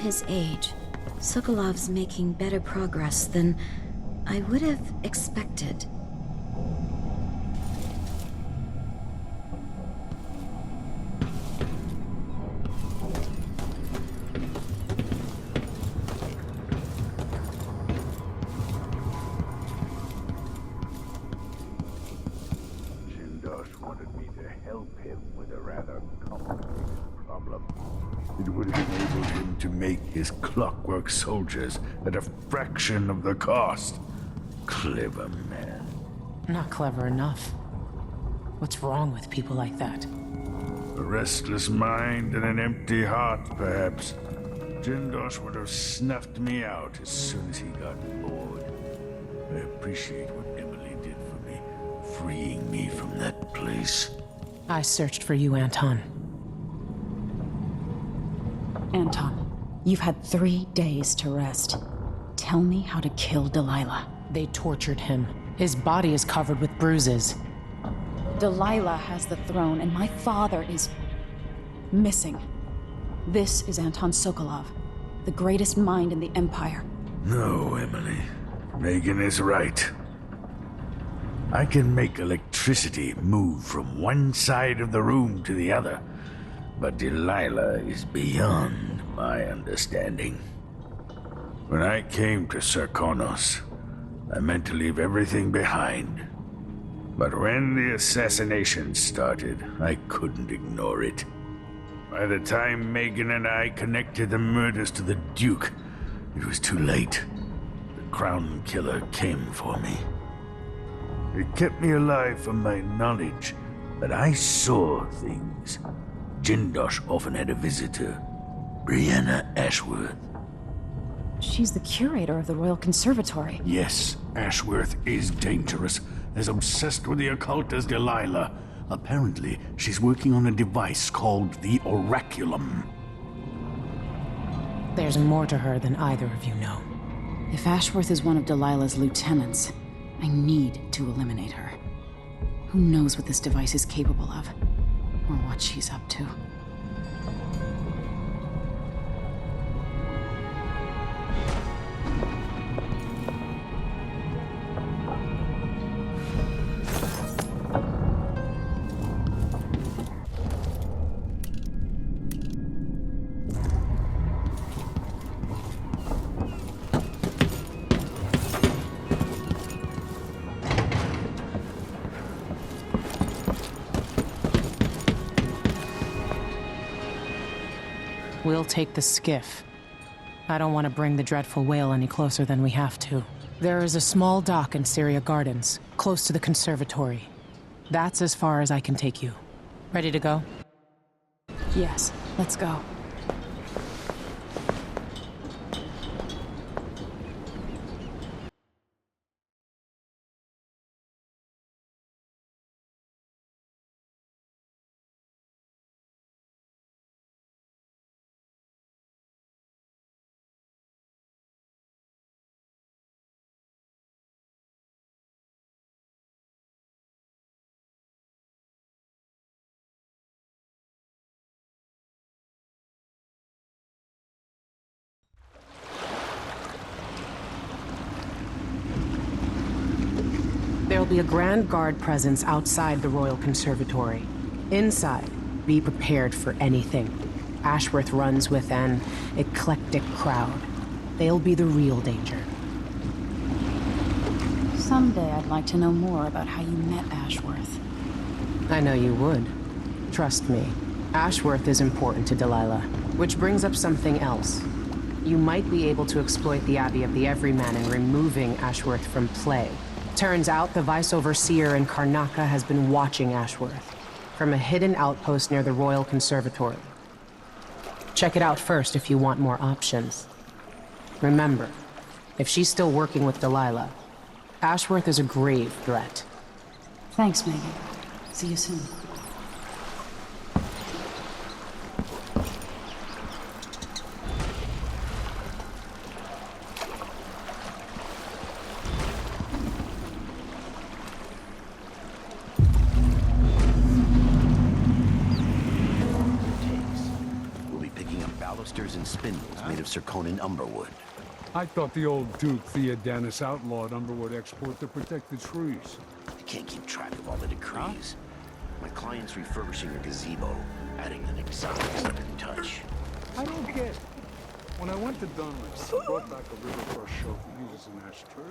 his age, Sokolov's making better progress than I would have expected. Wanted me to help him with a rather complicated problem. It would enable him to make his clockwork soldiers at a fraction of the cost. Clever man. Not clever enough. What's wrong with people like that? A restless mind and an empty heart, perhaps. Jindosh would have snuffed me out as soon as he got bored. I appreciate what Emily did for me, freeing me from that place. I searched for you, Anton. Anton, you've had 3 days to rest. Tell me how to kill Delilah. They tortured him. His body is covered with bruises. Delilah has the throne, and my father is missing. This is Anton Sokolov, the greatest mind in the Empire. No, Emily. Megan is right. I can make electricity move from one side of the room to the other, but Delilah is beyond my understanding. When I came to Serkonos, I meant to leave everything behind. But when the assassination started, I couldn't ignore it. By the time Megan and I connected the murders to the Duke, it was too late. The Crown Killer came for me. It kept me alive from my knowledge that I saw things. Jindosh often had a visitor, Brianna Ashworth. She's the curator of the Royal Conservatory. Yes, Ashworth is dangerous, as obsessed with the occult as Delilah. Apparently, she's working on a device called the Oraculum. There's more to her than either of you know. If Ashworth is one of Delilah's lieutenants, I need to eliminate her. Who knows what this device is capable of, or what she's up to. We'll take the skiff. I don't want to bring the dreadful whale any closer than we have to. There is a small dock in Syria Gardens, close to the conservatory. That's as far as I can take you. Ready to go? Yes, let's go. There'll be a Grand Guard presence outside the Royal Conservatory. Inside, be prepared for anything. Ashworth runs with an eclectic crowd. They'll be the real danger. Someday I'd like to know more about how you met Ashworth. I know you would. Trust me. Ashworth is important to Delilah. Which brings up something else. You might be able to exploit the Abbey of the Everyman in removing Ashworth from play. Turns out the Vice Overseer in Karnaca has been watching Ashworth from a hidden outpost near the Royal Conservatory. Check it out first if you want more options. Remember, if she's still working with Delilah, Ashworth is a grave threat. Thanks, Megan. See you soon. spindles made of zirconin umberwood. I thought the old Duke Theodanis outlawed umberwood export to protect the trees. I can't keep track of all the decrees. My client's refurbishing a gazebo, adding an exotic southern touch. I don't get it. When I went to Dunwich, I brought back a rivercrest show to use as an ashtray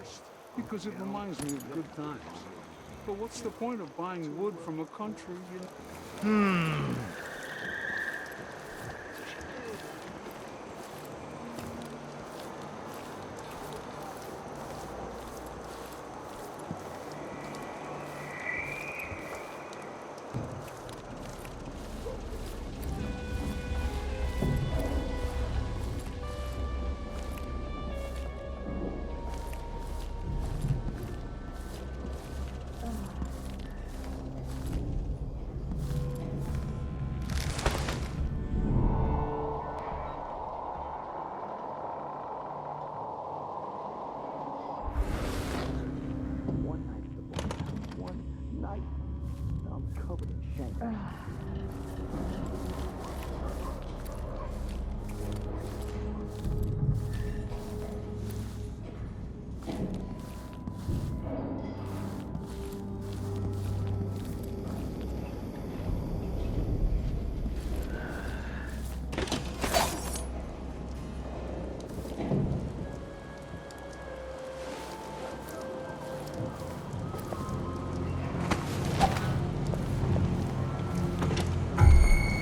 because it reminds me of good times. But what's the point of buying wood from a country you...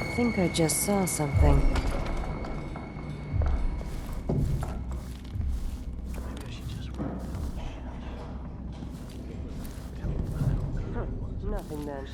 I think I just saw something. Nothing then.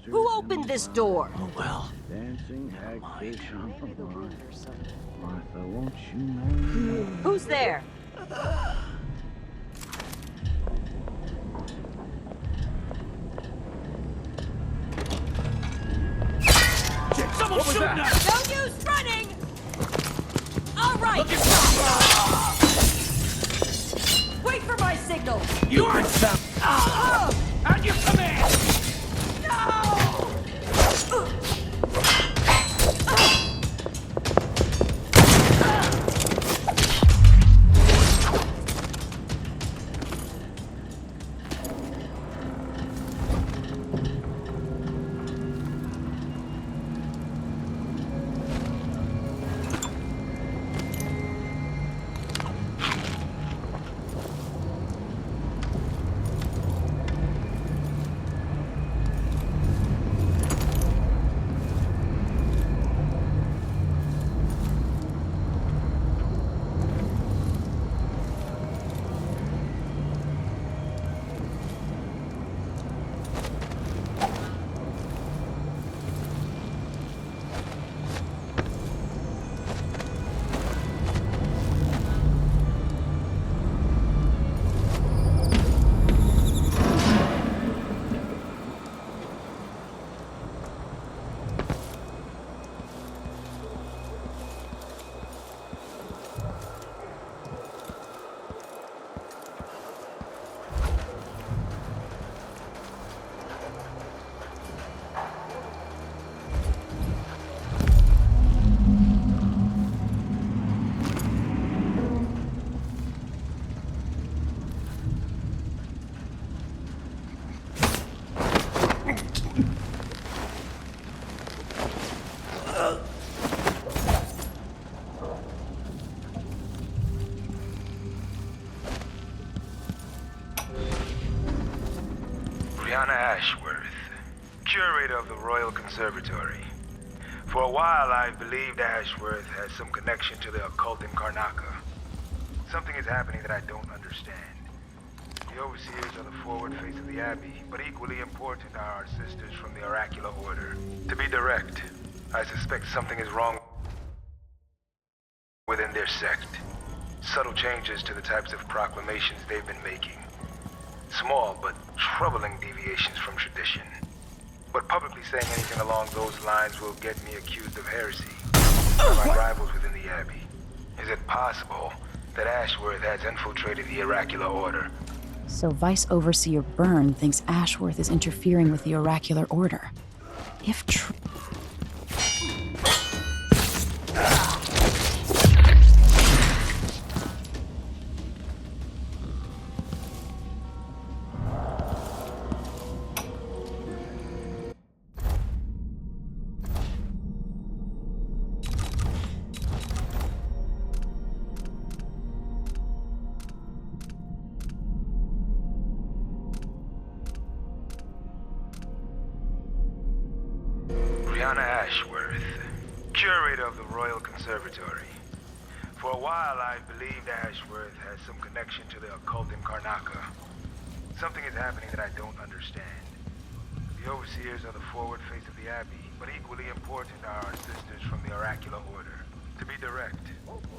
Who opened this door? Oh, well. Dancing hagfish on the line. Martha, won't you marry me? Who's there? Someone's shooting us! No use running! All right! Wait for my signal! You aren't some... At your command! Ashworth, curator of the Royal Conservatory. For a while, I've believed Ashworth has some connection to the occult in Karnaca. Something is happening that I don't understand. The overseers are the forward face of the Abbey, but equally important are our sisters from the Oracular Order. To be direct, I suspect something is wrong within their sect. Subtle changes to the types of proclamations they've been making. Small but troubling deviations from tradition. But publicly saying anything along those lines will get me accused of heresy by my rivals within the Abbey. Is it possible that Ashworth has infiltrated the Oracular Order? So Vice Overseer Byrne thinks Ashworth is interfering with the Oracular Order. If true... Ashworth, curator of the Royal Conservatory. For a while, I believed Ashworth has some connection to the occult in Karnaca. Something is happening that I don't understand. The overseers are the forward face of the Abbey, but equally important are our sisters from the Oracular Order. To be direct,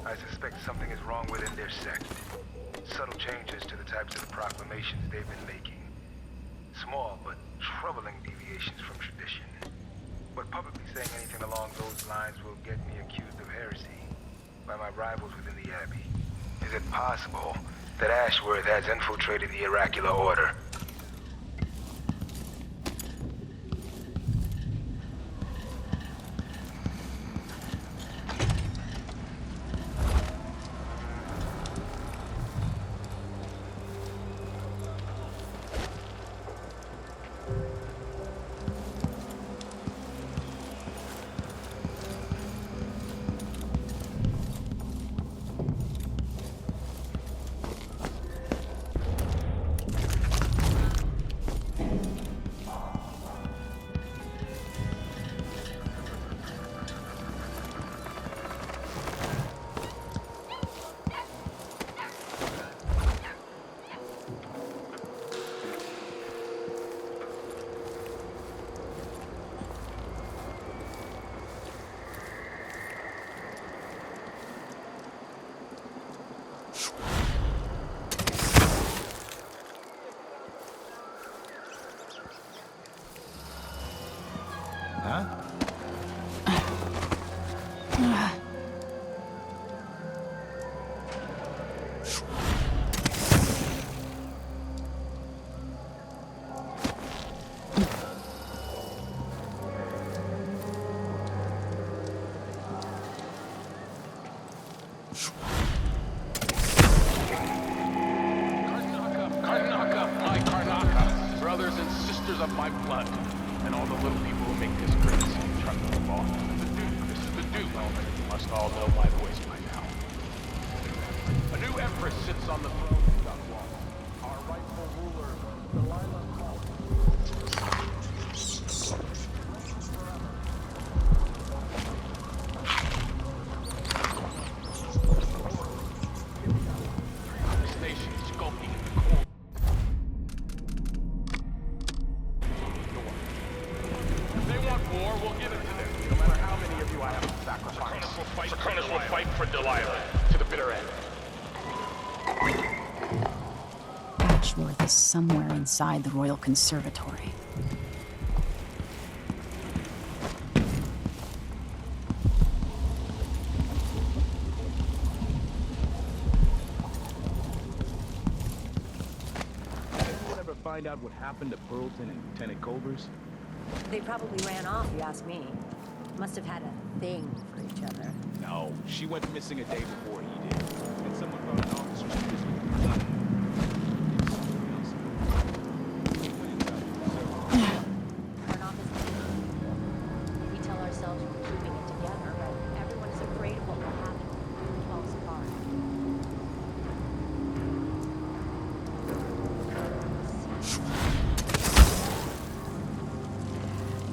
I suspect something is wrong within their sect. Subtle changes to the types of the proclamations they've been making. Small but troubling deviations from tradition. But publicly saying anything along those lines will get me accused of heresy by my rivals within the Abbey. Is it possible that Ashworth has infiltrated the Oracular Order? Of my blood, and all the little people who make this great city truck the law. The Duke, this is the Duke. You must all know my voice by now. A new Empress sits on the throne in Dunwall. Our rightful ruler, Delilah Copperspoon. This nation is skulking in the cold. War, we'll give it to them, no matter how many of you I have to sacrifice. Draconis will fight for Delilah to the bitter end. Ashworth is somewhere inside the Royal Conservatory. Did anyone ever find out what happened to Burleton and Lieutenant Covers? They probably ran off, you ask me. Must have had a thing for each other. No, she went missing a day before he did. And someone brought an officer she was with. We tell ourselves we're keeping it together, but everyone is afraid of what will happen when it falls apart.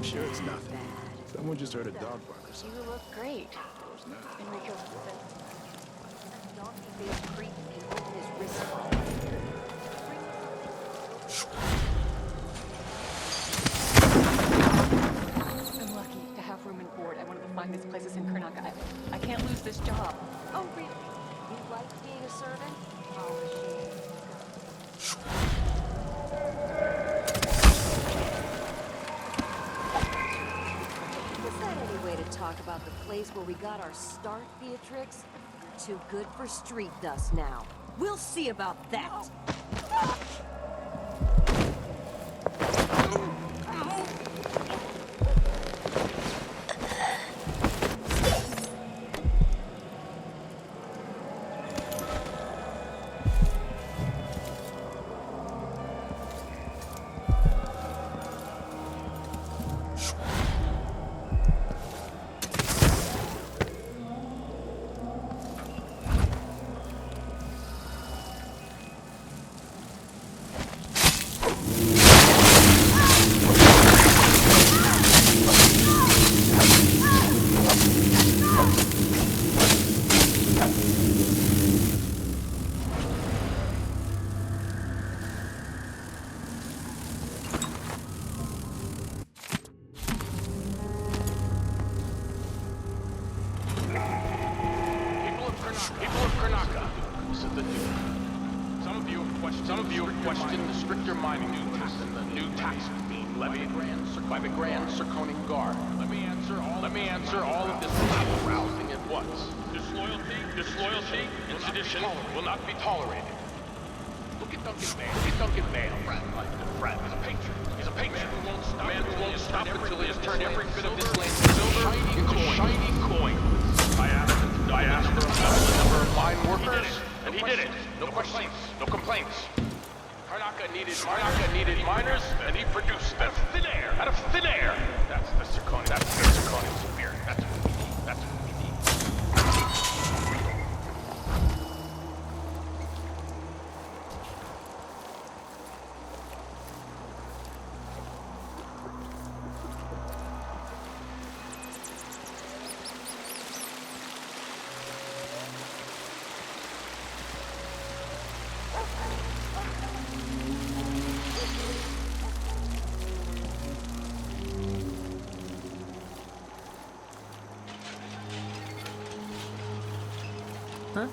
Sure it's nothing. Someone just heard a dog bark or something. You look great. Enrico said. Donkey-faced creep people is risky. I'm lucky to have room and board at one of the finest places in Karnaca. I can't lose this job. Oh, really? You like being a servant? Oh, talk about the place where we got our start, Beatrix? Too good for street dust now. We'll see about that! Huh?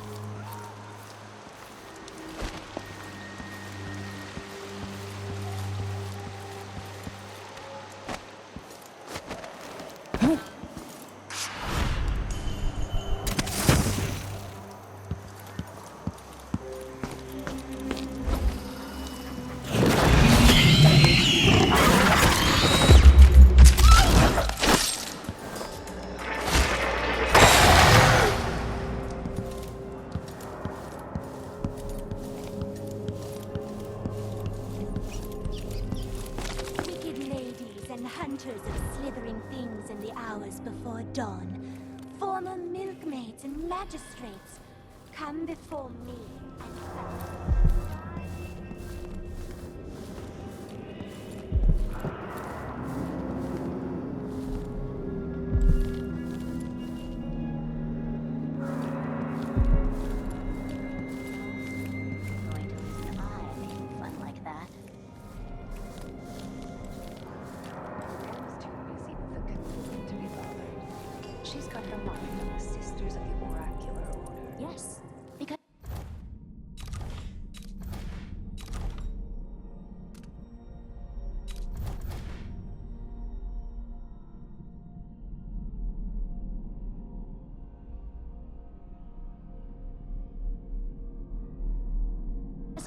Magistrates, come before me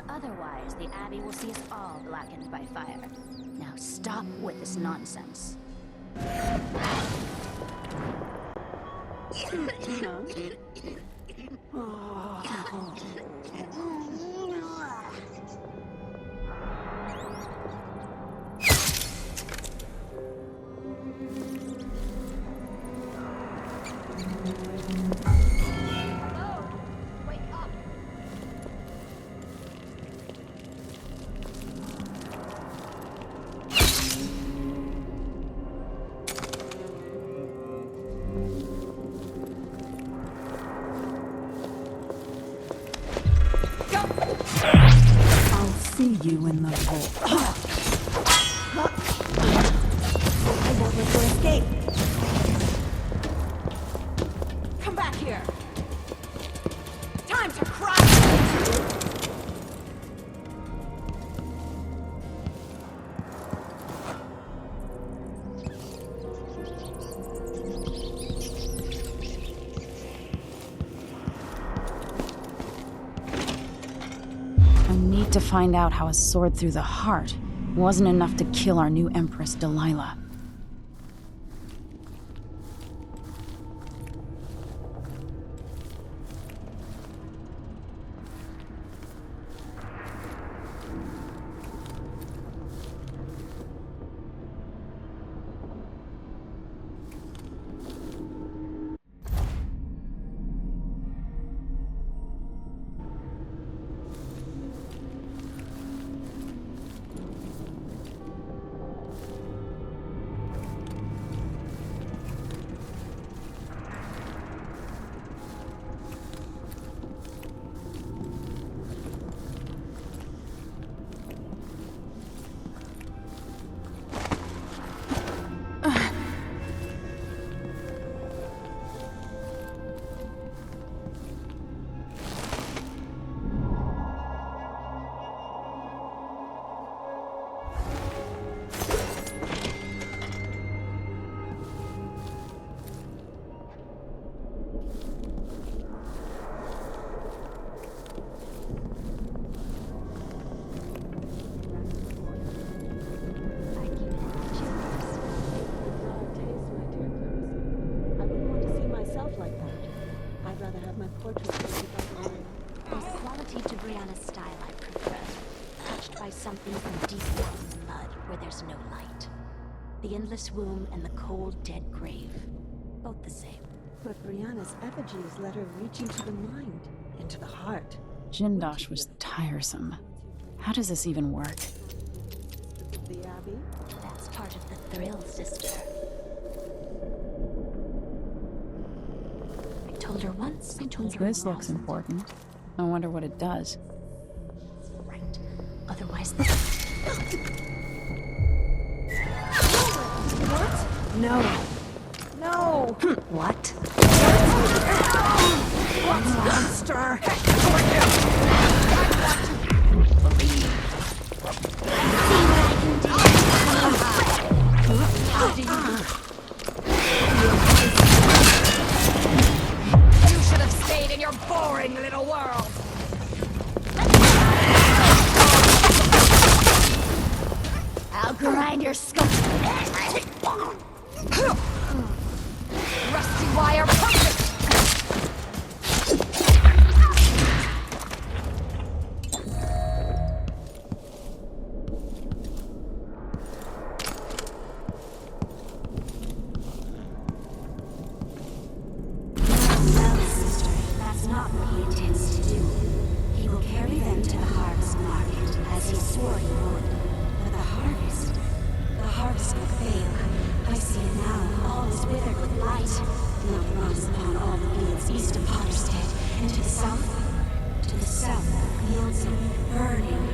Otherwise, the Abbey will see us all blackened by fire. Now stop with this nonsense. See you in the hole. I won't let you escape. Come back here! Time to cry! need to find out how a sword through the heart wasn't enough to kill our new Empress, Delilah. The endless womb and the cold, dead grave. Both the same. But Brianna's effigies let her reach into the mind, into the heart. Jindosh was tiresome. How does this even work? The Abbey? That's part of the thrill, sister. I told her once, I told her This looks important. I wonder what it does. Right. Otherwise, this... What? No. No! What? What's monster? You should have stayed in your boring little world. I'll grind your skull. Rusty wire puppet. Well, sister, that's not what he intends to do. He will carry them to the harvest market, as he swore he would. But the harvest will fail. I see it now. All is withered with light. Not runs upon all the fields east of Potterstead. And to the south? To the south, fields of burning.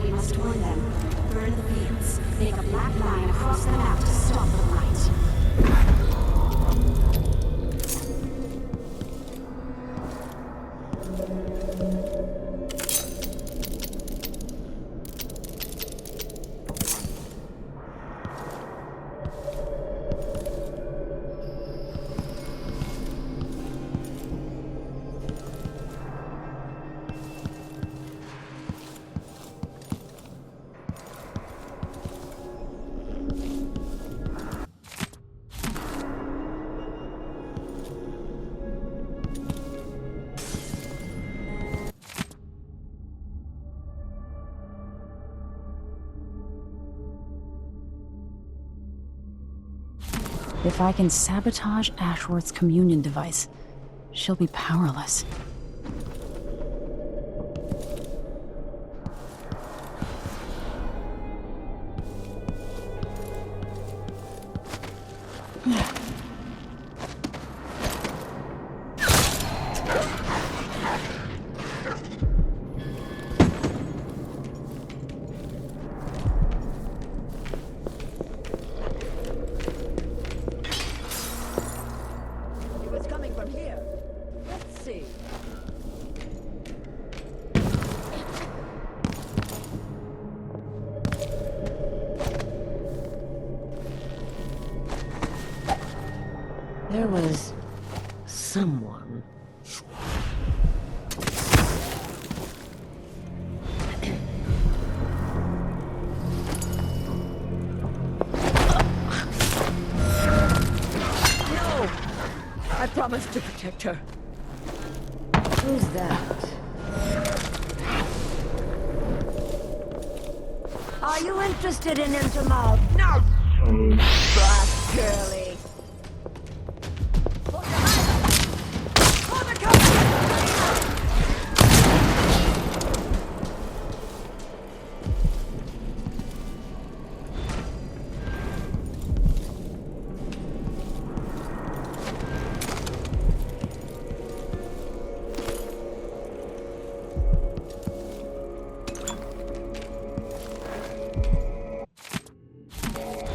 We must warn them. Burn the fields. Make a black line across the map to stop the light. If I can sabotage Ashworth's communion device, she'll be powerless. There was someone. promised to protect her. Who's that? Are you interested in him tomorrow? No! Boss girly.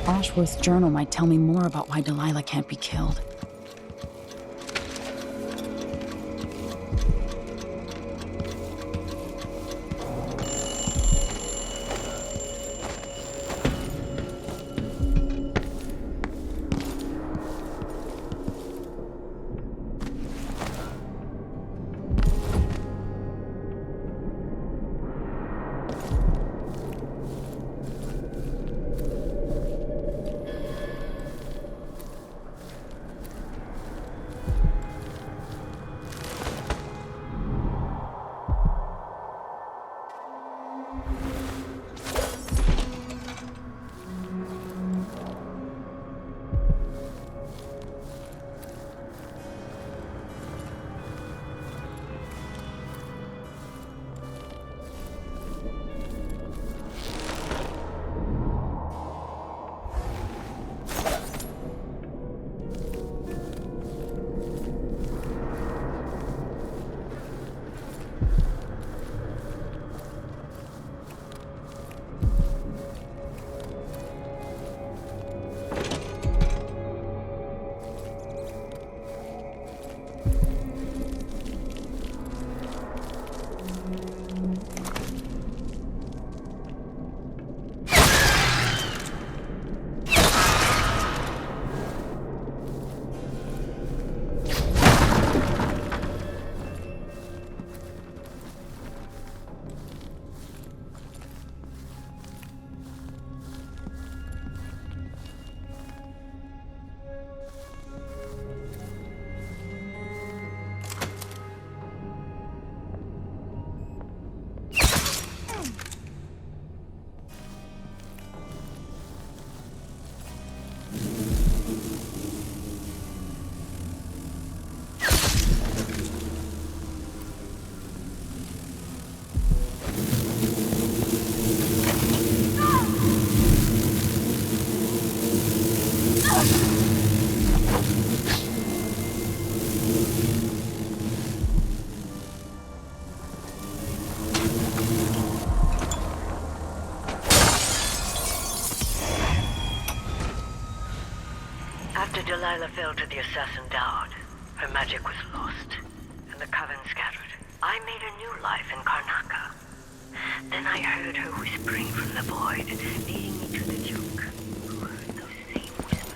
Ashworth's journal might tell me more about why Delilah can't be killed. After Delilah fell to the assassin Dowd, her magic was lost, and the coven scattered. I made a new life in Karnaca. Then I heard her whispering from the void, leading me to the Duke, who heard those same whispers.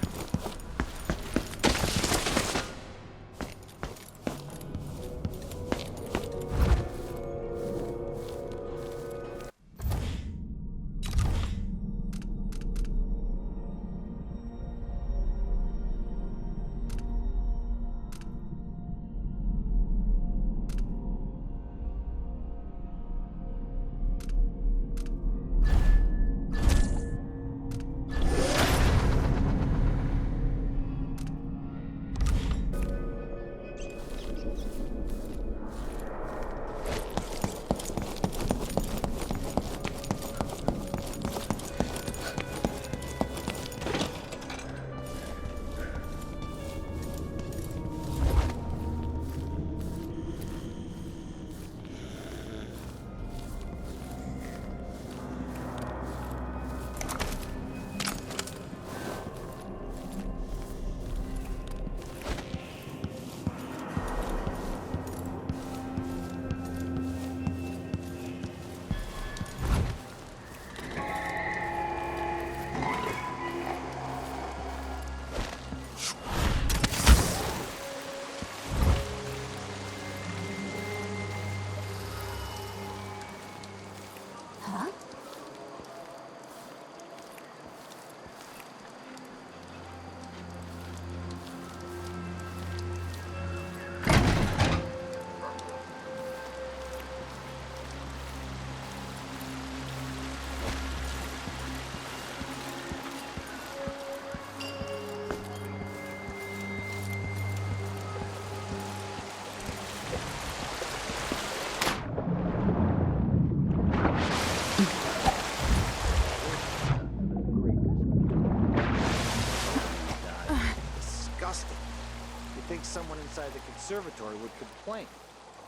conservatory would complain.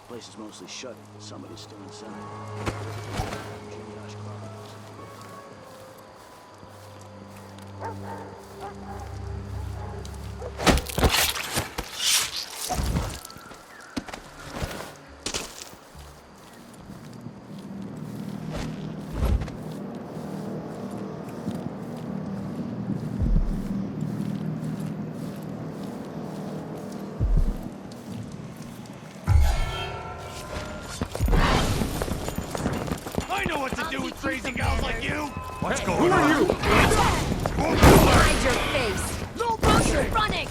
The place is mostly shut. Somebody's still inside. I know what to do with crazy gals like you! What's Hey, going who on? are you? Hide your face! No motion running!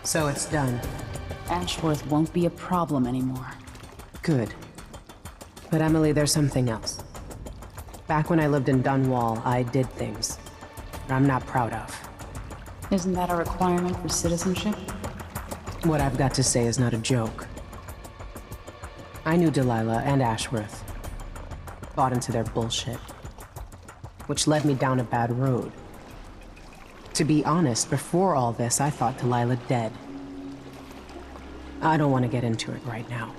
So it's done. Ashworth won't be a problem anymore. Good. But Emily, there's something else. Back when I lived in Dunwall, I did things that I'm not proud of. Isn't that a requirement for citizenship? What I've got to say is not a joke. I knew Delilah and Ashworth. Bought into their bullshit. Which led me down a bad road. To be honest, before all this, I thought Delilah dead. I don't want to get into it right now.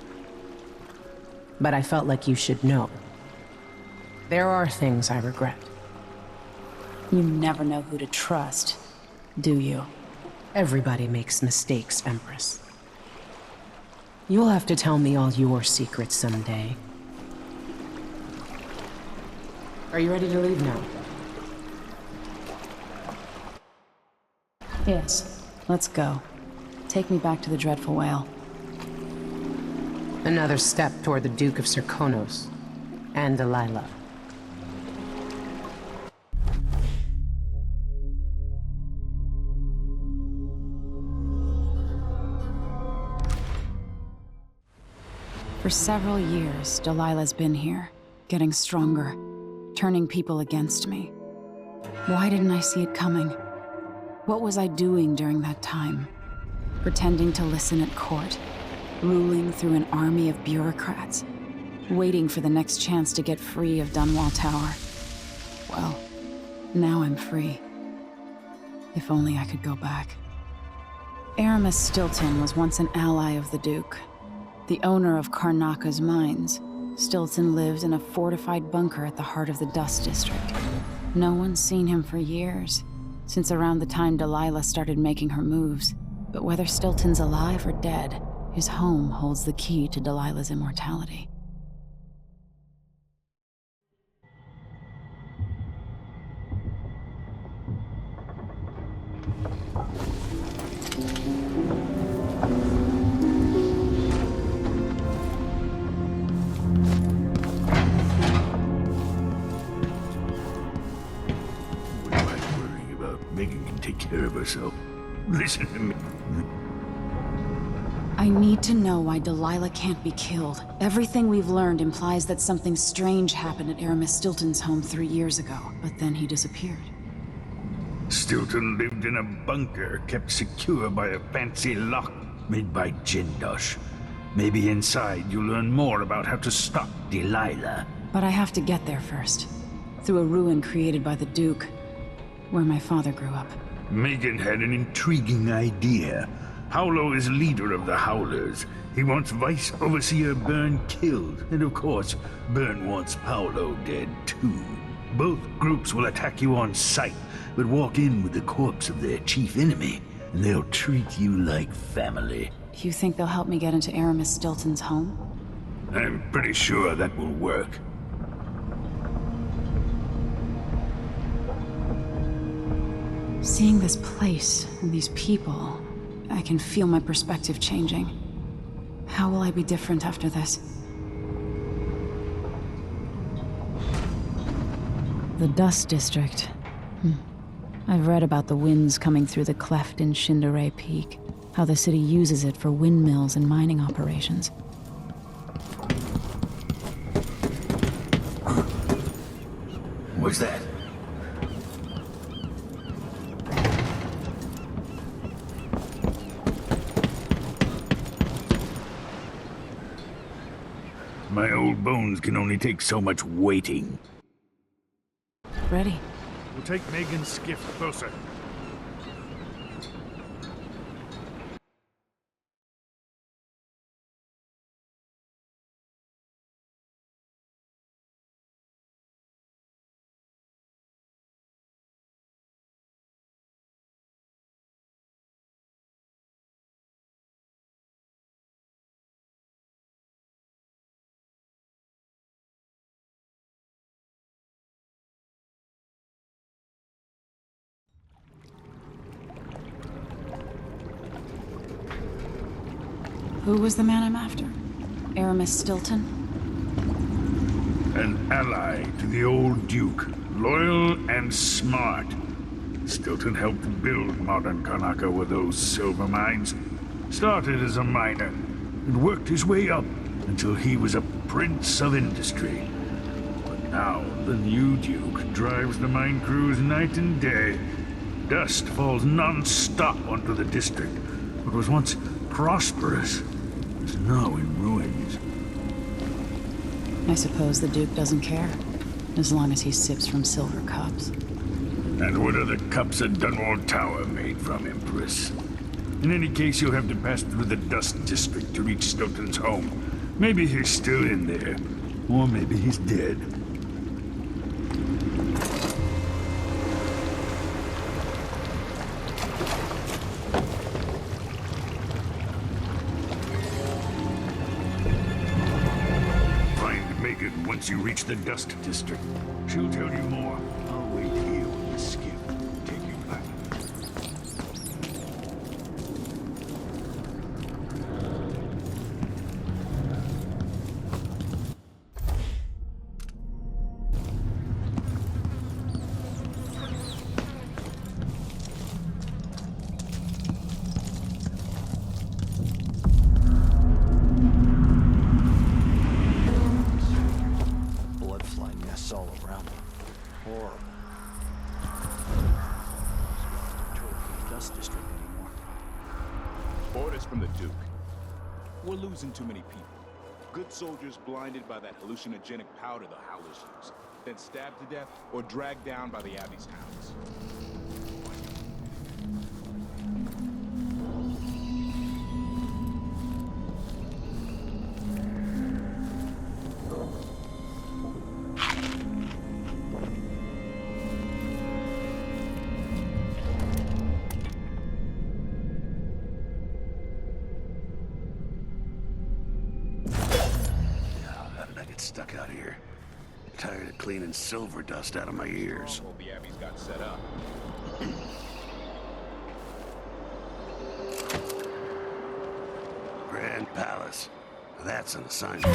But I felt like you should know. There are things I regret. You never know who to trust, do you? Everybody makes mistakes, Empress. You'll have to tell me all your secrets someday. Are you ready to leave now? Yes. Let's go. Take me back to the Dreadful Whale. Another step toward the Duke of Serkonos and Delilah. For several years, Delilah's been here, getting stronger, turning people against me. Why didn't I see it coming? What was I doing during that time? Pretending to listen at court, ruling through an army of bureaucrats, waiting for the next chance to get free of Dunwall Tower. Well, now I'm free. If only I could go back. Aramis Stilton was once an ally of the Duke. The owner of Karnaka's mines, Stilton lived in a fortified bunker at the heart of the Dust District. No one's seen him for years, since around the time Delilah started making her moves. But whether Stilton's alive or dead, his home holds the key to Delilah's immortality. Megan can take care of herself. Listen to me. I need to know why Delilah can't be killed. Everything we've learned implies that something strange happened at Aramis Stilton's home 3 years ago, but then he disappeared. Stilton lived in a bunker kept secure by a fancy lock made by Jindosh. Maybe inside you'll learn more about how to stop Delilah. But I have to get there first. Through a ruin created by the Duke, where my father grew up. Megan had an intriguing idea. Howlo is leader of the Howlers. He wants Vice Overseer Byrne killed, and of course, Byrne wants Paolo dead too. Both groups will attack you on sight, but walk in with the corpse of their chief enemy, and they'll treat you like family. You think they'll help me get into Aramis Stilton's home? I'm pretty sure that will work. Seeing this place and these people, I can feel my perspective changing. How will I be different after this? The Dust District. I've read about the winds coming through the cleft in Shindaray Peak, how the city uses it for windmills and mining operations. What's that? My old bones can only take so much waiting. Ready. We'll take Megan's skiff closer. Who was the man I'm after? Aramis Stilton? An ally to the old Duke, loyal and smart. Stilton helped build modern Karnaca with those silver mines. Started as a miner, and worked his way up until he was a prince of industry. But now, the new Duke drives the mine crews night and day. Dust falls non-stop onto the district. What was once prosperous is now in ruins. I suppose the Duke doesn't care, as long as he sips from silver cups. And what are the cups at Dunwall Tower made from, Empress? In any case, you'll have to pass through the Dust District to reach Stilton's home. Maybe he's still in there, or maybe he's dead. Once you reach the Dust District, she'll tell you more. I'll wait here with the skiff. Take you back. Too many people. Good soldiers blinded by that hallucinogenic powder the Howlers use, then stabbed to death or dragged down by the Abbey's hounds. Stuck out here. Tired of cleaning silver dust out of my ears. The Abbey's got set up. Grand Palace. That's an assignment.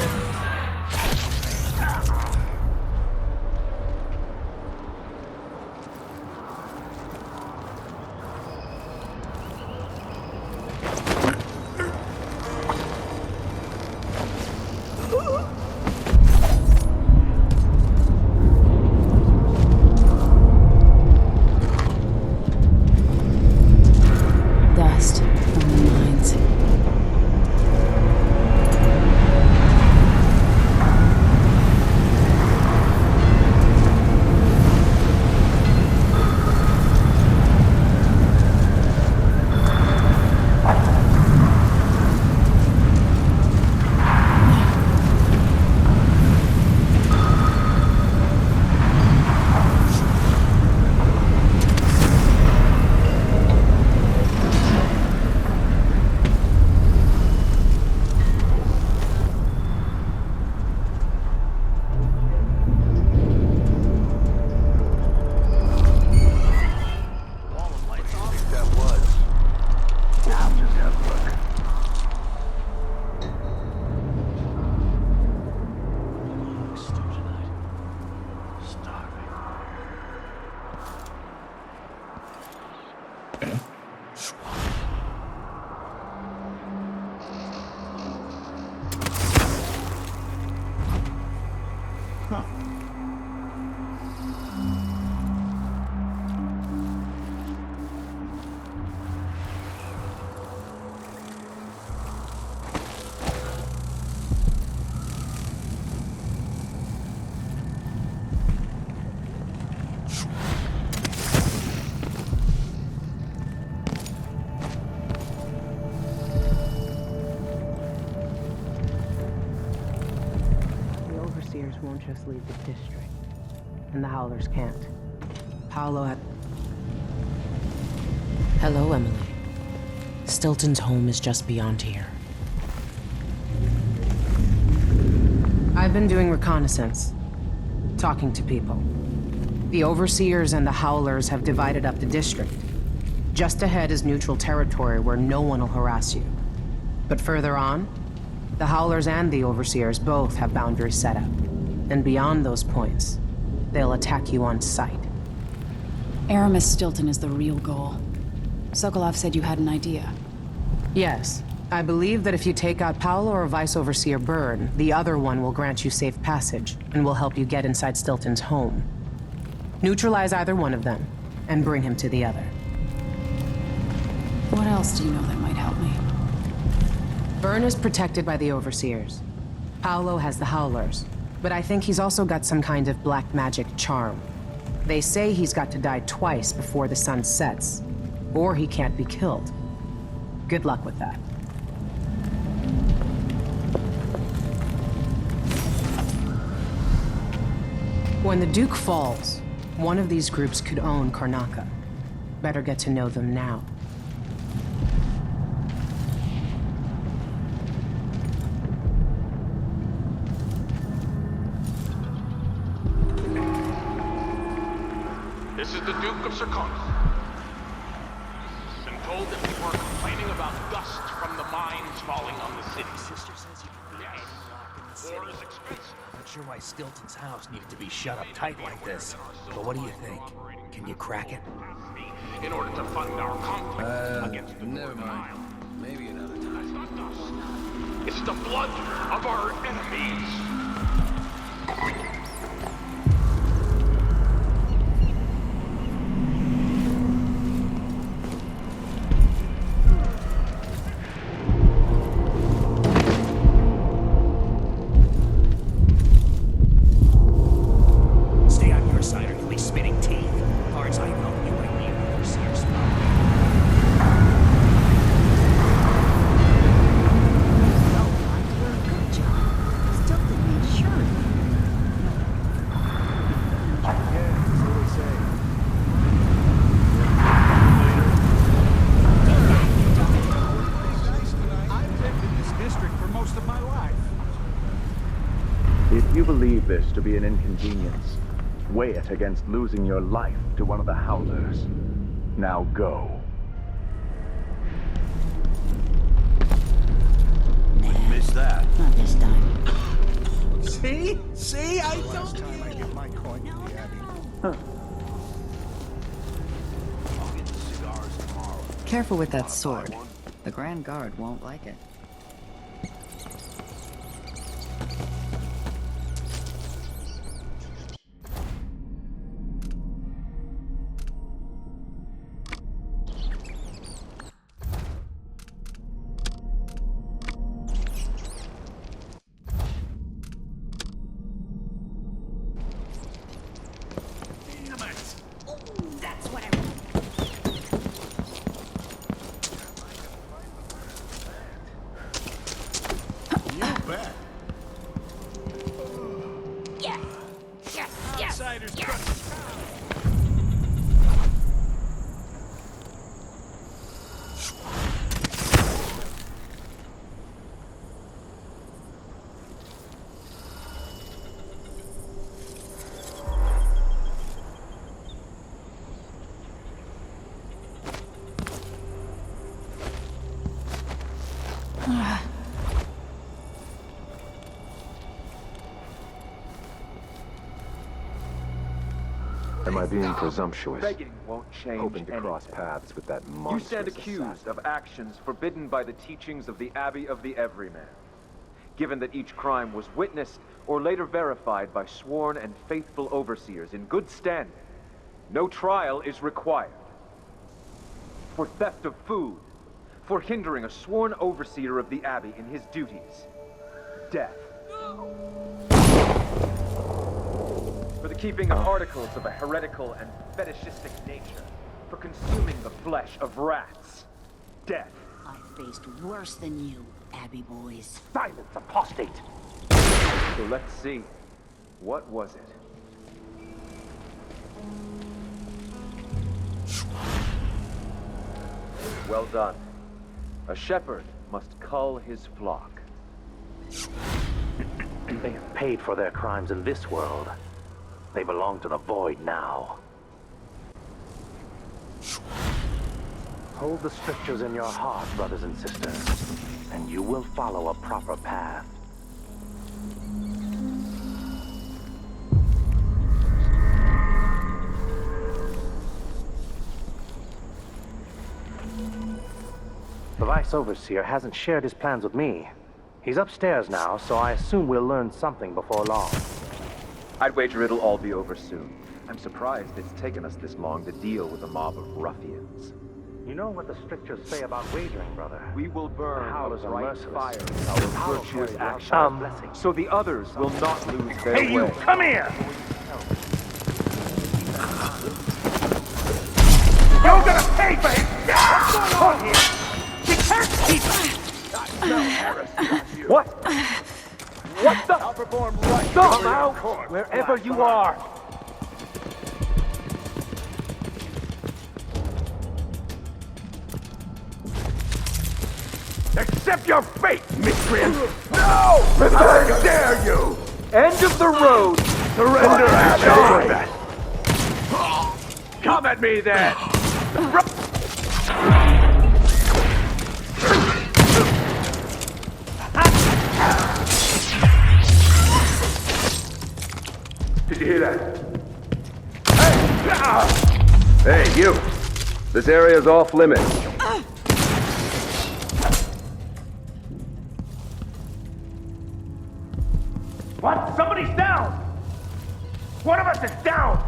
won't just leave the district, and the Howlers can't. Paolo had... Hello, Emily. Stilton's home is just beyond here. I've been doing reconnaissance, talking to people. The Overseers and the Howlers have divided up the district. Just ahead is neutral territory where no one will harass you. But further on, the Howlers and the Overseers both have boundaries set up. And beyond those points, they'll attack you on sight. Aramis Stilton is the real goal. Sokolov said you had an idea. Yes. I believe that if you take out Paolo or Vice Overseer Byrne, the other one will grant you safe passage, and will help you get inside Stilton's home. Neutralize either one of them, and bring him to the other. What else do you know that might help me? Byrne is protected by the Overseers. Paolo has the Howlers, but I think he's also got some kind of black magic charm. They say he's got to die twice before the sun sets, or he can't be killed. Good luck with that. When the Duke falls, one of these groups could own Karnaca. Better get to know them now. This is the Duke of Serkonos. Been told that people are complaining about dust from the mines falling on the city. Sister says you can be locked in the city. War is expensive. Not sure why Stilton's house needed to be shut up tight like this. But what do you think? Can you crack it? In order to fund our conflict against the never Northern mind. Isle. Maybe another It's time. not dust. It's the blood of our enemies. Stay on your side or you'll be spitting teeth. As far as I know, you ain't the Overseer's spot. Good job. Stilton made sure. I've lived in this district for most of my life. If you believe this to be an inconvenience, weigh it against losing your life to one of the Howlers. Now go. Missed that. Not this time. See? See? I told Last time I give my coin to the Abbey. Huh. I'll get the cigars tomorrow. Careful with that sword. The Grand Guard won't like it. That's what I You bet. Yes! Yes! Yes! Yes! Am I being presumptuous? Begging won't change Hoping to anything. cross paths with that You monstrous stand accused of actions forbidden by the teachings of the Abbey of the Everyman. Given that each crime was witnessed or later verified by sworn and faithful overseers in good standing, no trial is required. For theft of food, for hindering a sworn overseer of the Abbey in his duties, death. For the keeping of articles of a heretical and fetishistic nature, for consuming the flesh of rats, death. I faced worse than you, Abbey boys. Silence, apostate! So let's see. What was it? Well done. A shepherd must cull his flock. They have paid for their crimes in this world. They belong to the void now. Hold the strictures in your heart, brothers and sisters, and you will follow a proper path. The Vice Overseer hasn't shared his plans with me. He's upstairs now, so I assume we'll learn something before long. I'd wager it'll all be over soon. I'm surprised it's taken us this long to deal with a mob of ruffians. You know what the strictures say about wagering, brother? We will burn The Howlers a are bright merciless. fire in our virtuous actions, blessings. so the others will not lose their way. Hey, you! Come here! You're gonna pay for it! What's going on here? You can't keep... What? What the? I'll perform right. Come out, wherever you are. Accept your fate, miscreant! No! How dare you! End of the road. Surrender and die! Come at me then! Did you hear that? Hey, you. This area's off limits. What? Somebody's down! One of us is down!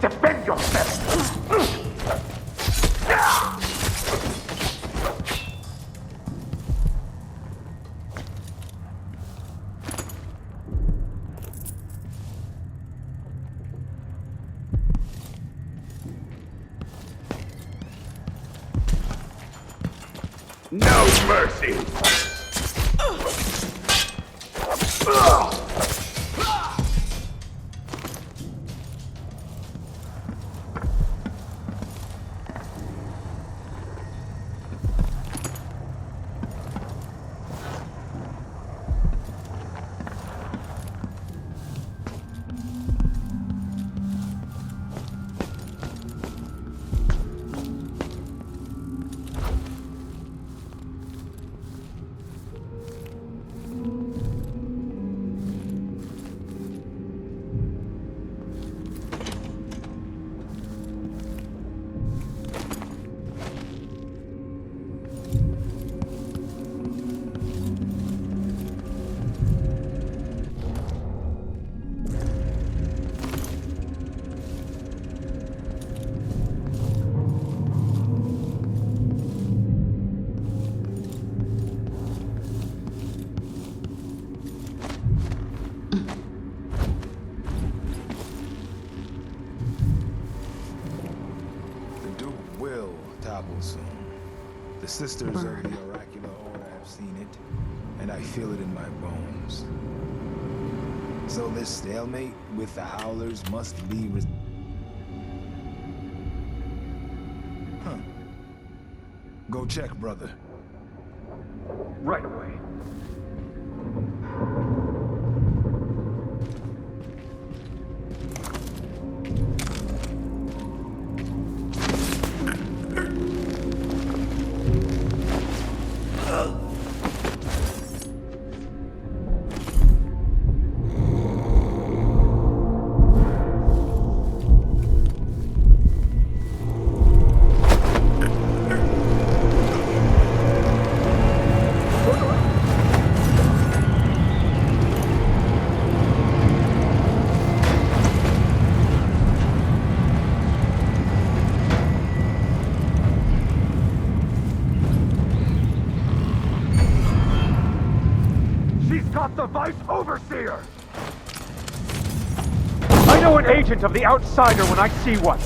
Defend yourself! No mercy! The sisters of the oracular order have seen it, and I feel it in my bones. So this stalemate with the Howlers must be Huh. Go check, brother. Right away. The Vice Overseer! I know an agent of the Outsider when I see one.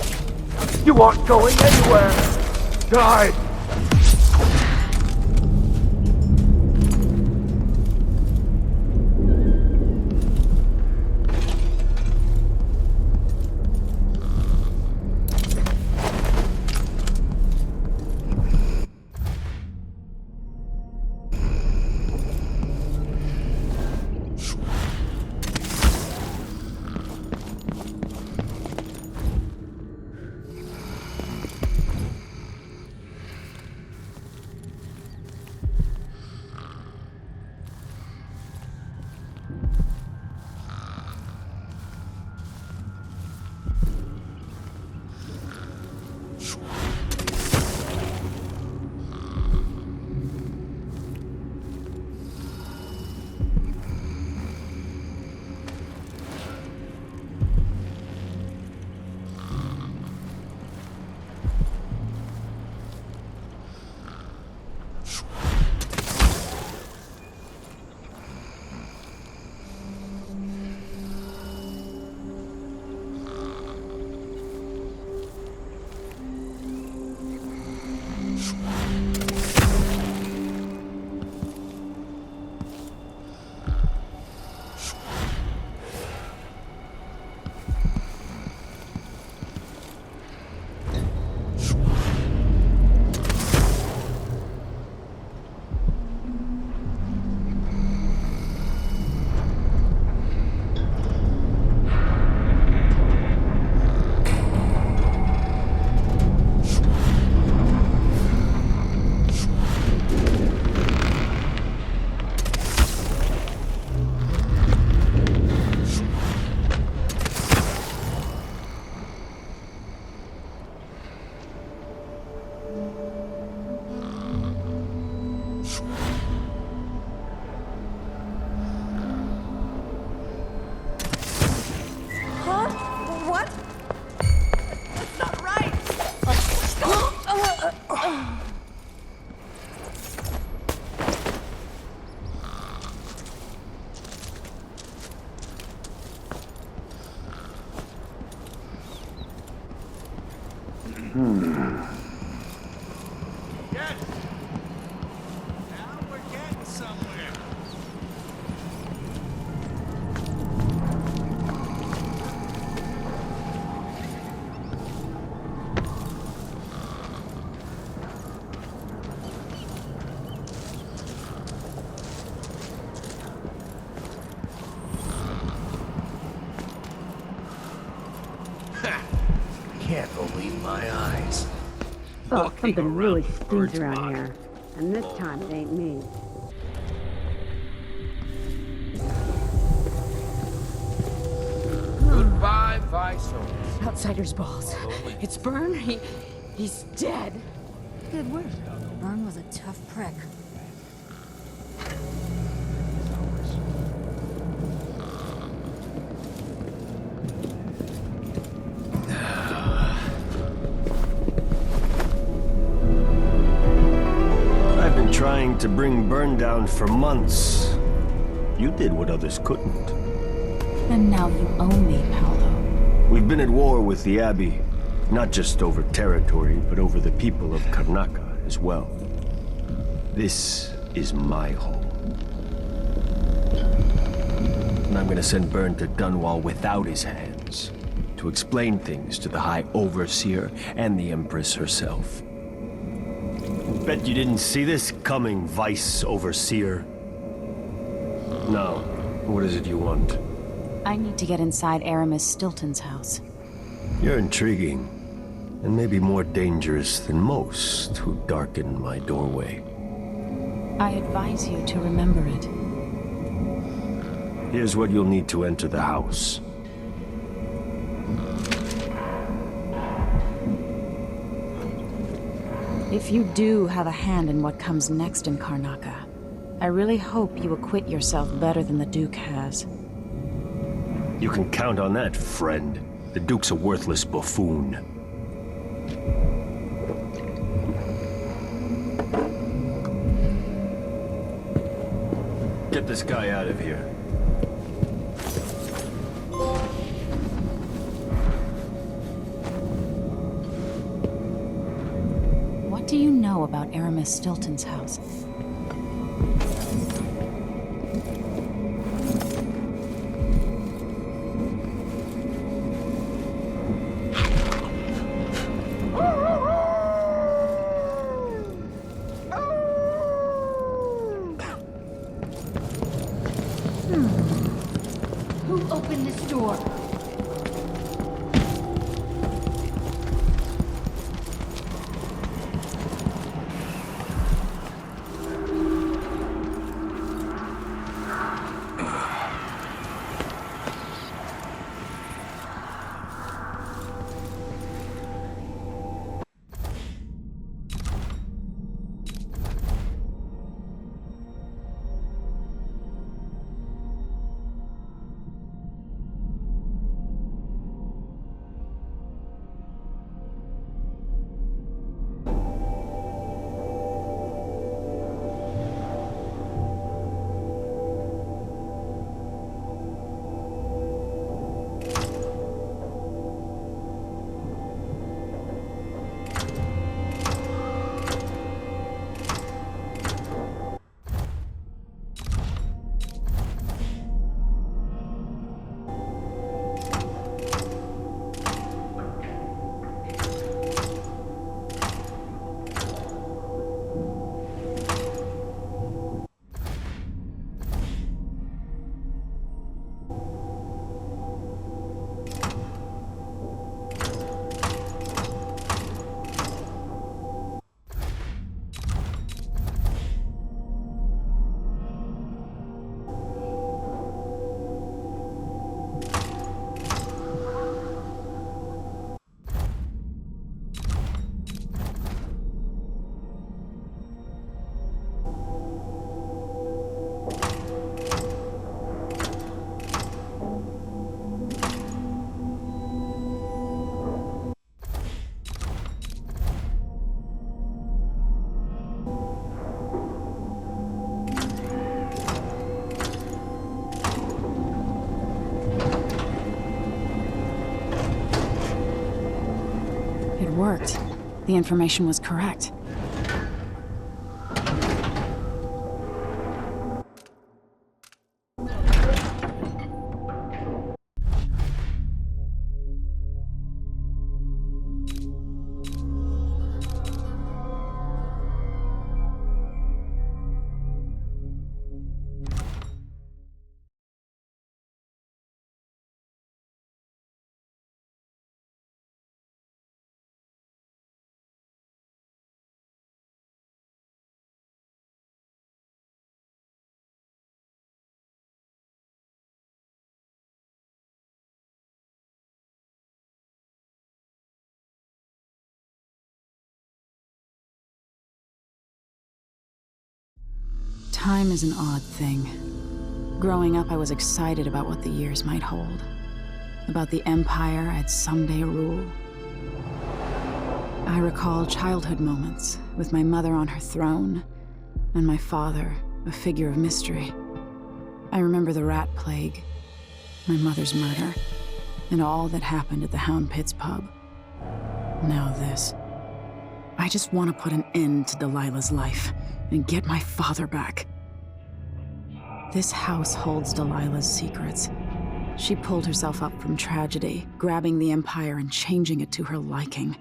You aren't going anywhere. Die! Yes! Now we're getting somewhere. Can't believe my eyes. Oh, something really stinks around here. And this time it ain't me. Goodbye, Vice. Outsider's balls. It's Byrne. He's dead. Good work. Byrne was a tough prick. I've been trying to bring Byrne down for months. You did what others couldn't. And now you own me, Paolo. We've been at war with the Abbey, not just over territory, but over the people of Karnaca as well. This is my home. And I'm gonna send Byrne to Dunwall without his hands, to explain things to the High Overseer and the Empress herself. Bet you didn't see this coming, Vice Overseer. No. What is it you want? I need to get inside Aramis Stilton's house. You're intriguing, and maybe more dangerous than most who darken my doorway. I advise you to remember it. Here's what you'll need to enter the house. If you do have a hand in what comes next in Karnaca, I really hope you acquit yourself better than the Duke has. You can count on that, friend. The Duke's a worthless buffoon. Get this guy out of here. What do you know about Aramis Stilton's house? Who opened this door? It worked. The information was correct. Time is an odd thing. Growing up, I was excited about what the years might hold. About the empire I'd someday rule. I recall childhood moments with my mother on her throne, and my father, a figure of mystery. I remember the rat plague, my mother's murder, and all that happened at the Hound Pits pub. Now this. I just want to put an end to Delilah's life and get my father back. This house holds Delilah's secrets. She pulled herself up from tragedy, grabbing the Empire and changing it to her liking.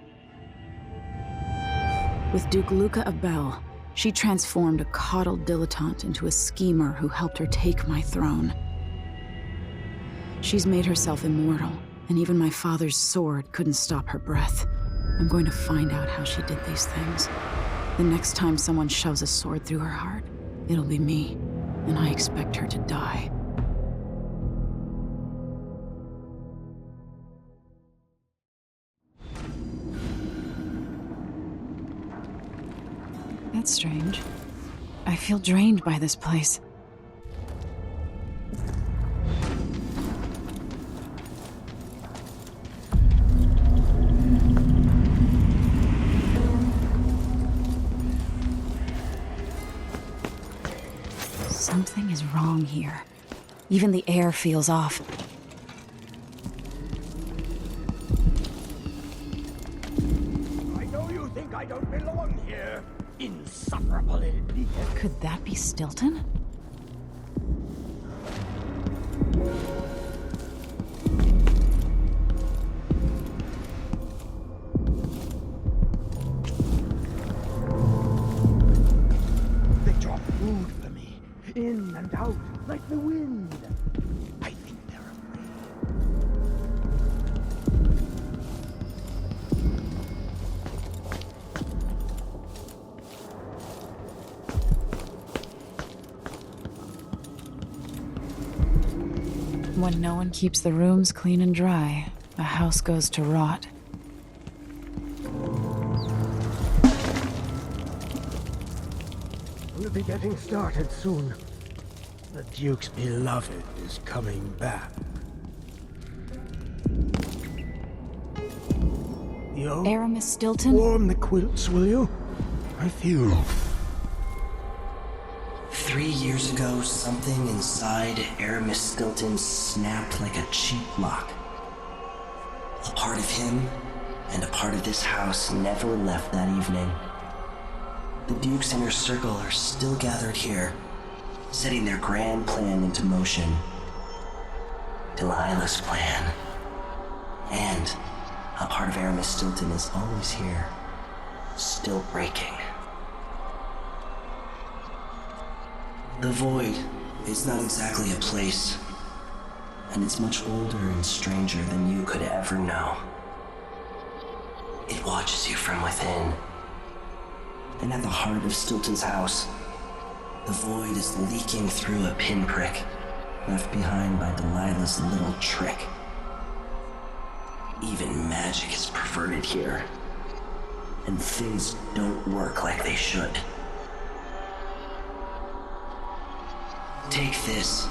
With Duke Luca of Bell, she transformed a coddled dilettante into a schemer who helped her take my throne. She's made herself immortal, and even my father's sword couldn't stop her breath. I'm going to find out how she did these things. The next time someone shoves a sword through her heart, it'll be me, and I expect her to die. That's strange. I feel drained by this place. Something is wrong here. Even the air feels off. I know you think I don't belong here, insufferable idiot. Could that be Stilton? They drop food for me, in and out, like the wind. I think they're afraid. When no one keeps the rooms clean and dry, a house goes to rot. We'll be getting started soon. The Duke's beloved is coming back. Yo, Aramis Stilton? warm the quilts, will you? I feel 3 years ago, something inside Aramis Stilton snapped like a cheap lock. A part of him and a part of this house never left that evening. The Duke's inner circle are still gathered here, setting their grand plan into motion. Delilah's plan. And a part of Aramis Stilton is always here, still breaking. The Void is not exactly a place, and it's much older and stranger than you could ever know. It watches you from within. And at the heart of Stilton's house, the Void is leaking through a pinprick left behind by Delilah's little trick. Even magic is perverted here, and things don't work like they should. Take this.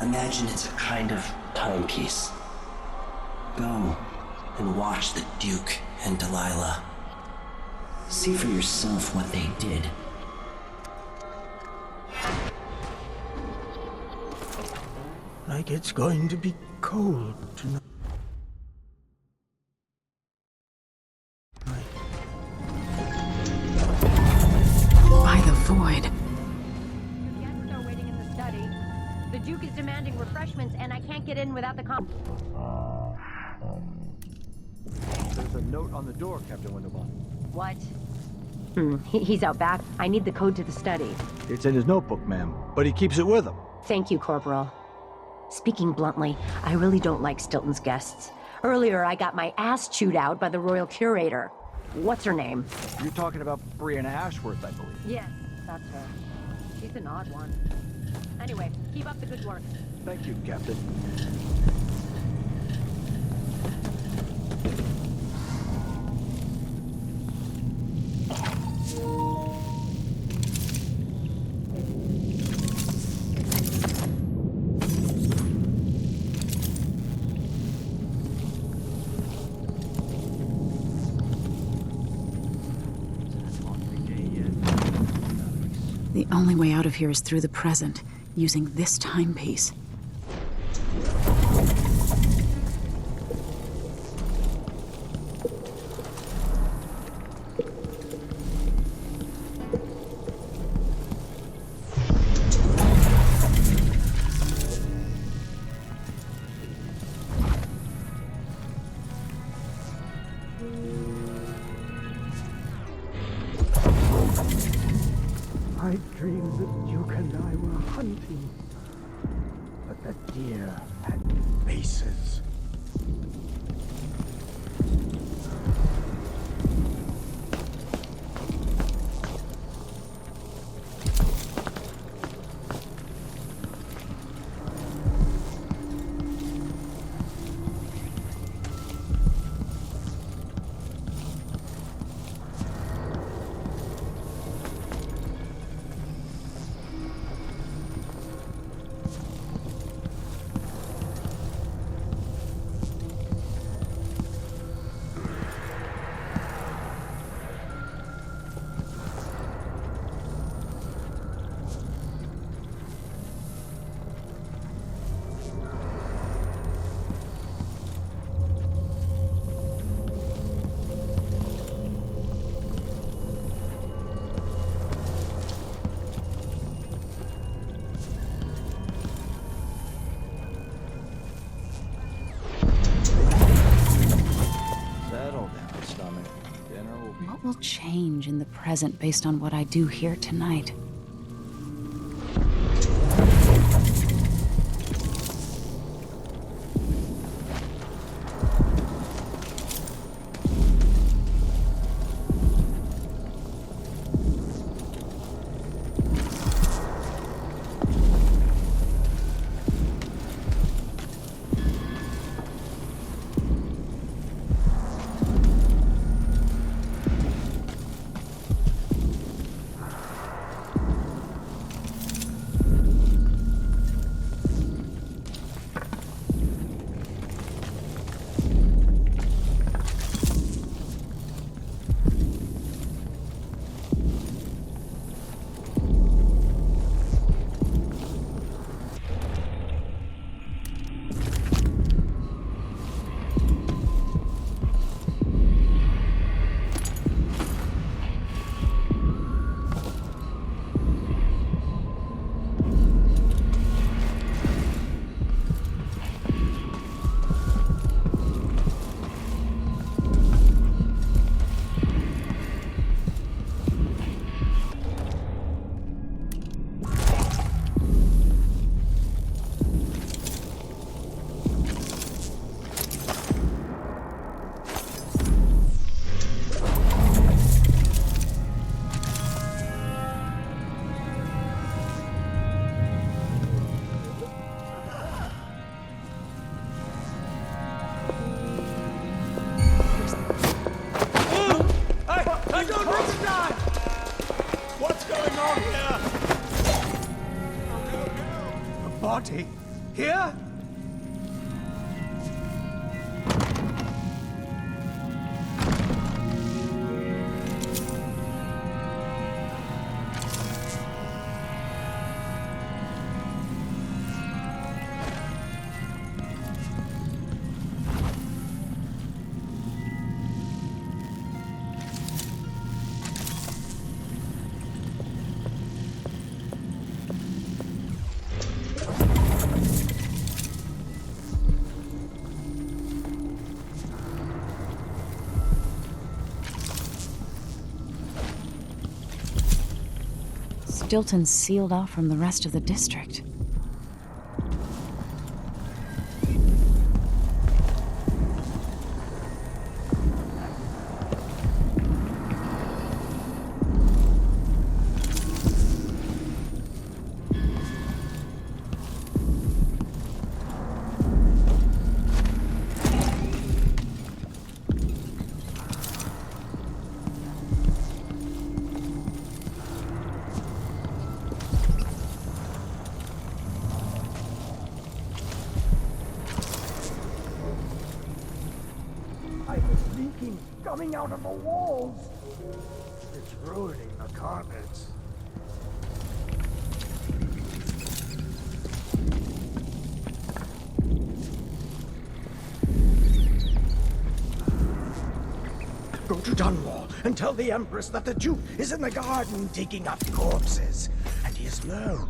Imagine it's a kind of timepiece. Go and watch the Duke and Delilah. See for yourself what they did. like it's going to be cold tonight. can't get in without the There's a note on the door, Captain Winterbottom. What? He's out back. I need the code to the study. It's in his notebook, ma'am, but he keeps it with him. Thank you, Corporal. Speaking bluntly, I really don't like Stilton's guests. Earlier, I got my ass chewed out by the Royal Curator. What's her name? You're talking about Brianna Ashworth, I believe. Yes, that's her. She's an odd one. Anyway, keep up the good work. Thank you, Captain. The only way out of here is through the present, using this timepiece. I dreamed that Duke and I were hunting, but the deer had faces. What will change in the present based on what I do here tonight? Body? Here? Stilton's sealed off from the rest of the district. Coming out of the walls! It's ruining the carpets. Go to Dunwall and tell the Empress that the Duke is in the garden digging up corpses, and he is low.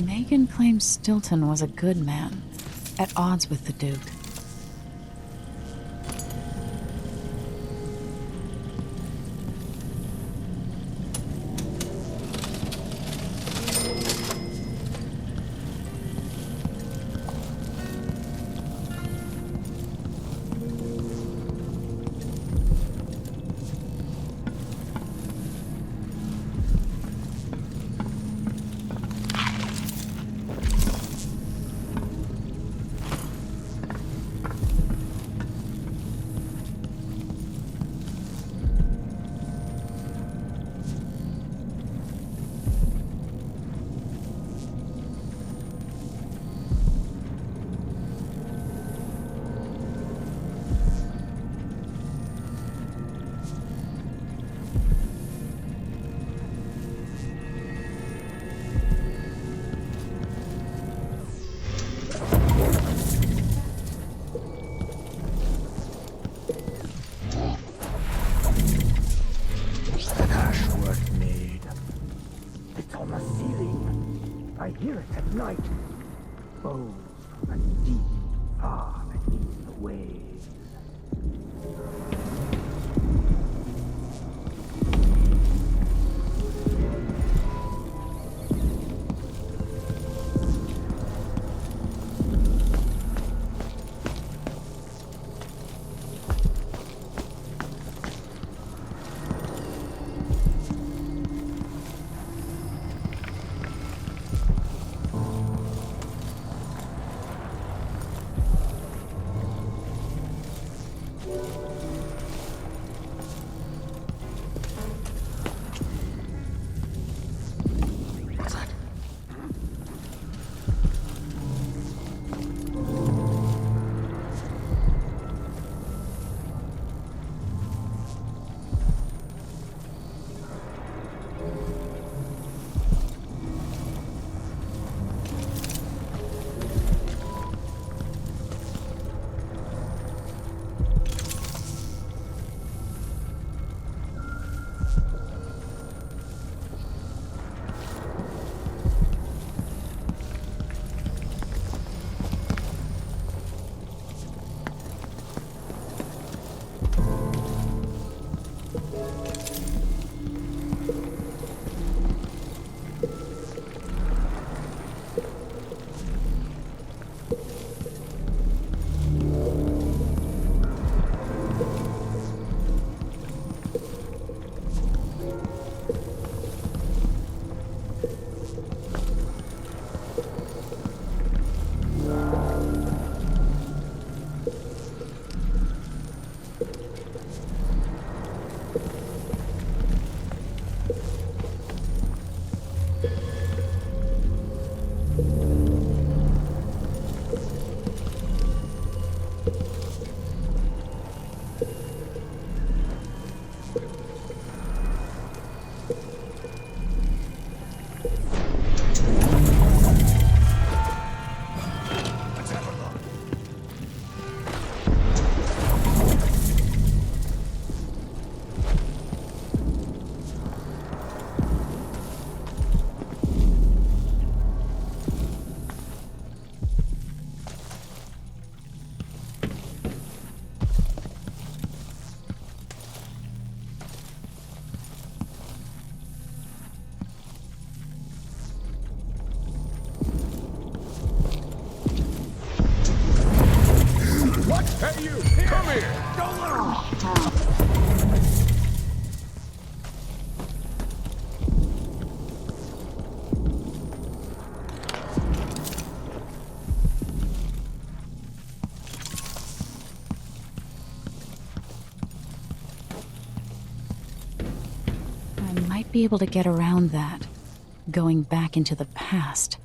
Megan claims Stilton was a good man, at odds with the Duke. I hear it at night. Bones from the deep, far beneath the waves. be able to get around that, going back into the past.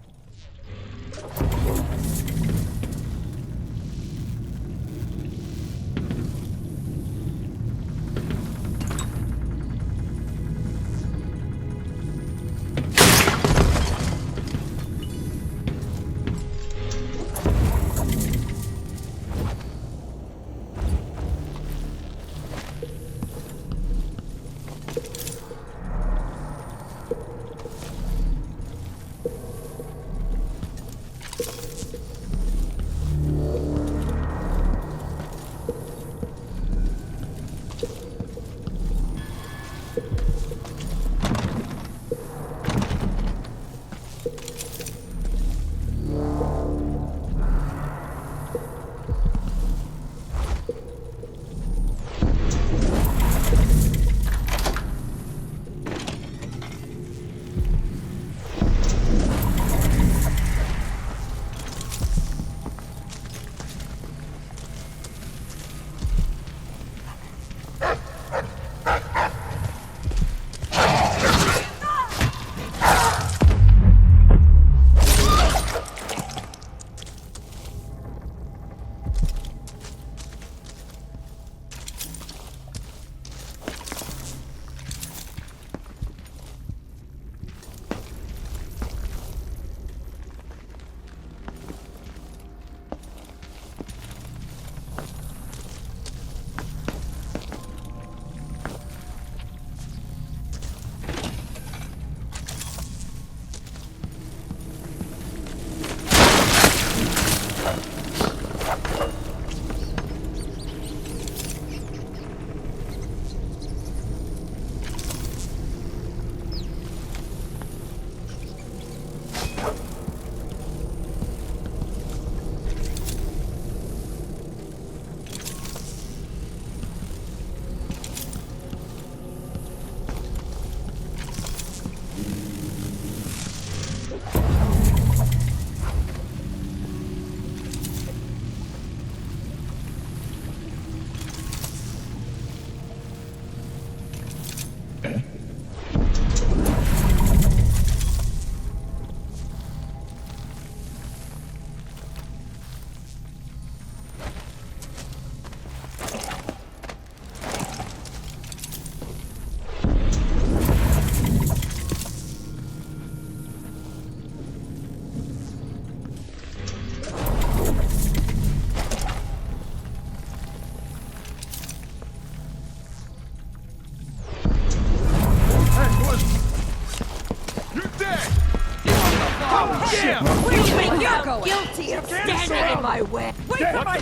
Guilty of standing in my way. Wait for my...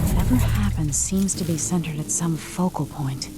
Whatever happens seems to be centered at some focal point.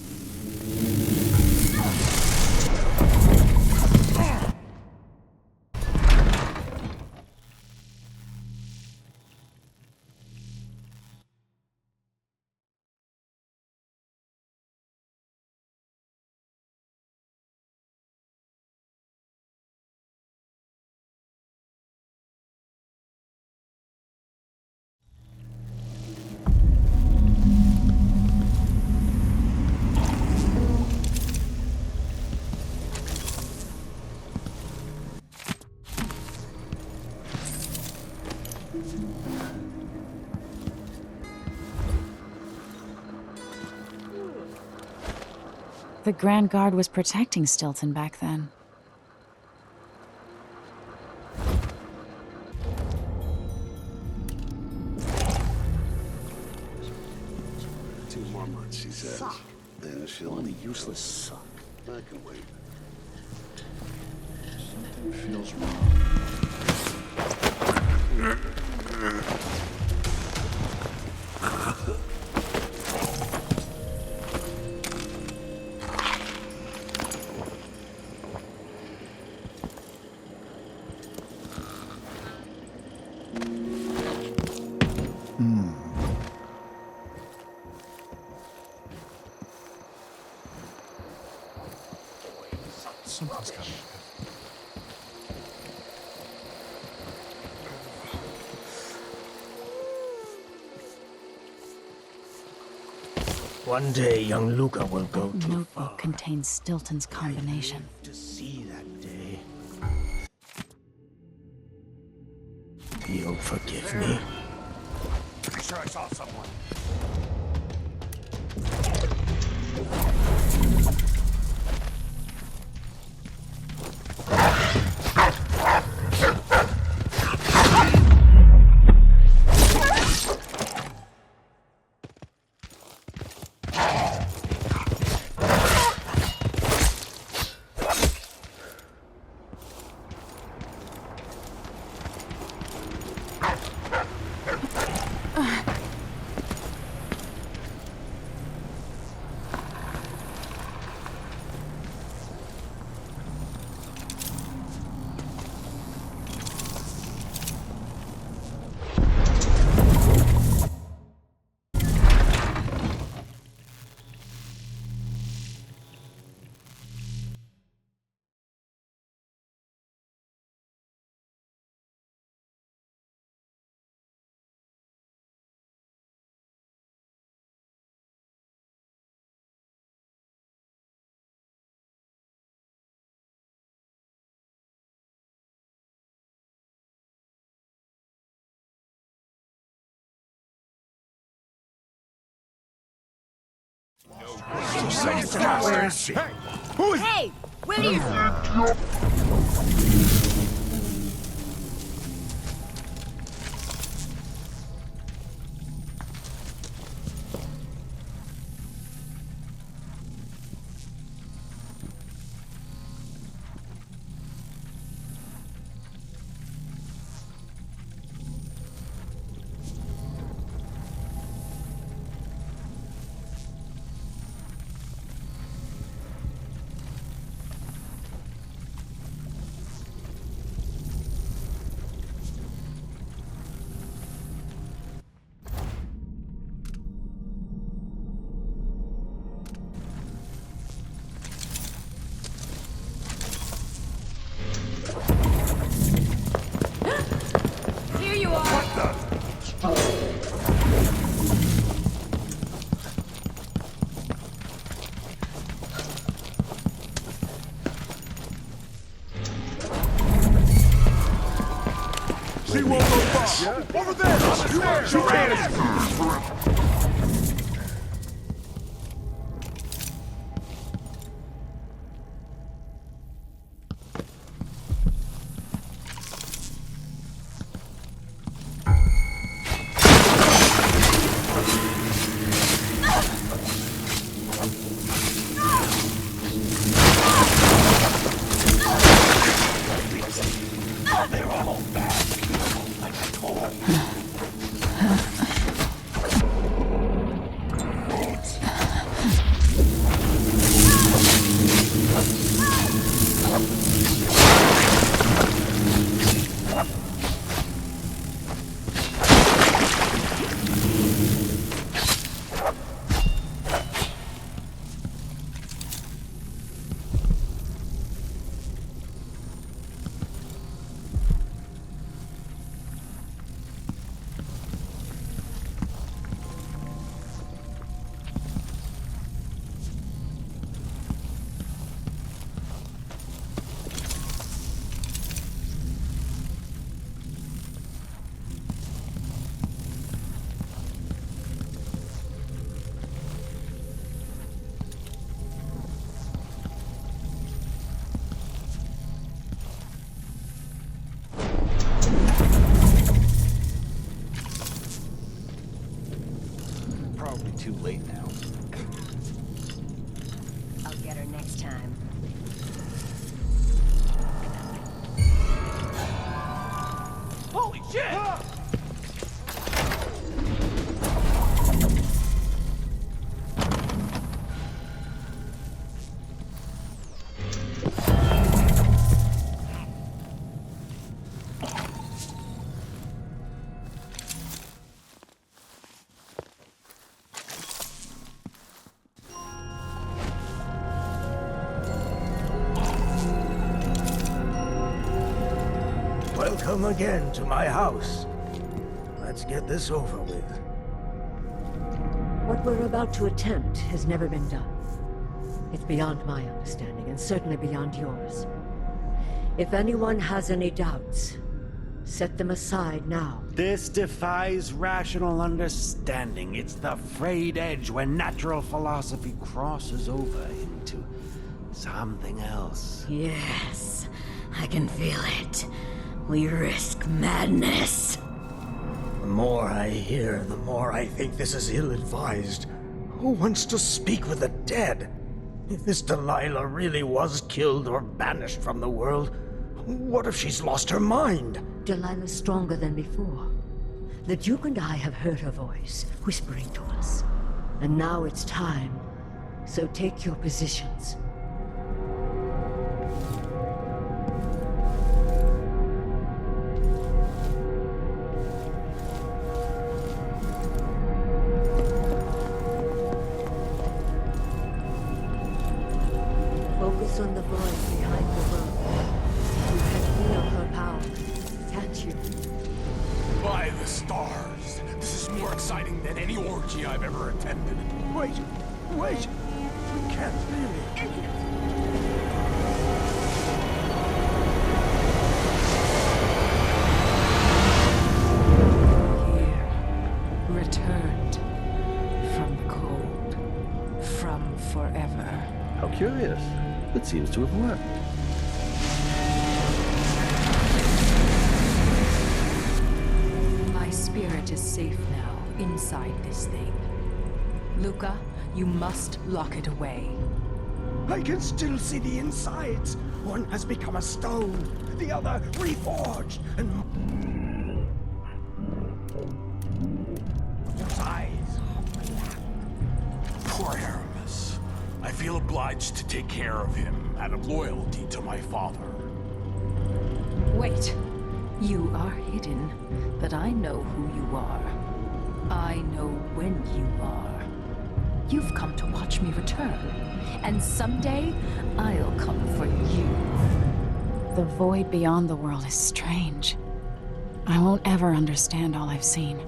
The Grand Guard was protecting Stilton back then. Two more months, she says. Suck. And she'll... What a useless suck. I can wait. Something feels wrong. Something's coming. One day, young Luca will go too Notebook far. contains Stilton's combination. To see that day. You'll forgive me? I'm sure I saw someone. Where is she? Hey! Where do you... Here you are! She won't go far. Over there! She can't. They're all bad people, like I told you. Probably too late now. I'll get her next time. Holy shit! Welcome again to my house. Let's get this over with. What we're about to attempt has never been done. It's beyond my understanding, and certainly beyond yours. If anyone has any doubts, set them aside now. This defies rational understanding. It's the frayed edge when natural philosophy crosses over into something else. Yes, I can feel it. We risk madness. The more I hear, the more I think this is ill-advised. Who wants to speak with the dead? If this Delilah really was killed or banished from the world, what if she's lost her mind? Delilah's stronger than before. The Duke and I have heard her voice, whispering to us. And now it's time. So take your positions. Focus on the void behind the world. You can feel her power, can't you? By the stars! This is more exciting than any orgy I've ever attended. Wait! We can't really. Returned from the cold, from forever. How curious. It seems to have worked. My spirit is safe now, inside this thing. Luca, you must lock it away. I can still see the insides. One has become a stone, the other reforged, and those eyes are black. Poor Aramis. I feel obliged to take care of him out of loyalty to my father. Wait. You are hidden, but I know who you are. I know when you are. You've come to watch me return, and someday I'll come for you. The void beyond the world is strange. I won't ever understand all I've seen.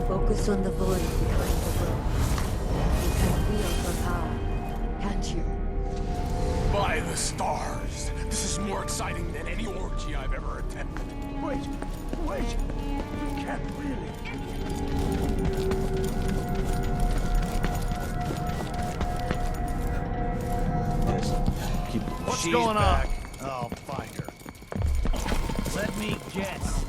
Focus on the void behind the world. You can feel her power, can't you? By the stars! This is more exciting than any orgy I've ever attended. Wait! We can't really. What's going on? I'll find her. Let me guess.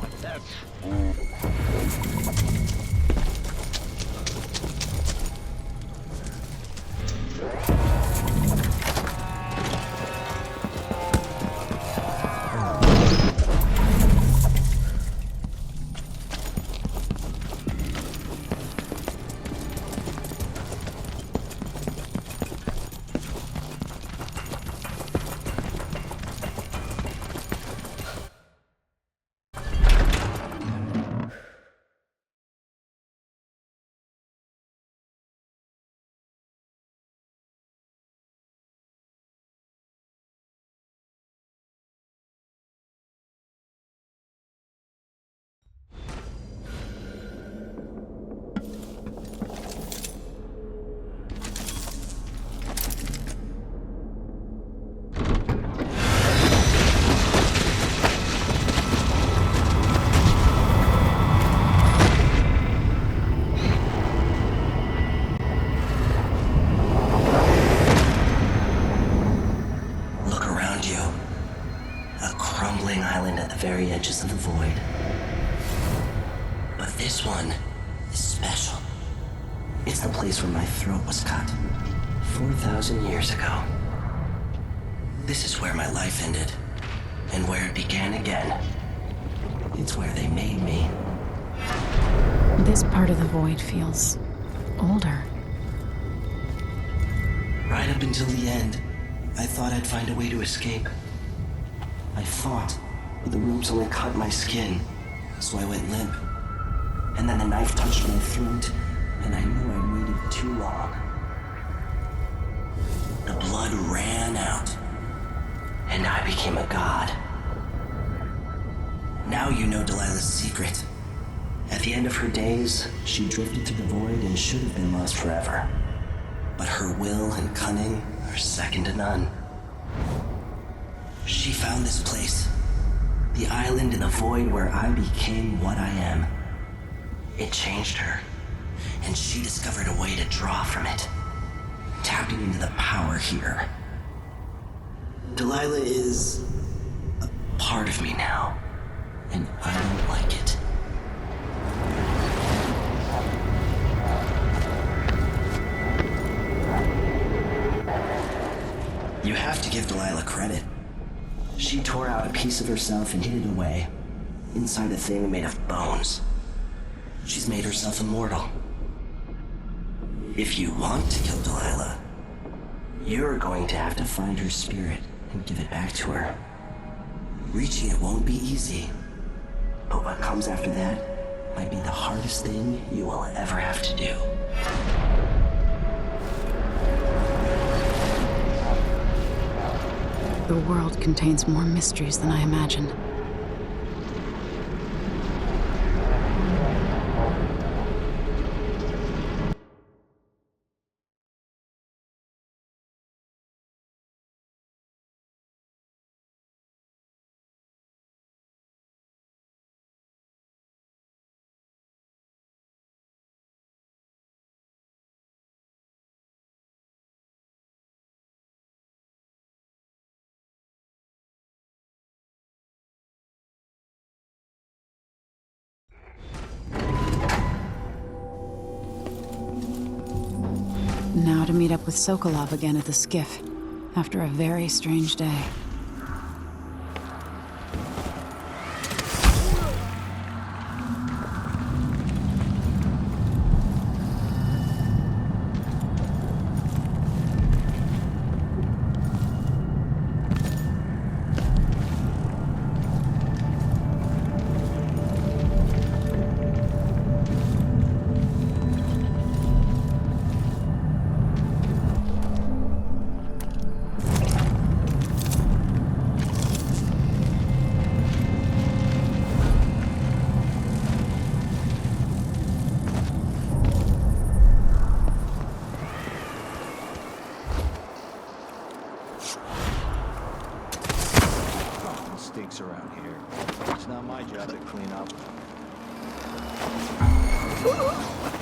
very edges of the void. But this one is special. It's the place where my throat was cut 4,000 years ago. This is where my life ended, and where it began again. It's where they made me. This part of the void feels older. Right up until the end, I thought I'd find a way to escape. I fought, but the roots only cut my skin, so I went limp. And then the knife touched my throat, and I knew I'd waited too long. The blood ran out, and I became a god. Now you know Delilah's secret, At the end of her days, she drifted through the void and should have been lost forever. But her will and cunning are second to none. She found this place, the island in the void where I became what I am. It changed her, and she discovered a way to draw from it, tapping into the power here. Delilah is a part of me now, and I don't like it. You have to give Delilah credit. She tore out a piece of herself and hid it away, inside a thing made of bones. She's made herself immortal. If you want to kill Delilah, you're going to have to find her spirit and give it back to her. Reaching it won't be easy, but what comes after that might be the hardest thing you will ever have to do. The world contains more mysteries than I imagined. Now to meet up with Sokolov again at the skiff, after a very strange day. Around here. It's not my job to clean up.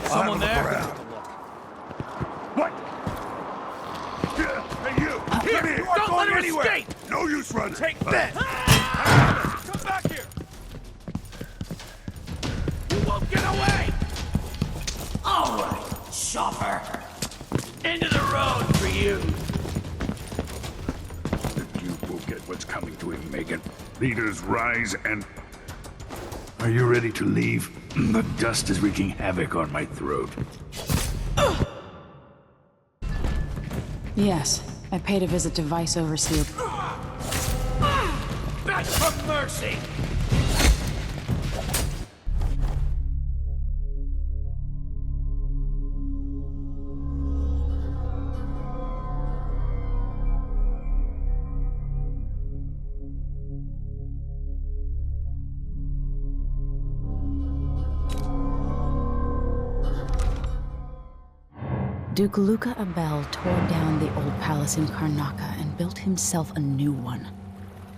Someone there? What? Hey, you! Here, Come here! don't let him escape! No use running! Take that! Come back here! You won't get away! All right, chopper. Into the road for you. The Duke will get what's coming to him, Megan. Leaders rise and... Are you ready to leave? The dust is wreaking havoc on my throat. Yes, I paid a visit to Vice Overseer. Beg for mercy! Duke Luca Abel tore down the old palace in Karnaca and built himself a new one.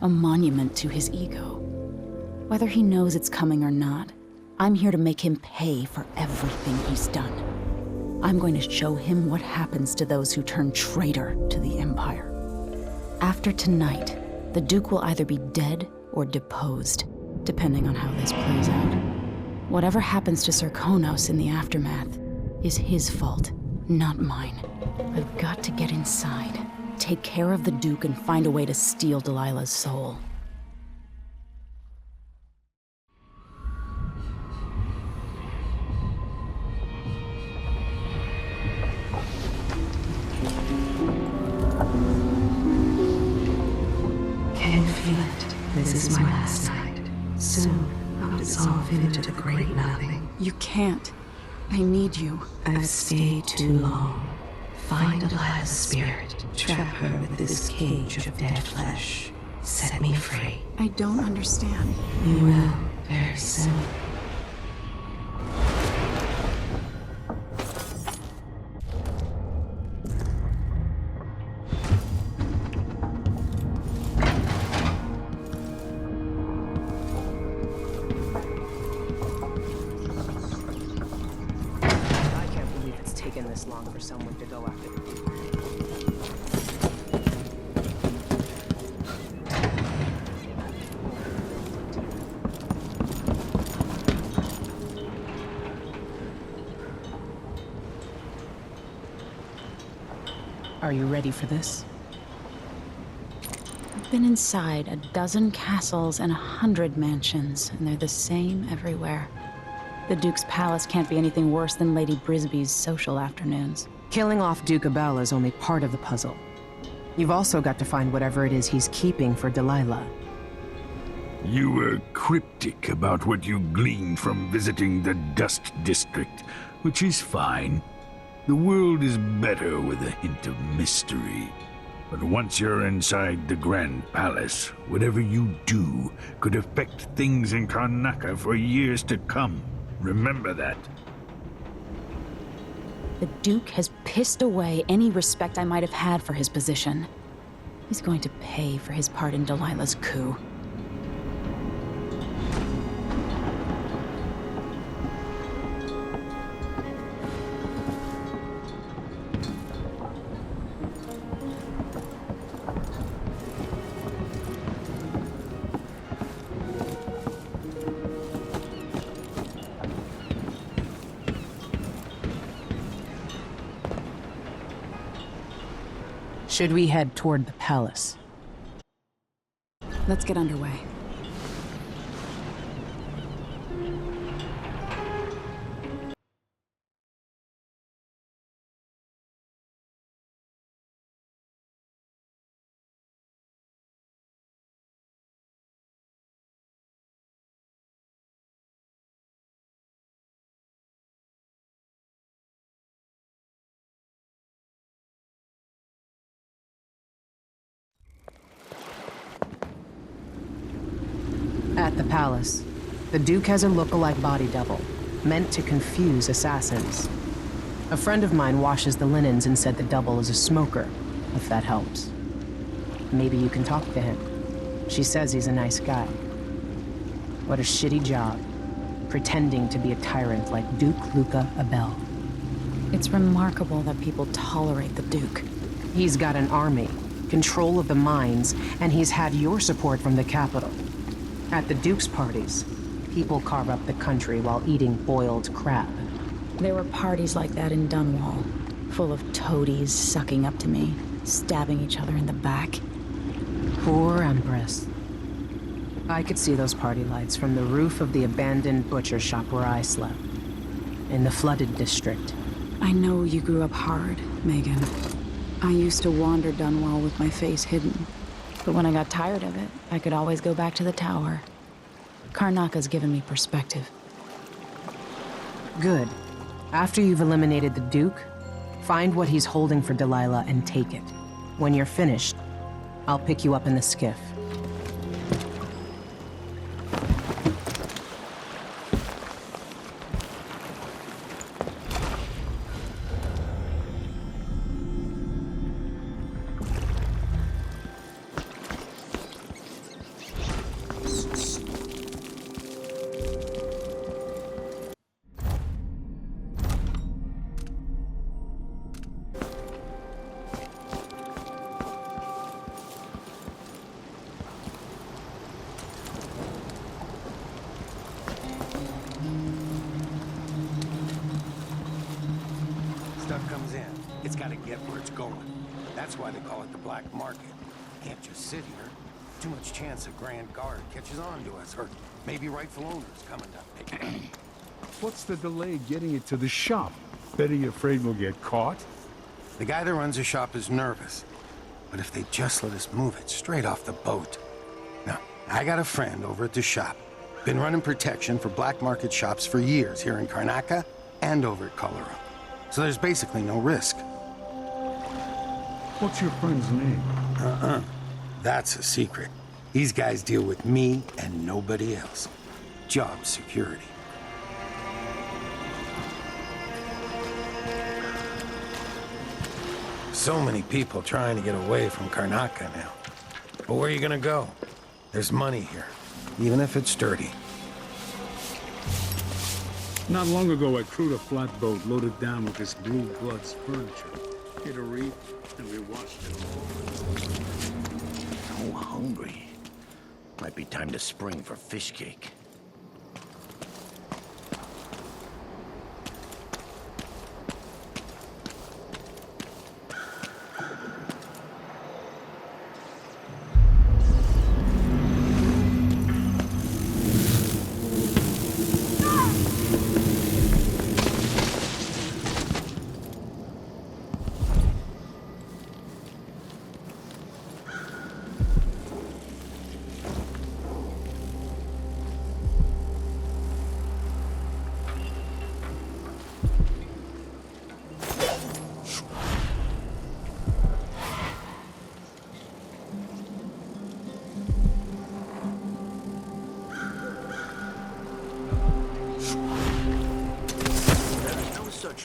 A monument to his ego. Whether he knows it's coming or not, I'm here to make him pay for everything he's done. I'm going to show him what happens to those who turn traitor to the Empire. After tonight, the Duke will either be dead or deposed, depending on how this plays out. Whatever happens to Serkonos in the aftermath is his fault. Not mine. I've got to get inside, take care of the Duke, and find a way to steal Delilah's soul. Can feel it. This is my last night. Soon, I'll dissolve into the great nothing. You can't. I need you. I've stayed too long. Find Delilah's spirit. Trap her with this cage of dead flesh. Set me free. I don't understand. You will, very soon. this long for someone to go after the Duke. Are you ready for this? I've been inside a dozen castles and 100 mansions, and they're the same everywhere. The Duke's palace can't be anything worse than Lady Brisby's social afternoons. Killing off Duke Abel is only part of the puzzle. You've also got to find whatever it is he's keeping for Delilah. You were cryptic about what you gleaned from visiting the Dust District, which is fine. The world is better with a hint of mystery. But once you're inside the Grand Palace, whatever you do could affect things in Karnaca for years to come. Remember that. The Duke has pissed away any respect I might have had for his position. He's going to pay for his part in Delilah's coup. Should we head toward the palace? Let's get underway. At the palace, the Duke has a look-alike body double, meant to confuse assassins. A friend of mine washes the linens and said the double is a smoker, if that helps. Maybe you can talk to him. She says he's a nice guy. What a shitty job, pretending to be a tyrant like Duke Luca Abel. It's remarkable that people tolerate the Duke. He's got an army, control of the mines, and he's had your support from the capital. At the Duke's parties, people carve up the country while eating boiled crab. There were parties like that in Dunwall, full of toadies sucking up to me, stabbing each other in the back. Poor Empress. I could see those party lights from the roof of the abandoned butcher shop where I slept, in the flooded district. I know you grew up hard, Megan. I used to wander Dunwall with my face hidden. But when I got tired of it, I could always go back to the tower. Karnaca's given me perspective. Good. After you've eliminated the Duke, find what he's holding for Delilah and take it. When you're finished, I'll pick you up in the skiff. Stuff comes in. It's got to get where it's going. That's why they call it the black market. Can't just sit here. Too much chance a Grand Guard catches on to us, or maybe rightful owners coming to pick it up. What's the delay getting it to the shop? Better you afraid we'll get caught? The guy that runs the shop is nervous. But if they just let us move it straight off the boat. Now, I got a friend over at the shop. Been running protection for black market shops for years here in Karnaca and over at Colorado. So there's basically no risk. What's your friend's name? That's a secret. These guys deal with me and nobody else. Job security. So many people trying to get away from Karnaca now. But where are you gonna go? There's money here, even if it's dirty. Not long ago, I crewed a flatboat loaded down with this Blue Bloods furniture. Hit a reef, and we washed it. So hungry. Might be time to spring for fish cake.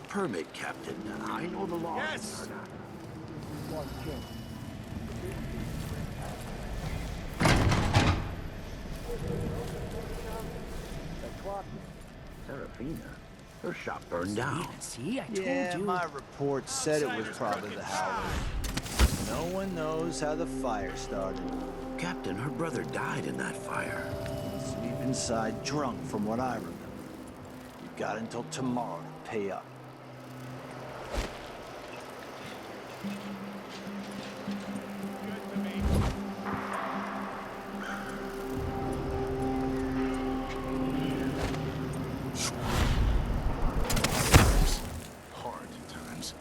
Permit, Captain. I know the law. Yes! Serafina? Her shop burned down. See, I told Yeah, you. my report said it was probably the Howlers. No one knows how the fire started. Captain, her brother died in that fire. Sleep inside drunk, from what I remember. You've got until tomorrow to pay up. Hard times.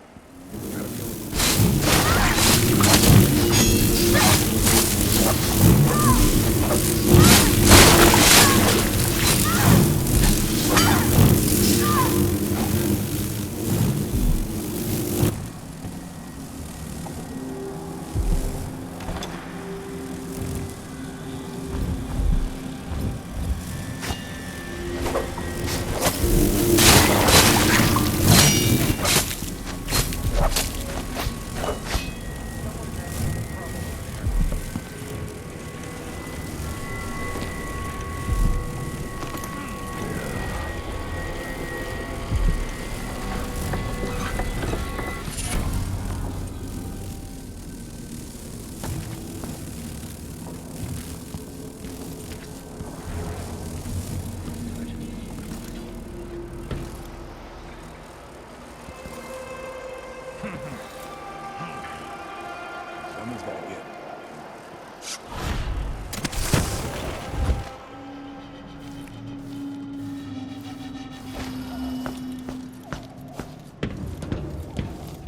Someone's gotta get it.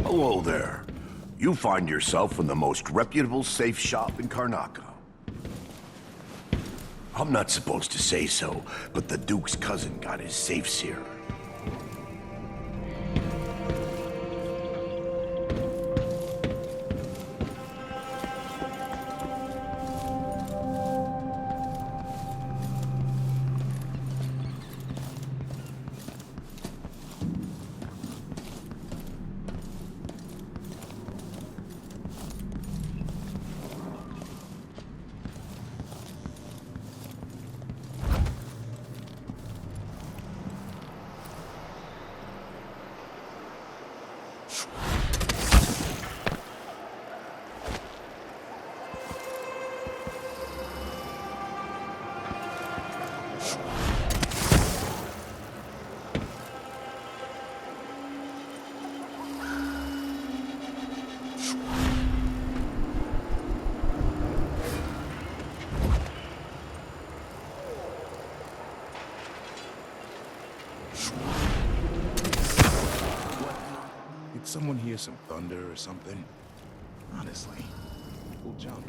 Hello there. You find yourself in the most reputable safe shop in Karnaca. I'm not supposed to say so, but the Duke's cousin got his safes here. Did someone hear some thunder or something? Honestly, we'll jump.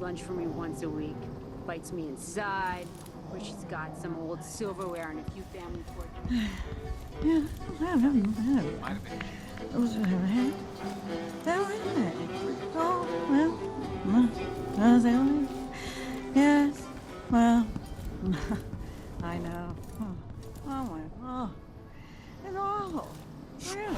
lunch for me once a week. Bites me inside, where she's got some old silverware and a few family portraits. Yes, well, I know. Oh my God. It's awful. Really.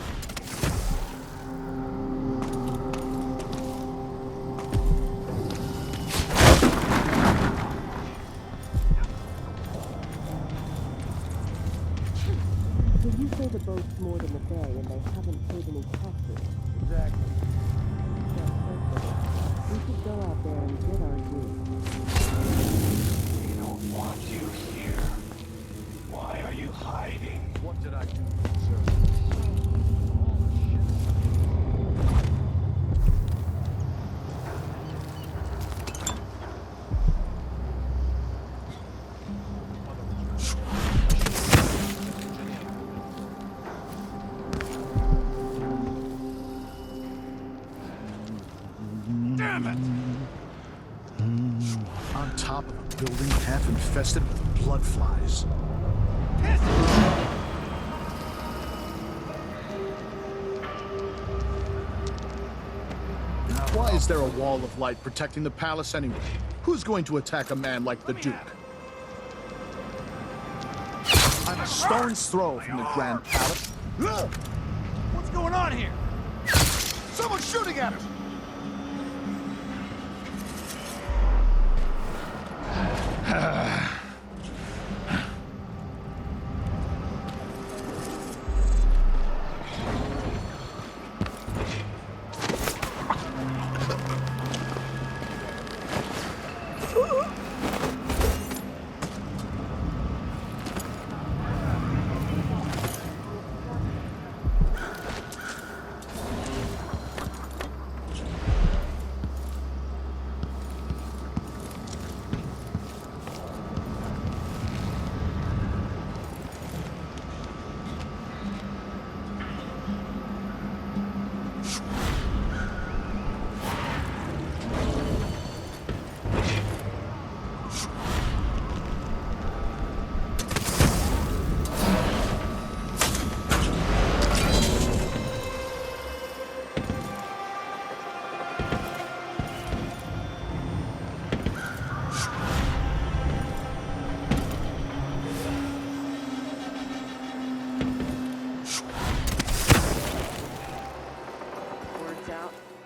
Did you say the boat's moored in the bay and they haven't paid any taxes? Exactly. We should go out there and get our due. We don't want you here. Why are you hiding? What did I do, sir? Damn it! On top of a building half infested with blood flies. Why is there a wall of light protecting the palace anyway? Who's going to attack a man like the Duke? I'm a stone's throw from the Grand Palace. What's going on here? Someone's shooting at us!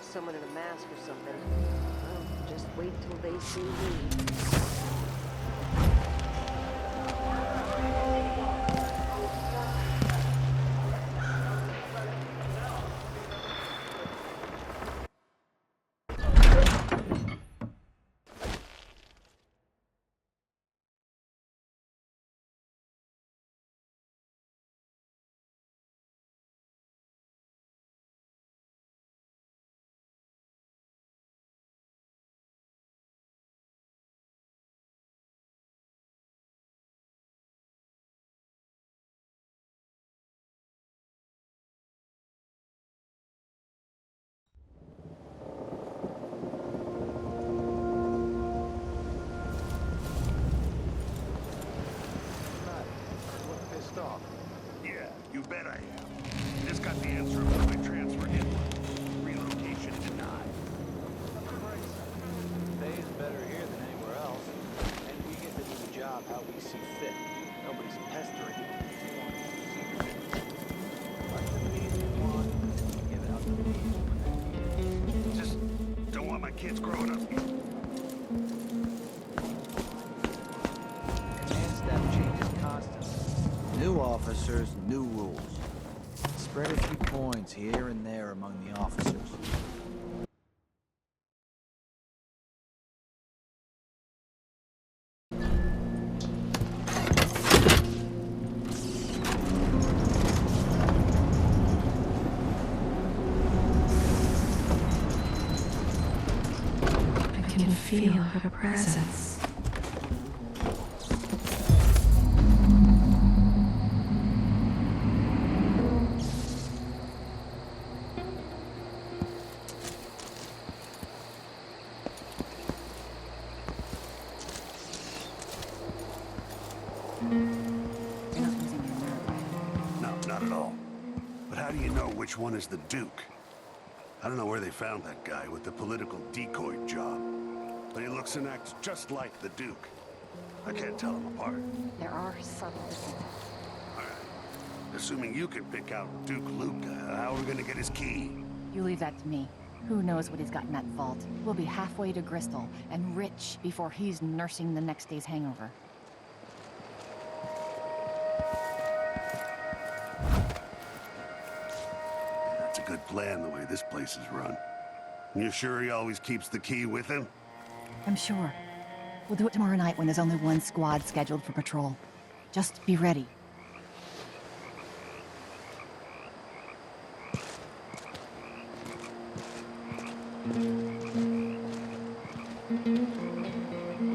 Someone in a mask or something. Well, just wait till they see me. Yeah, you bet I am. Just got the answer of my transfer input. Relocation denied. Pays better here than anywhere else, and we get to do the job how we see fit. Nobody's pestering you. Just don't want my kids growing up here. Command staff changes constantly. New officers, new rules. Spread a few coins here and there among the officers. I can feel her presence. You're not losing your nerve, are you? No, not at all. But how do you know which one is the Duke? I don't know where they found that guy with the political decoy job, but he looks and acts just like the Duke. I can't tell them apart. There are subtle differences. All right. Assuming you can pick out Duke Luca, how are we gonna get his key? You leave that to me. Who knows what he's got in that vault? We'll be halfway to Bristol and rich before he's nursing the next day's hangover. That's a good plan, the way this place is run. You sure he always keeps the key with him? I'm sure. We'll do it tomorrow night when there's only one squad scheduled for patrol. Just be ready.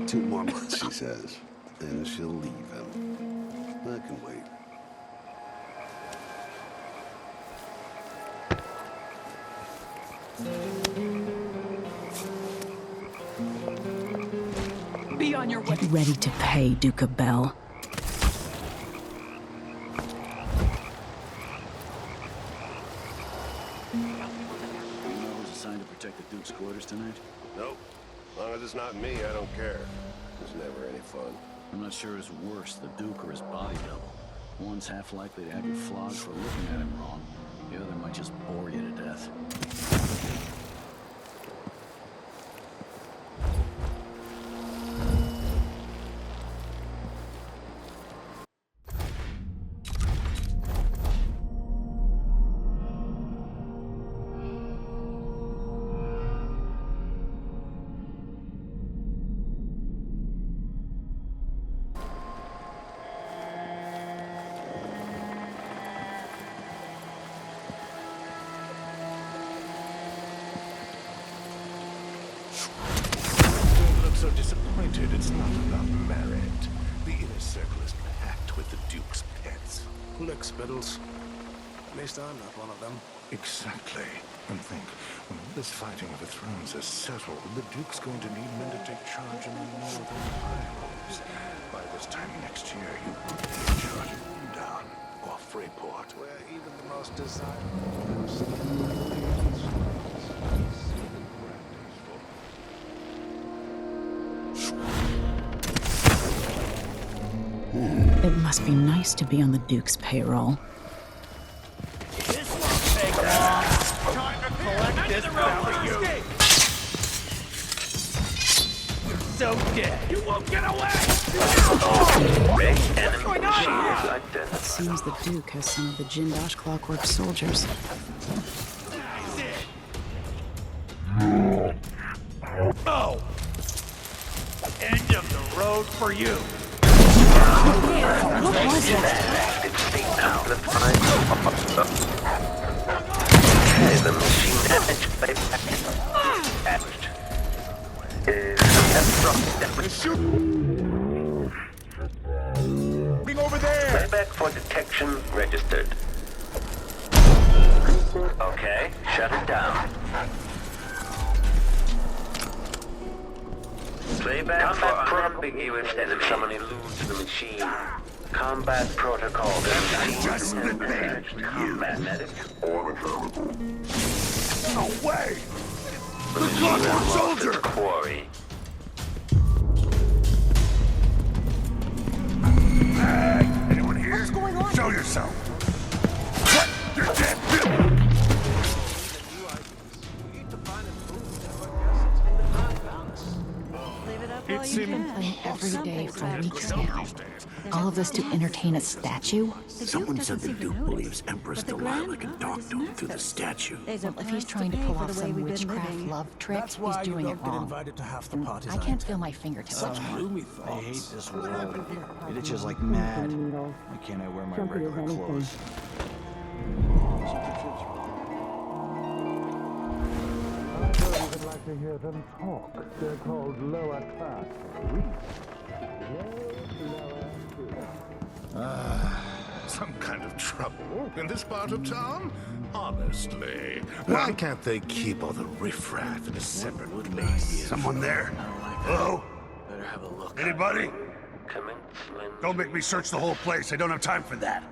Two more months, she says. Then she'll leave him. I can wait. Be on your way. Get ready to pay, Duke of Bell. You know who's assigned to protect the Duke's quarters tonight? Nope. As long as it's not me, I don't care. It's never any fun. I'm not sure who's worse, the Duke or his body double. One's half likely to have you flogged for looking at him wrong. The other might just bore you to death. So disappointed it's not about merit. The inner circle is packed with the Duke's pets. Look, Spittles. At least I'm not one of them. Exactly. And think, when all this fighting over thrones is settled, the Duke's going to need men to take charge in the northern isles. By this time next year, you will be in charge of down off Freeport, where even the most desirable It must be nice to be on the Duke's payroll. This won't take long. Time to collect this bounty. You're so dead. You won't get away. What's going on? It seems the Duke has some of the Jindosh Clockwork soldiers. Oh! End of the road for you. What was that? The machine damage by damaged. Bring over there! Playback for detection registered. Okay, shut it down. Playback for unambiguous enemy. Someone eludes the machine. Combat protocol. Just the man. Combat medic. No way! The Clockwork soldier! Quarry. Hey! Anyone here? What's going on? Show yourself! What? You're dead! We've been playing every day for weeks now. All of this to entertain a statue? Someone said the Duke believes Empress Delilah can talk to him through the statue. Well, if he's trying to pull off some witchcraft love trick, he's doing it wrong. I can't feel my fingertips. I hate this world. It itches like mad. Why can't I wear my regular clothes? I don't even like to hear them talk. They're called lower class some kind of trouble in this part of town? Honestly, why can't they keep all the riffraff in a separate place? Someone there? Hello? Better have a look. Anybody? Commencement. Don't make me search the whole place. I don't have time for that.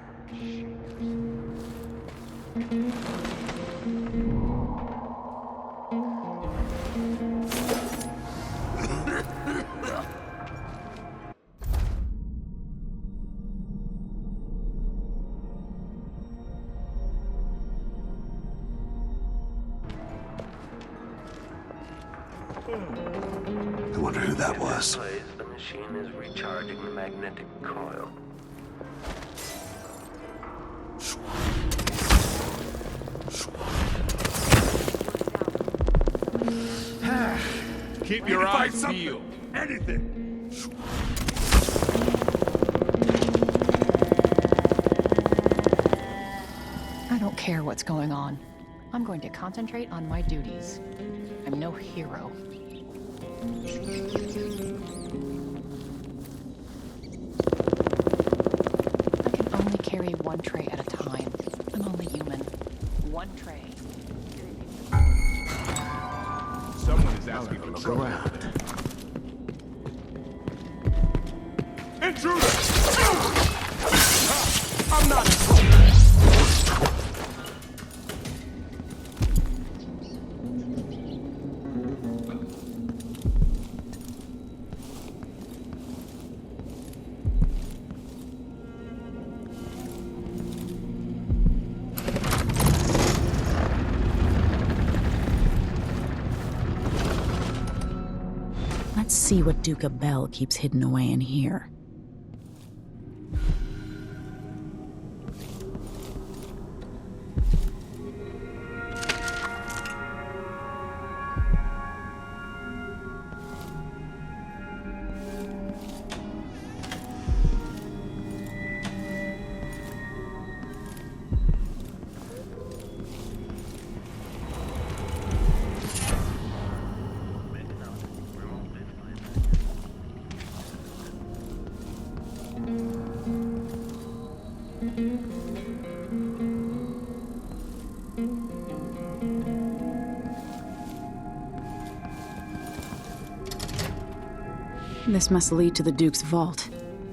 I wonder who that was. The machine is recharging the magnetic coil. Keep your eyes peeled. Anything. I don't care what's going on. I'm going to concentrate on my duties. I'm no hero. I can only carry one tray at a time. I'm only human. One tray. Someone is asking for trouble. Intruder! I'm not. Let's see what Duke Bell keeps hidden away in here. This must lead to the Duke's vault,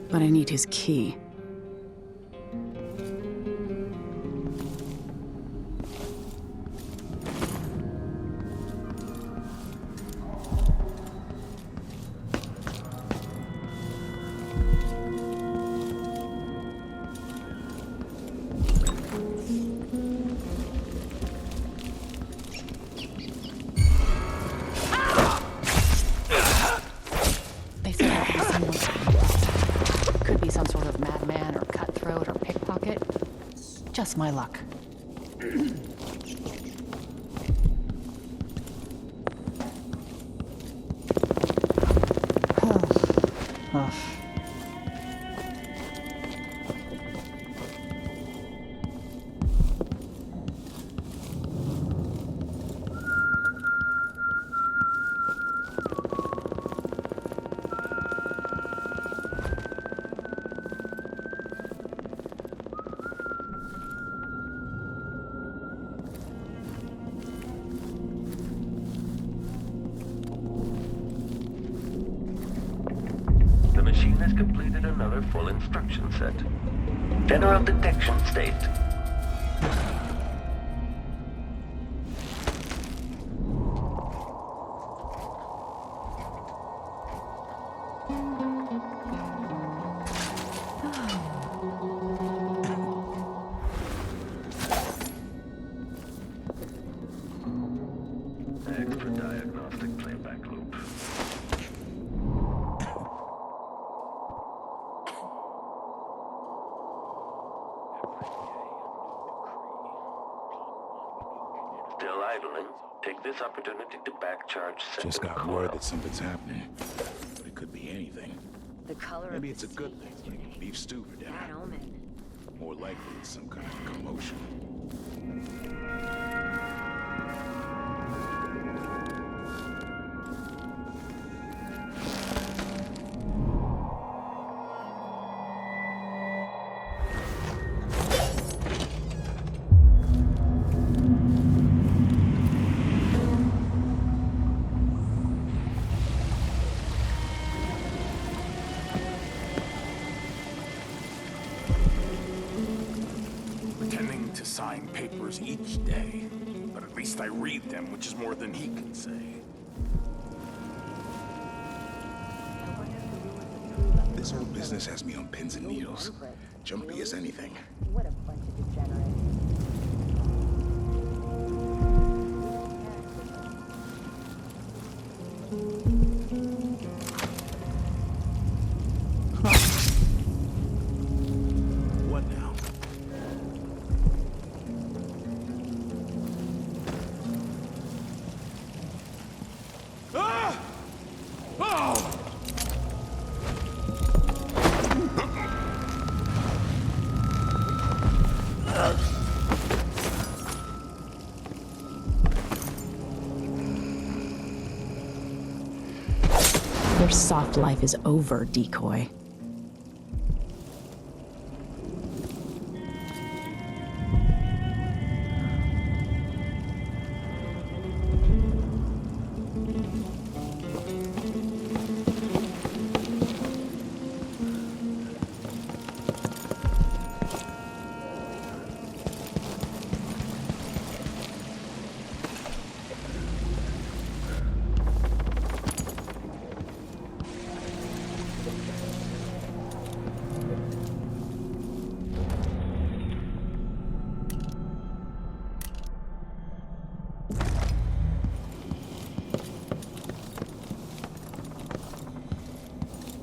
but I need his key. Just my luck. The machine has completed another full instruction set. General detection state. Extra diagnostic playback loop. Still idling. Take this opportunity to backcharge. Just got word that something's happening, but it could be anything. The color Maybe of it's a the good sea thing, yesterday. like beef stew for dinner. Bad omen. More likely it's some kind of commotion. having to sign papers each day. But at least I read them, which is more than he can say. This whole business has me on pins and needles. Jumpy as anything. What a bunch of degenerates. What now? Ah! Oh! Your soft life is over, decoy.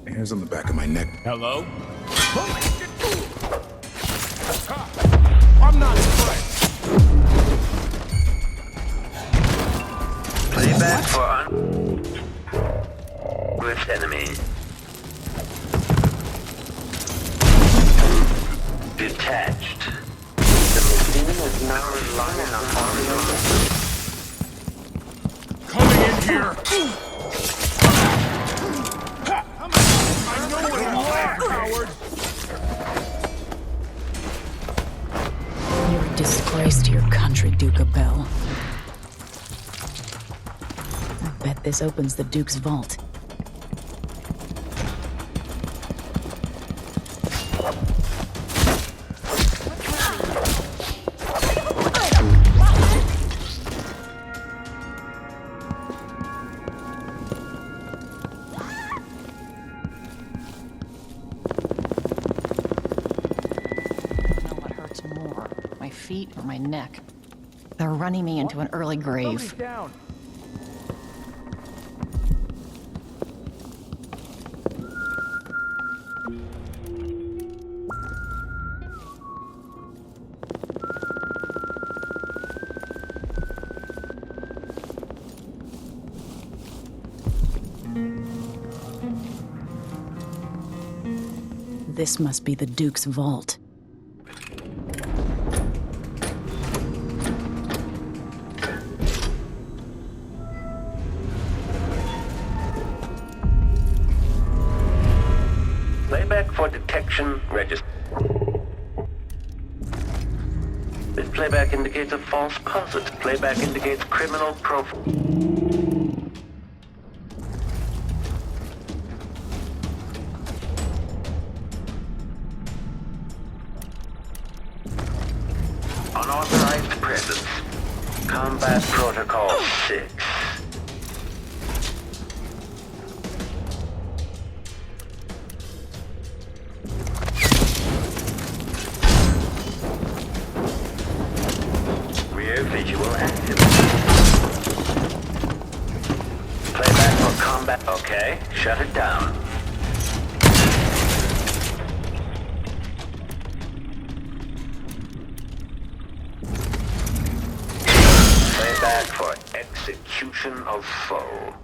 Hairs on the back of my neck. Hello? I'm not impressed. Playback for with enemy. Detached. The machine is now relying on audio. Coming in here! I know what you want, coward! You're a disgrace to your country, Duke of Bell. I bet this opens the Duke's vault. Feet or my neck. They're running me into an early grave. Down. This must be the Duke's vault. Playback for detection register. This playback indicates a false positive. Playback indicates criminal profile. Unauthorized presence. Combat Protocol 6. Rear visual active. Playback for combat. Okay, shut it down. Playback for execution of foe.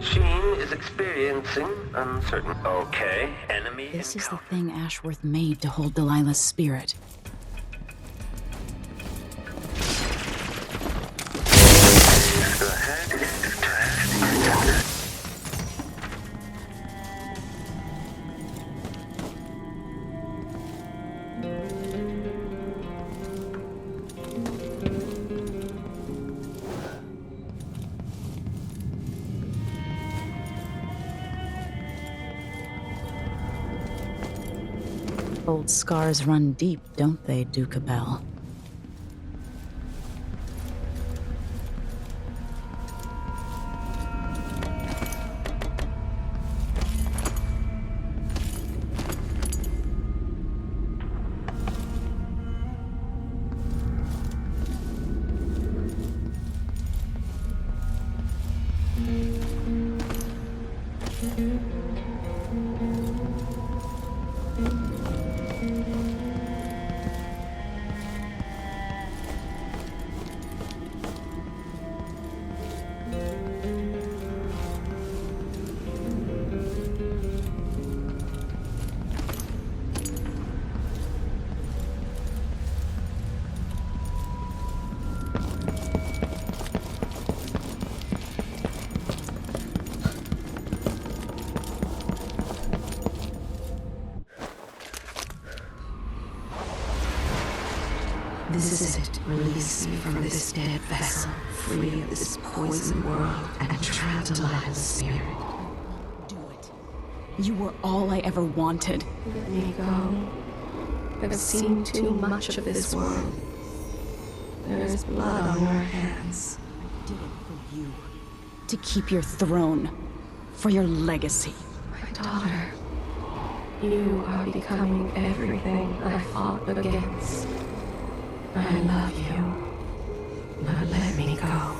machine is experiencing uncertain... Okay, enemy... This is the thing Ashworth made to hold Delilah's spirit. Old scars run deep, don't they, Duke Abel? This is it. Release me from this dead vessel, free of this poison world, and trap Delilah's spirit. Do it. You were all I ever wanted. Let me go. I've seen too much of this world. There's blood on your hands. I did it for you. To keep your throne. For your legacy. My daughter, you are becoming everything I fought against. I love you. Now let me go.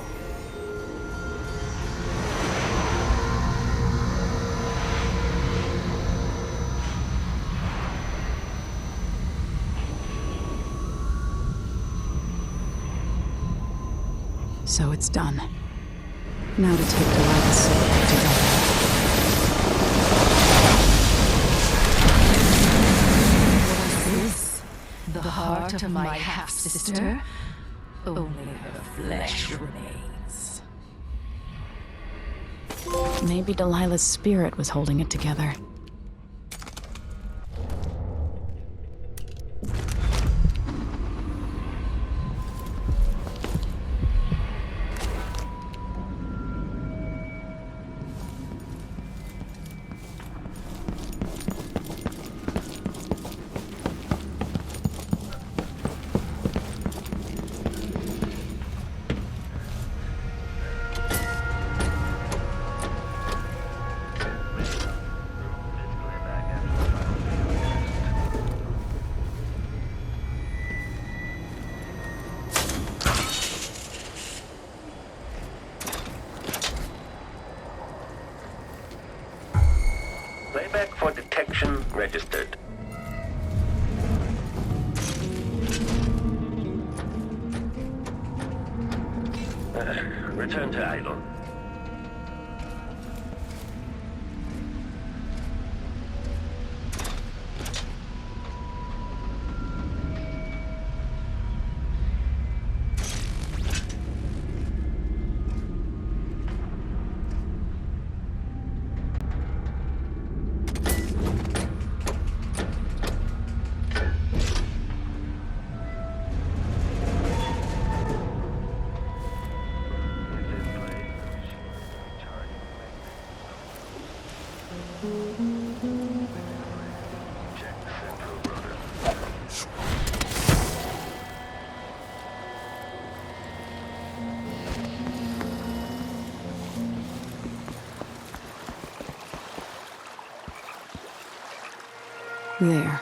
So it's done. Now to take Delilah's soul to God. The heart of my half-sister? Only her flesh remains. Maybe Delilah's spirit was holding it together. Playback for detection registered. Return to idle. There.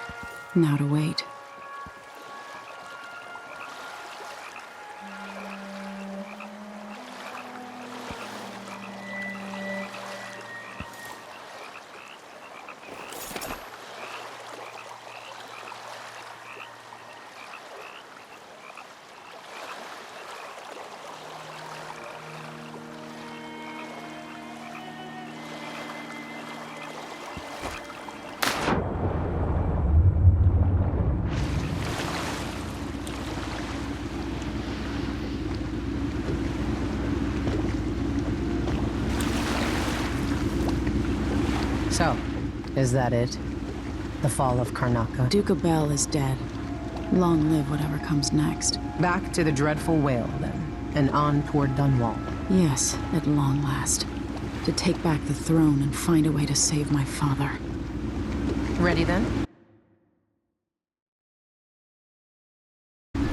Now to wait. Is that it? The fall of Karnaca? Duke Abel is dead. Long live whatever comes next. Back to the dreadful whale, then, and on toward Dunwall. Yes, at long last. To take back the throne and find a way to save my father. Ready, then?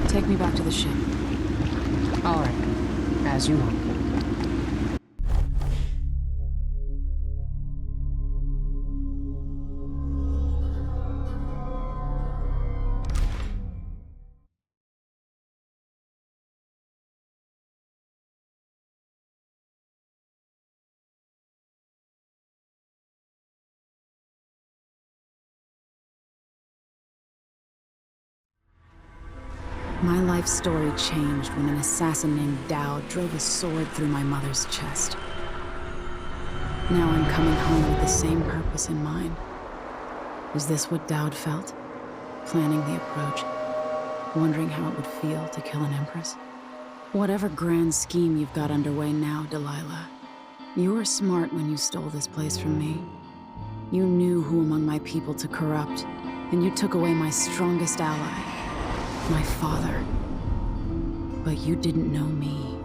Take me back to the ship. All right. As you want. My life story changed when an assassin named Dowd drove a sword through my mother's chest. Now I'm coming home with the same purpose in mind. Is this what Dowd felt? Planning the approach, wondering how it would feel to kill an empress? Whatever grand scheme you've got underway now, Delilah, you were smart when you stole this place from me. You knew who among my people to corrupt, and you took away my strongest ally. My father. But you didn't know me.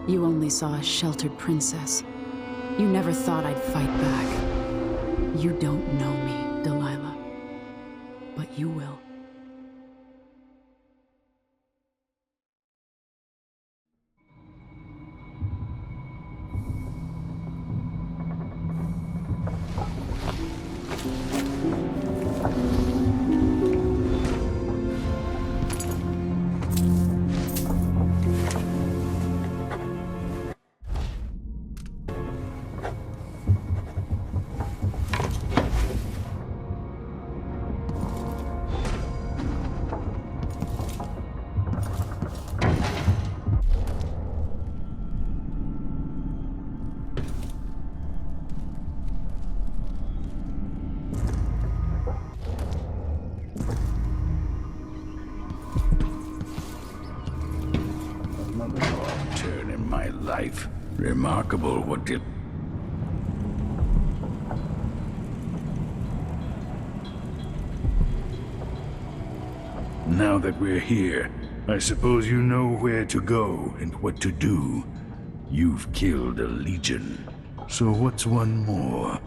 You only saw a sheltered princess. You never thought I'd fight back. You don't know me, Delilah. But you will. Life. Remarkable what did... Now that we're here, I suppose you know where to go and what to do. You've killed a legion. So what's one more?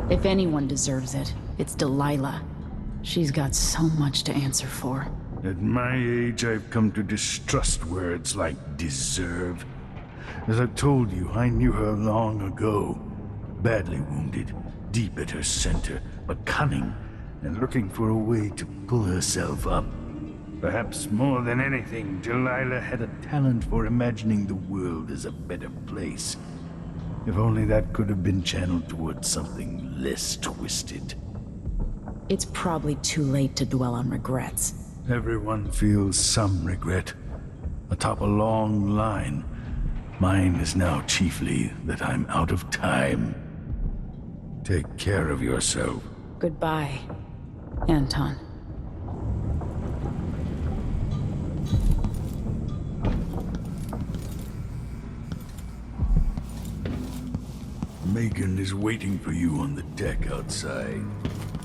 If anyone deserves it, it's Delilah. She's got so much to answer for. At my age, I've come to distrust words like deserve. As I've told you, I knew her long ago. Badly wounded, deep at her center, but cunning, and looking for a way to pull herself up. Perhaps more than anything, Delilah had a talent for imagining the world as a better place. If only that could have been channeled towards something less twisted. It's probably too late to dwell on regrets. Everyone feels some regret, atop a long line. Mine is now chiefly that I'm out of time. Take care of yourself. Goodbye, Anton. Megan is waiting for you on the deck outside.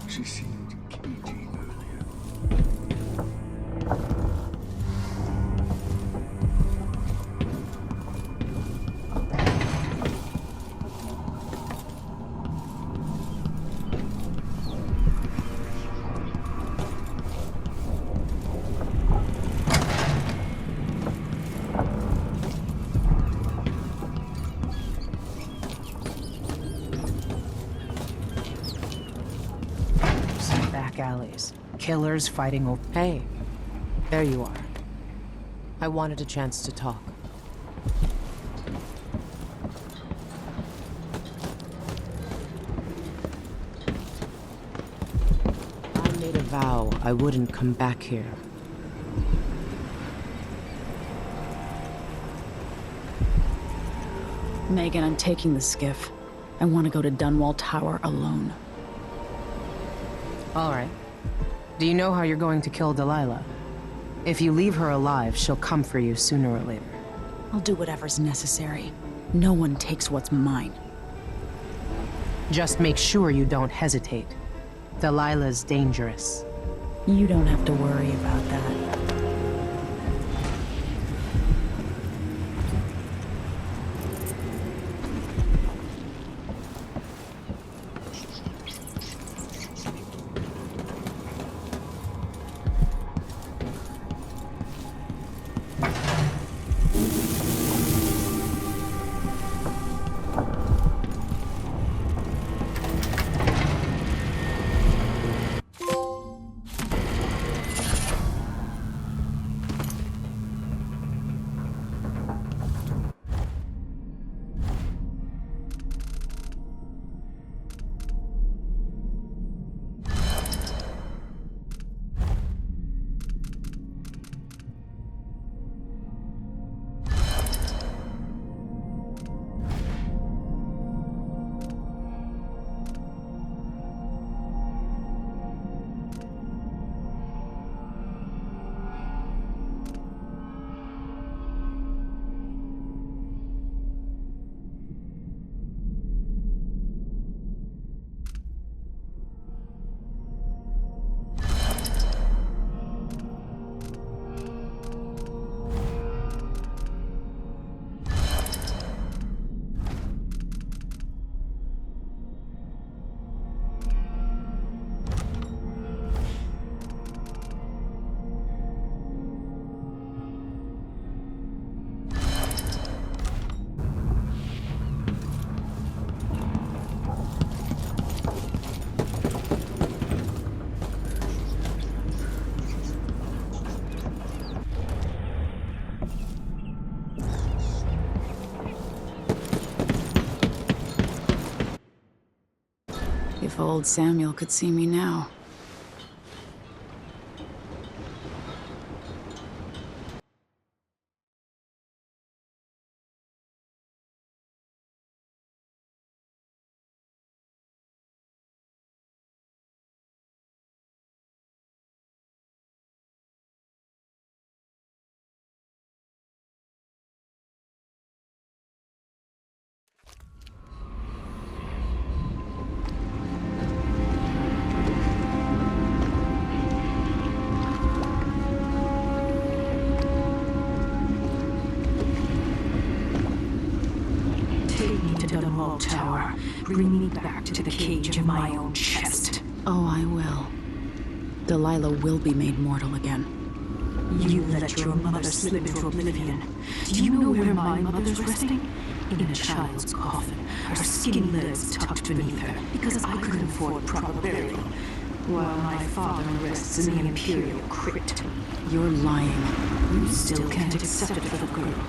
She seemed cagey earlier. Alleys. Killers fighting over... Hey, there you are. I wanted a chance to talk. I made a vow I wouldn't come back here. Megan, I'm taking the skiff. I want to go to Dunwall Tower alone. All right. Do you know how you're going to kill Delilah? If you leave her alive, she'll come for you sooner or later. I'll do whatever's necessary. No one takes what's mine. Just make sure you don't hesitate. Delilah's dangerous. You don't have to worry about that. If old Samuel could see me now. Tower. Bring me back to the cage in my own chest. Oh, I will. Delilah will be made mortal again. You let your mother slip into oblivion. Do you know where my mother's resting? In a child's coffin, her skinny legs tucked beneath her, because I couldn't afford proper burial, while my father rests in the Imperial crypt. You're lying. You still can't accept it for the girl.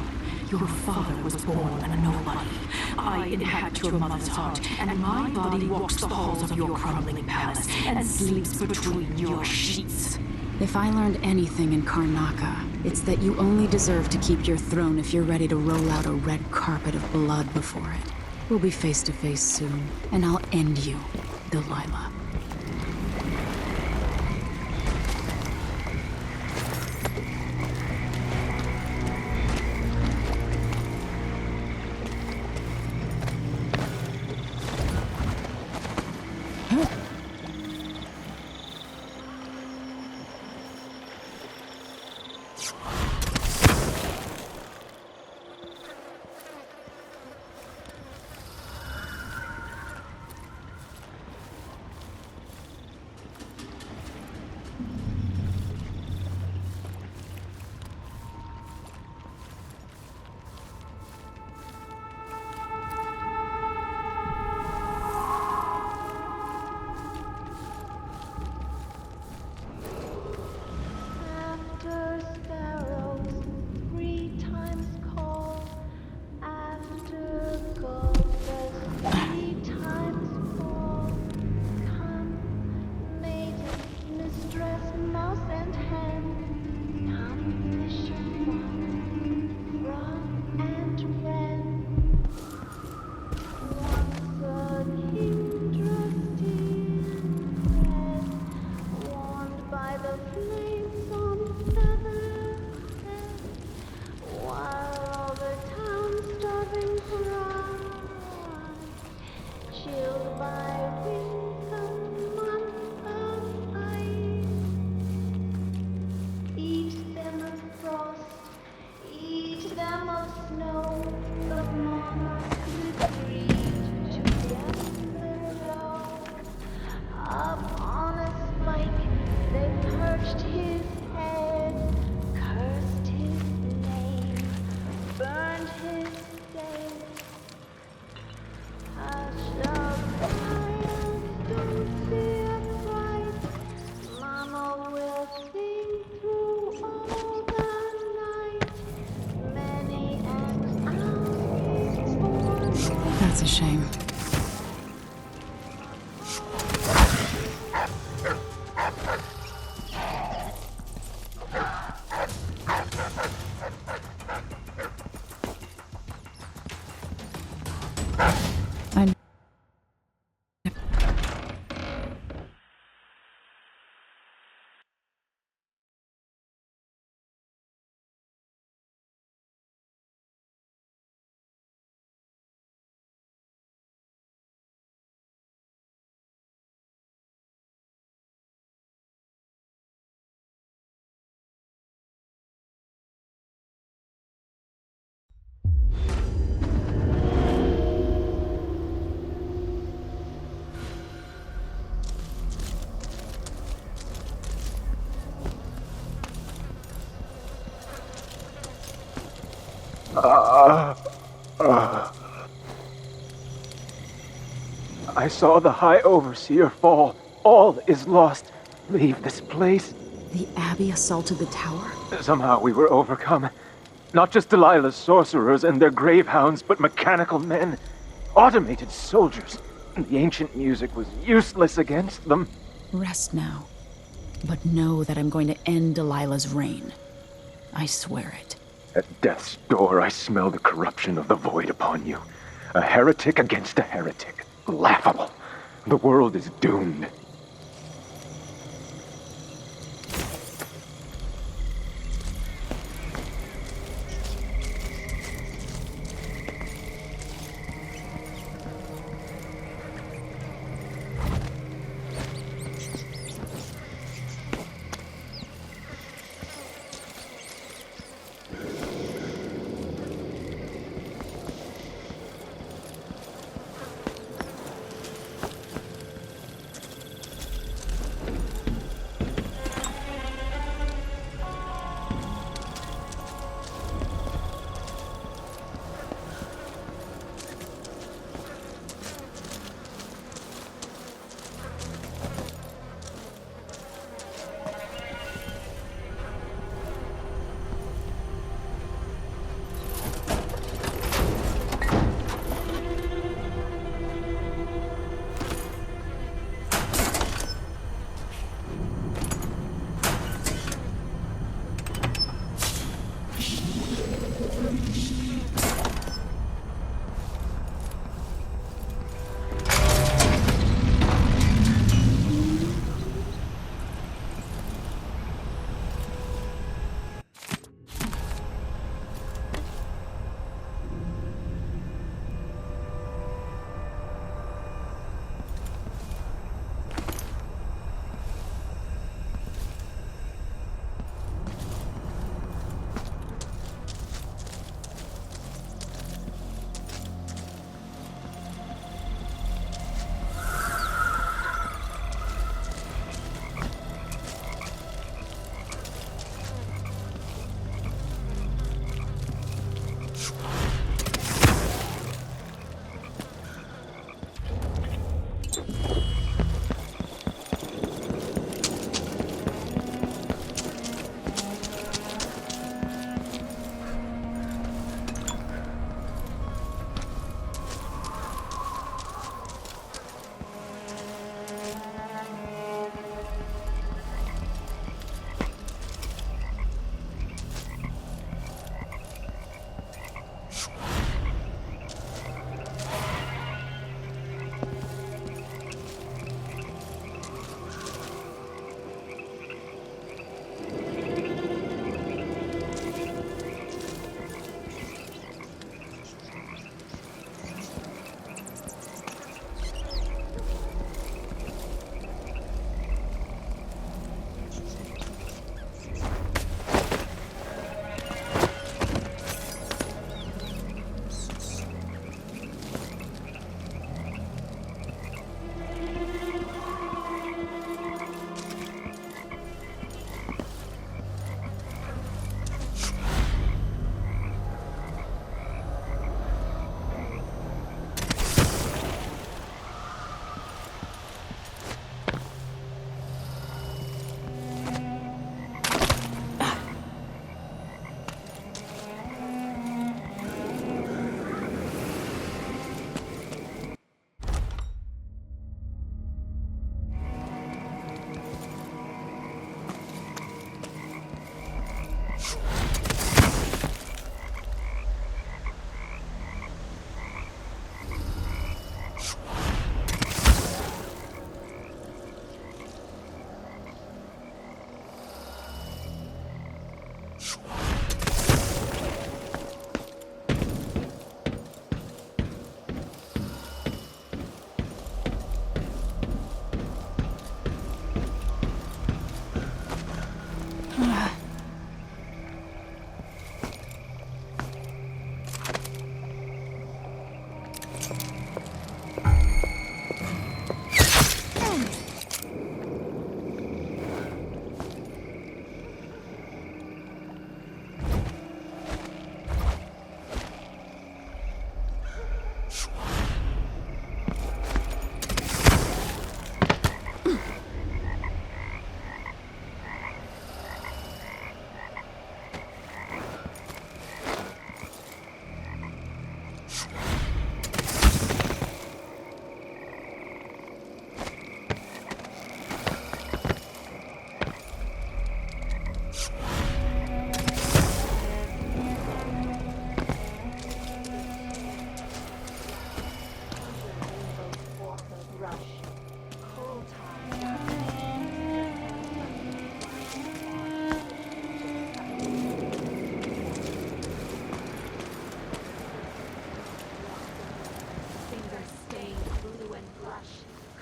Your father was born a nobody. I inhabit your mother's heart, and my body walks the halls of your crumbling palace and sleeps between your sheets. If I learned anything in Karnaca, it's that you only deserve to keep your throne if you're ready to roll out a red carpet of blood before it. We'll be face to face soon, and I'll end you, Delilah. After Sparrow. That's a shame. I saw the High Overseer fall. All is lost. Leave this place. The Abbey assaulted the tower? Somehow we were overcome. Not just Delilah's sorcerers and their gravehounds, but mechanical men. Automated soldiers. The ancient music was useless against them. Rest now. But know that I'm going to end Delilah's reign. I swear it. At death's door, I smell the corruption of the void upon you. A heretic against a heretic. Laughable. The world is doomed.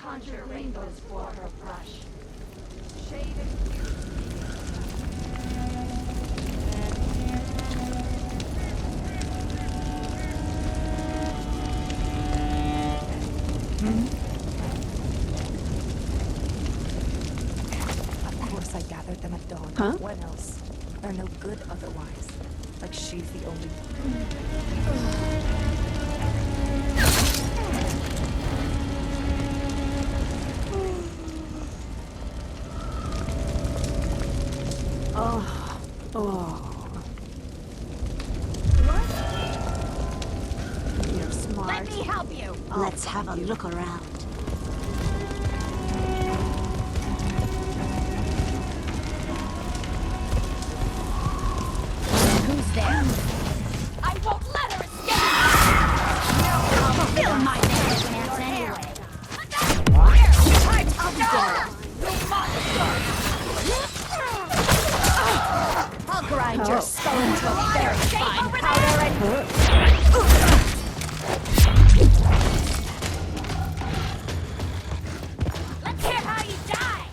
Conjure rainbows for her brush. Of course I gathered them at dawn. Huh? When else? They're no good otherwise. Like she's the only You're smart. Let me help you! Let's have a look around. Who's there? I won't let her escape! Fill my pants anyway. I'll be dead. You monster! I'll grind your skull into a very fine powder and... Let's hear how you die!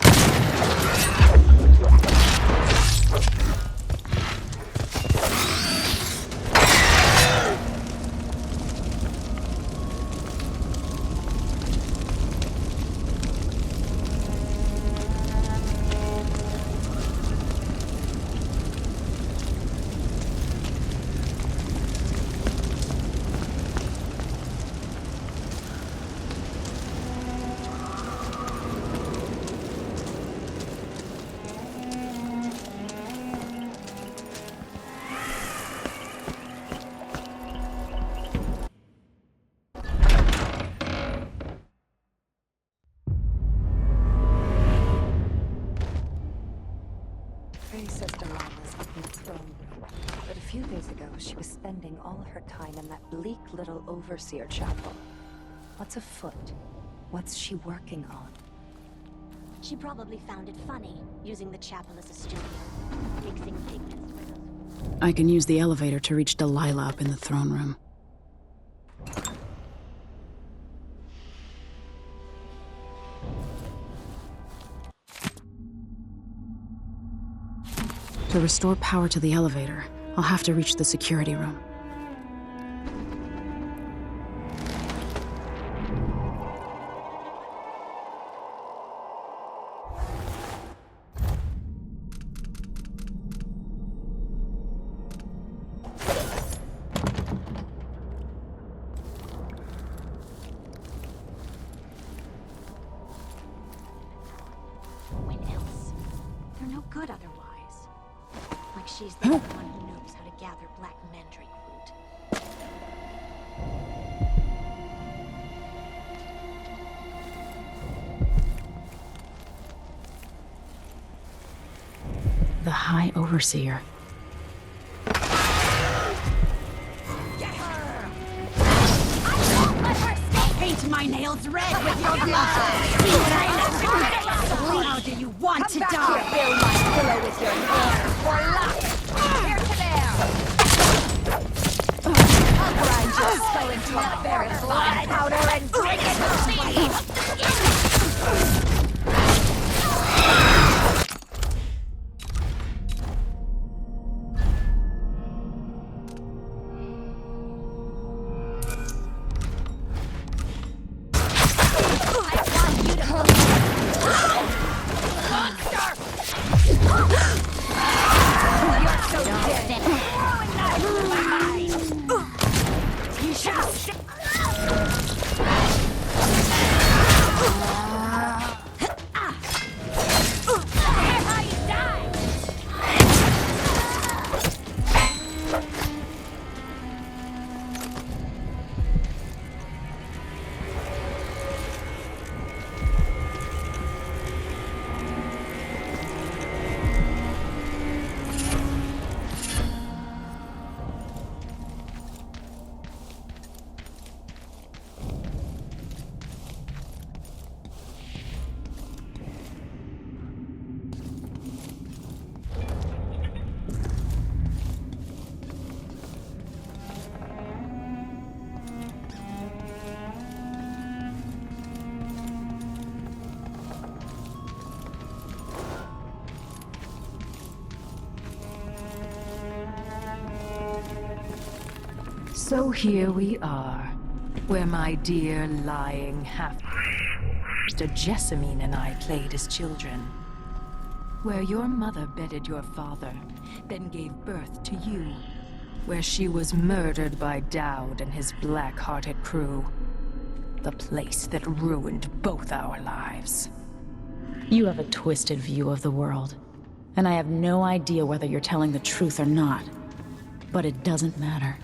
Faye says Delilah's up in the throne room, but a few days ago she was spending all of her time in that bleak little overseer chapel. What's afoot? What's she working on? She probably found it funny, using the chapel as a studio, fixing pigments for those. I can use the elevator to reach Delilah up in the throne room. To restore power to the elevator, I'll have to reach the security room. When else? They're no good otherwise. Like she's the only one who knows how to gather black mandrake root. The High Overseer. paint my nails red with your blood! See what I left in your face! How do you want to die? Fill my pillow with your hair for luck! Here to there! I'll grind your skull into a very blood powder and drink it to sleep! So here we are, where my dear lying half-sister Jessamine and I played as children. Where your mother bedded your father, then gave birth to you. Where she was murdered by Dowd and his black-hearted crew. The place that ruined both our lives. You have a twisted view of the world, and I have no idea whether you're telling the truth or not. But it doesn't matter.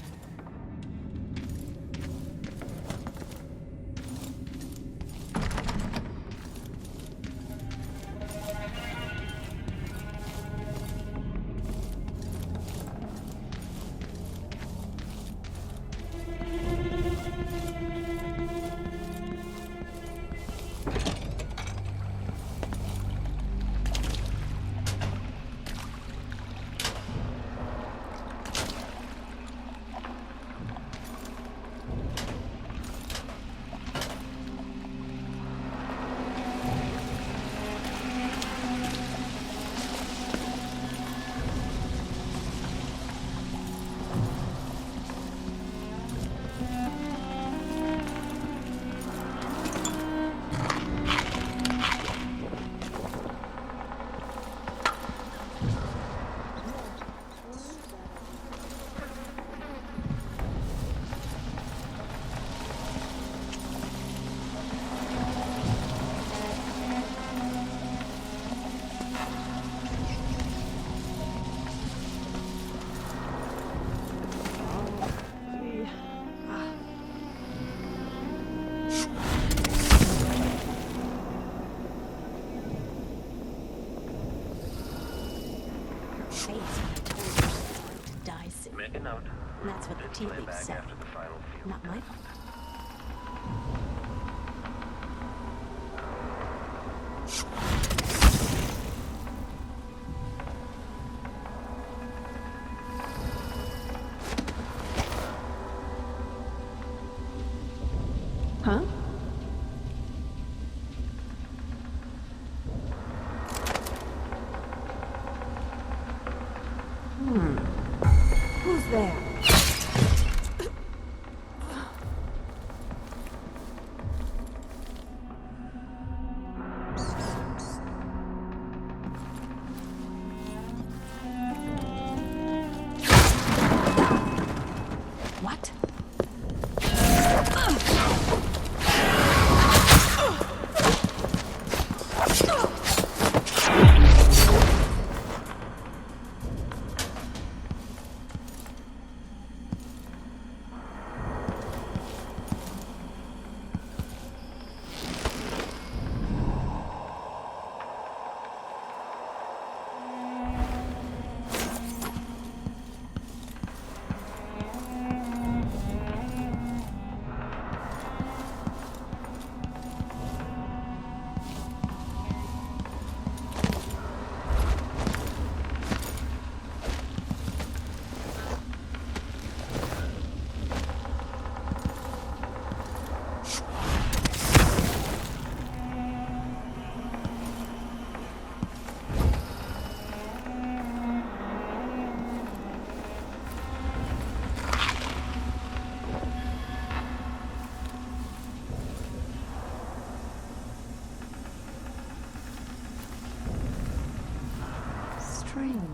That's what the tea leaves said. Not my fault. Huh? Who's there? What?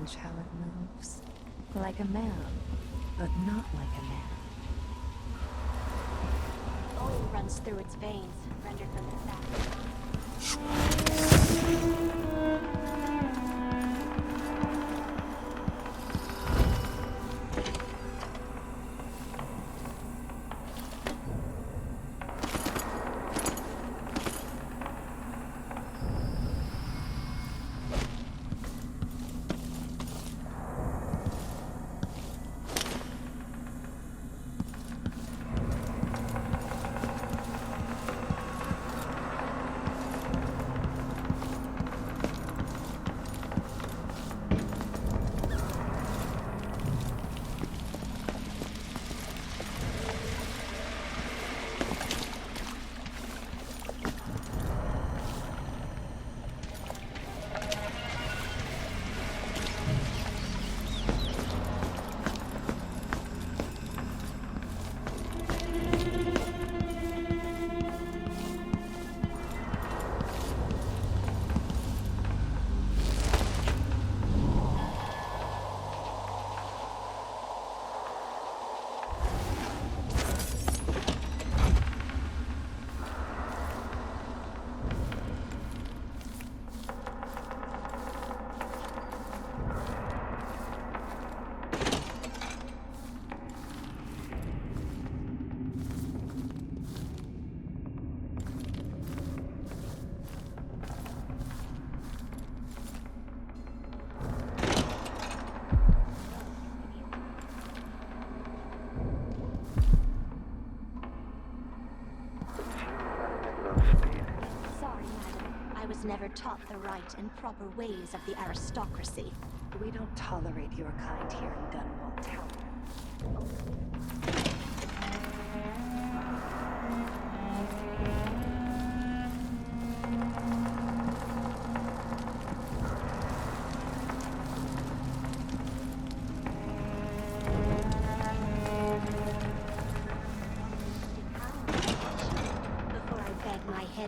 strange how it moves. Like a man, but not like a man. Oil runs through its veins, rendered from the back. Never taught the right and proper ways of the aristocracy. We don't tolerate your kind here in Dunwall Tower.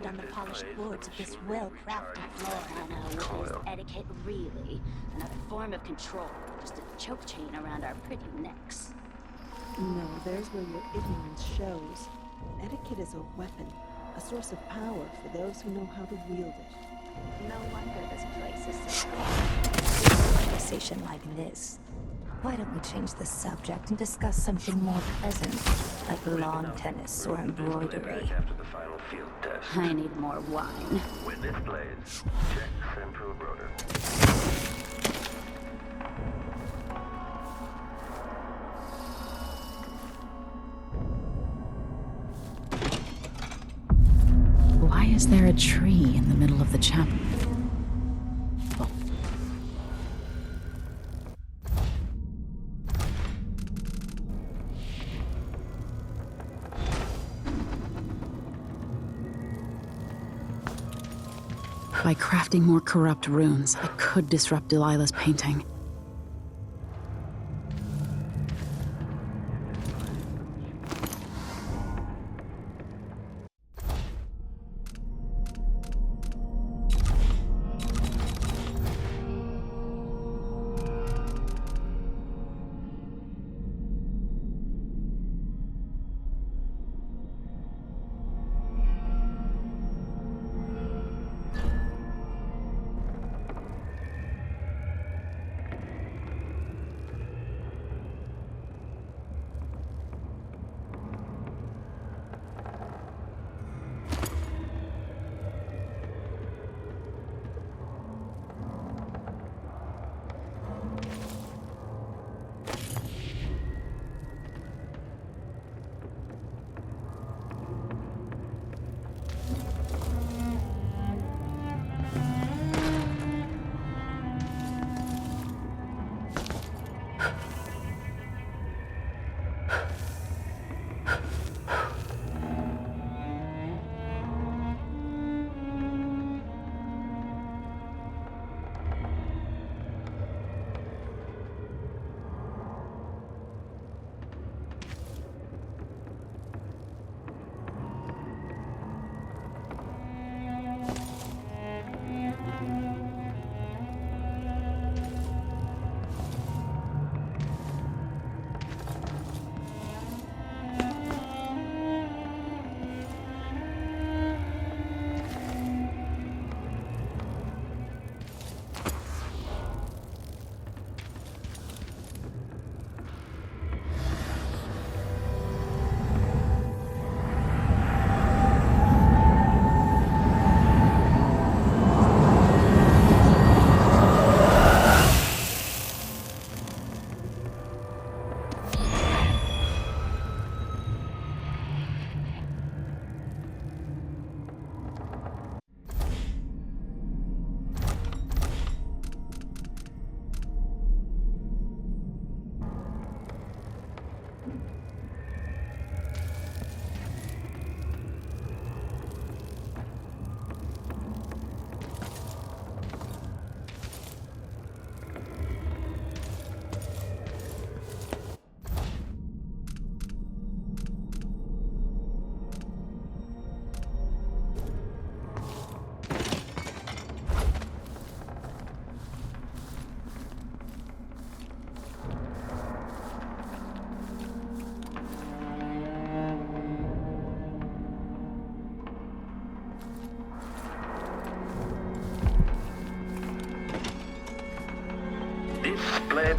On the polished boards of this well-crafted floor. What is etiquette really? Another form of control, just a choke chain around our pretty necks. No, there's where your ignorance shows. Etiquette is a weapon, a source of power for those who know how to wield it. No wonder this place is so bad. A conversation like this. Why don't we change the subject and discuss something more pleasant, like lawn tennis or embroidery? I need more wine. When this plays, check central rotor. Why is there a tree in the middle of the chapel? By crafting more corrupt runes, I could disrupt Delilah's painting.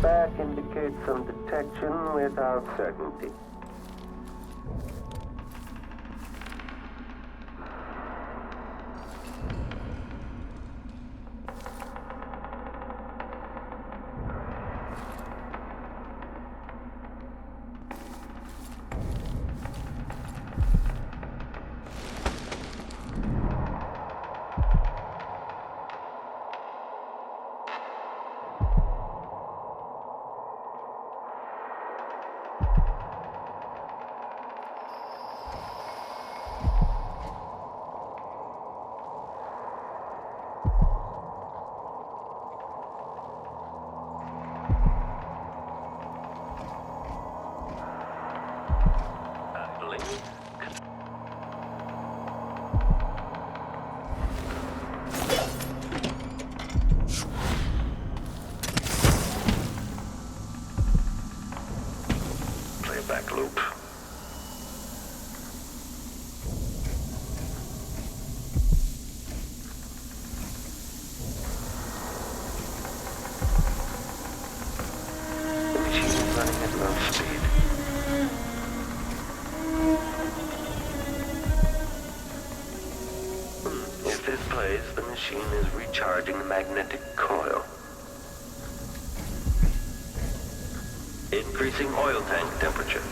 back indicates some detection without certainty. Playback loop. The machine is running at low speed. If this plays, the machine is recharging the magnetic coil. Increasing oil tank temperature.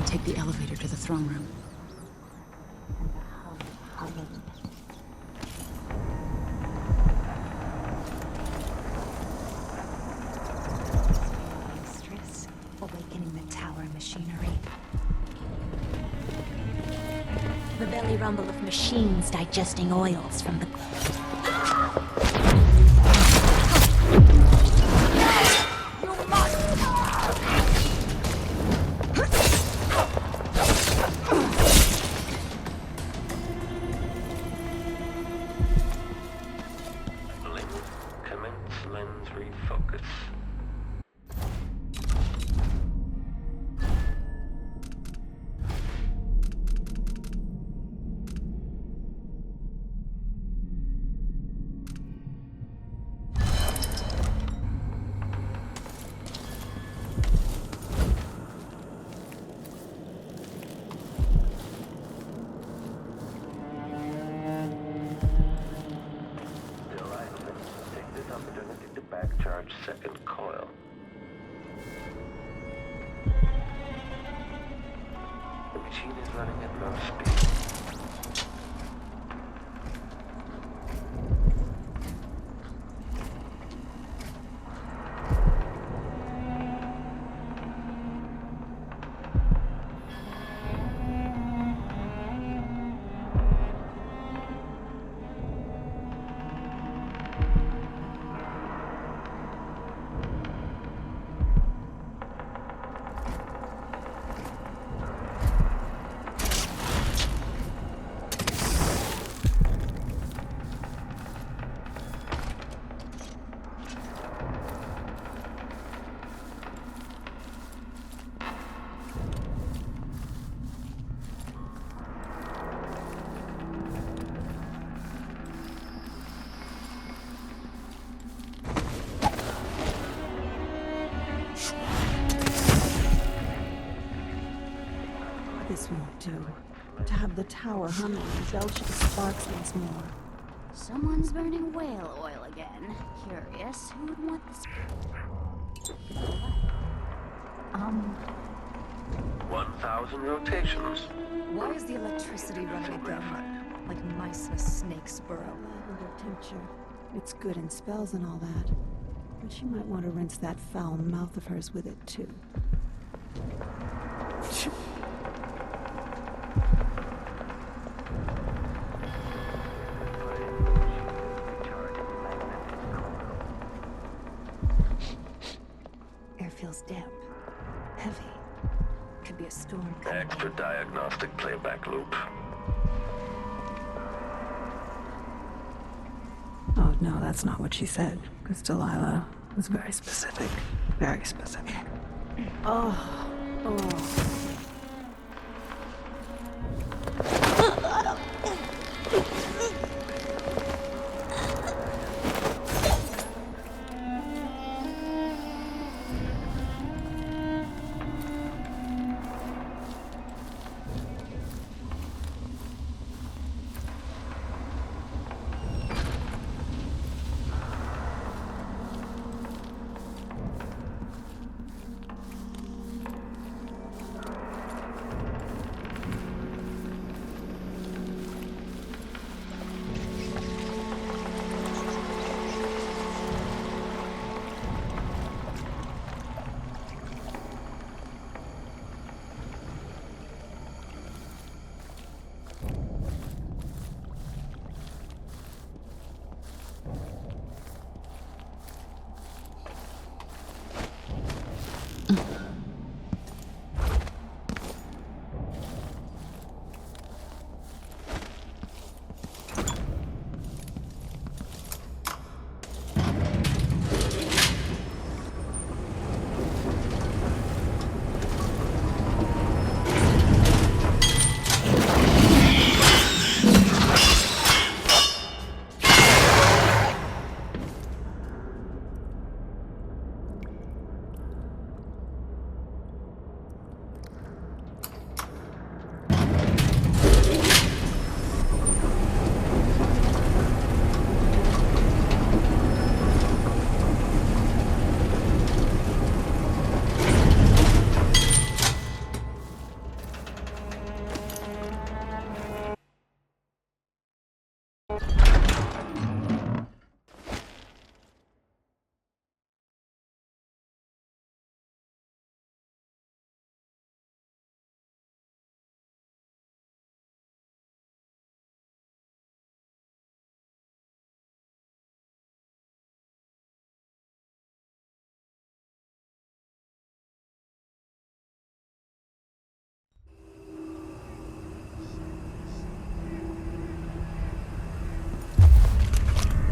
Take the elevator to the throne room. Mistress, awakening the tower machinery. The belly rumble of machines digesting oils from the... Backcharge second coil. The machine is running at low speed. This won't do. To have the tower humming and belching sparks once more. Someone's burning whale oil again. Curious, who would want this? 1,000 rotations. Why is the electricity running again? Like mice in a snake's burrow. Lavender tincture. It's good in spells and all that. But you might want to rinse that foul mouth of hers with it, too. Air feels damp. Heavy. Could be a storm coming. Extra diagnostic playback loop. Oh, no, that's not what she said. Because Delilah was very specific. Very specific. Oh.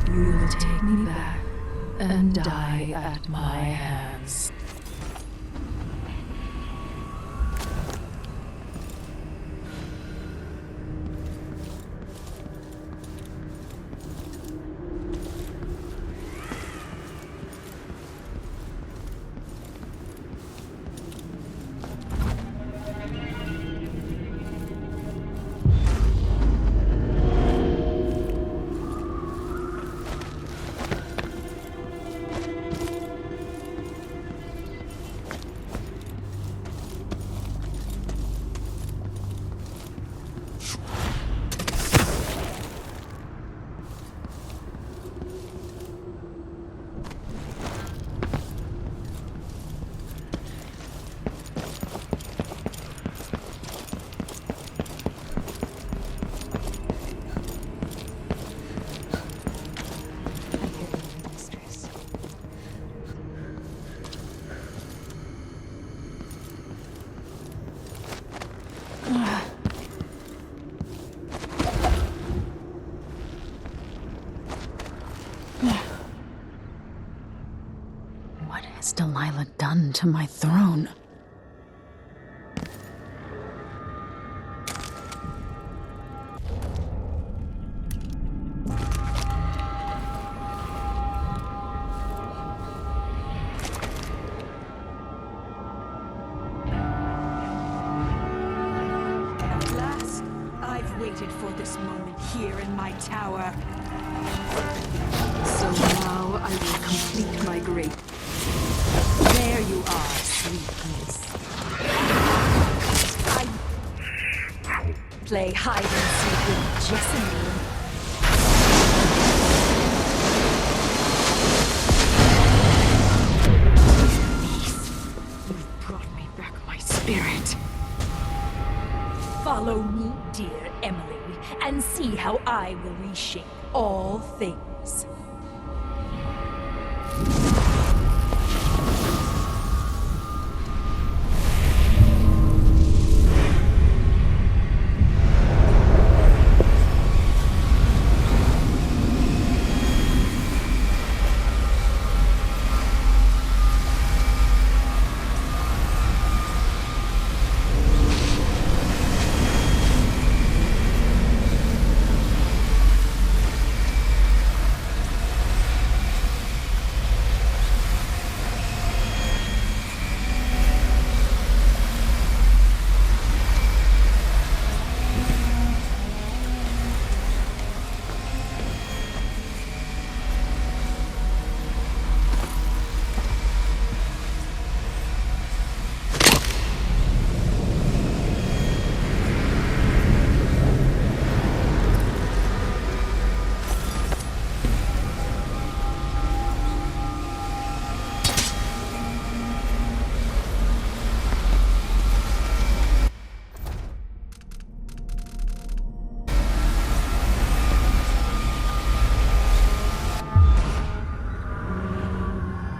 You will take me back and die at my hands. What has Delilah done to my throne? At last, I've waited for this moment here in my tower. So now I will complete my great. There you are, sweet prince. play hide and seek with Jessamine. You've brought me back my spirit. Follow me, dear Emily, and see how I will reshape all things.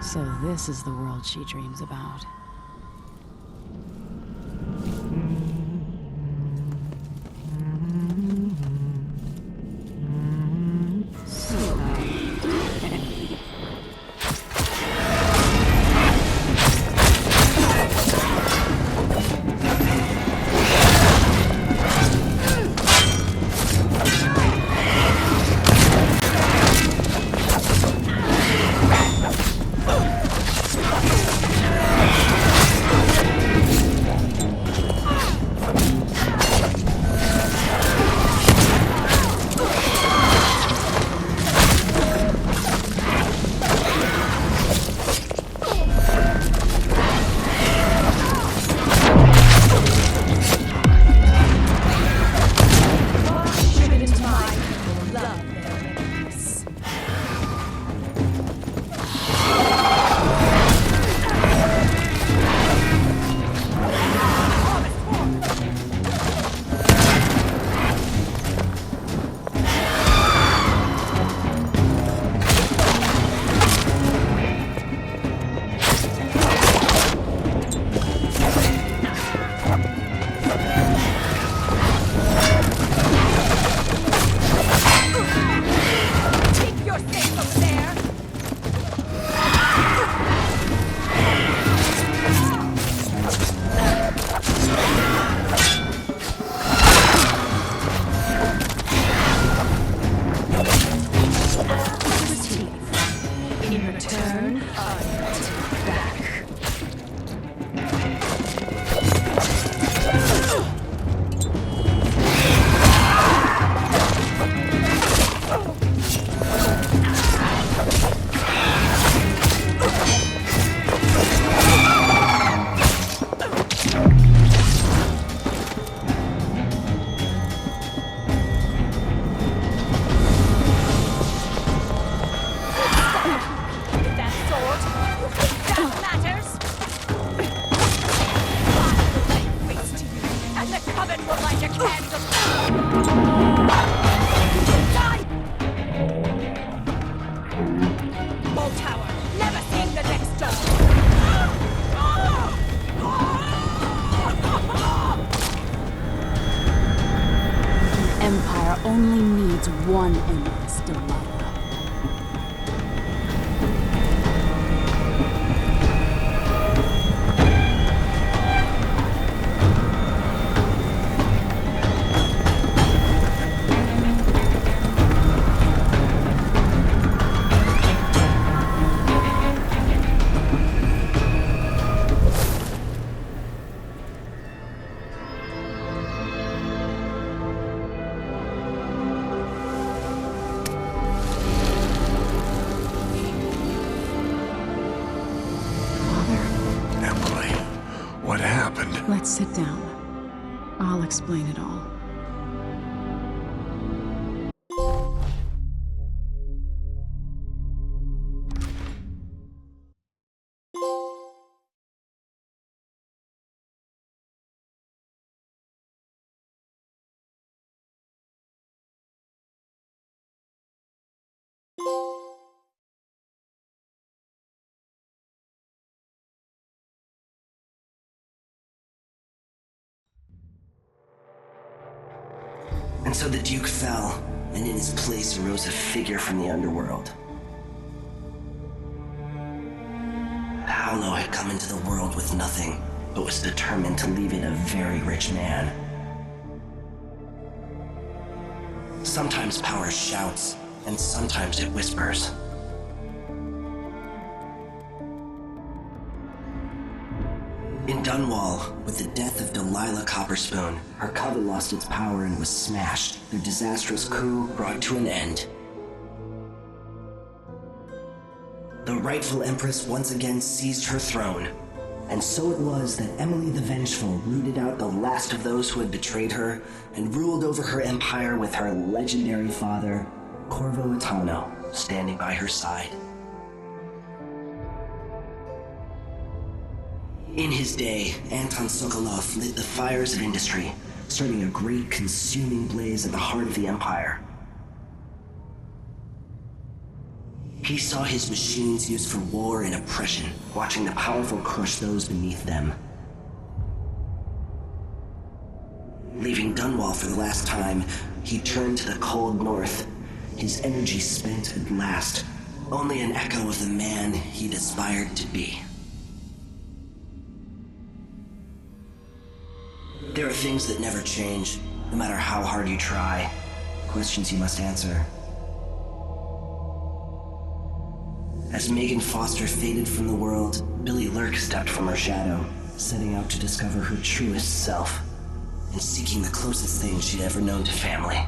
So this is the world she dreams about. Empire only needs one Empress, Delilah. What happened? Let's sit down. I'll explain it all. And so the Duke fell, and in his place arose a figure from the underworld. Paolo had come into the world with nothing, but was determined to leave it a very rich man. Sometimes power shouts, and sometimes it whispers. In Dunwall, with the death of Delilah Copperspoon, her coven lost its power and was smashed. Their disastrous coup brought to an end. The rightful Empress once again seized her throne, and so it was that Emily the Vengeful rooted out the last of those who had betrayed her and ruled over her empire with her legendary father, Corvo Attano, standing by her side. In his day, Anton Sokolov lit the fires of industry, starting a great consuming blaze at the heart of the Empire. He saw his machines used for war and oppression, watching the powerful crush those beneath them. Leaving Dunwall for the last time, he turned to the cold north, his energy spent at last, only an echo of the man he'd aspired to be. There are things that never change, no matter how hard you try. Questions you must answer. As Megan Foster faded from the world, Billy Lurk stepped from her shadow, setting out to discover her truest self, and seeking the closest thing she'd ever known to family.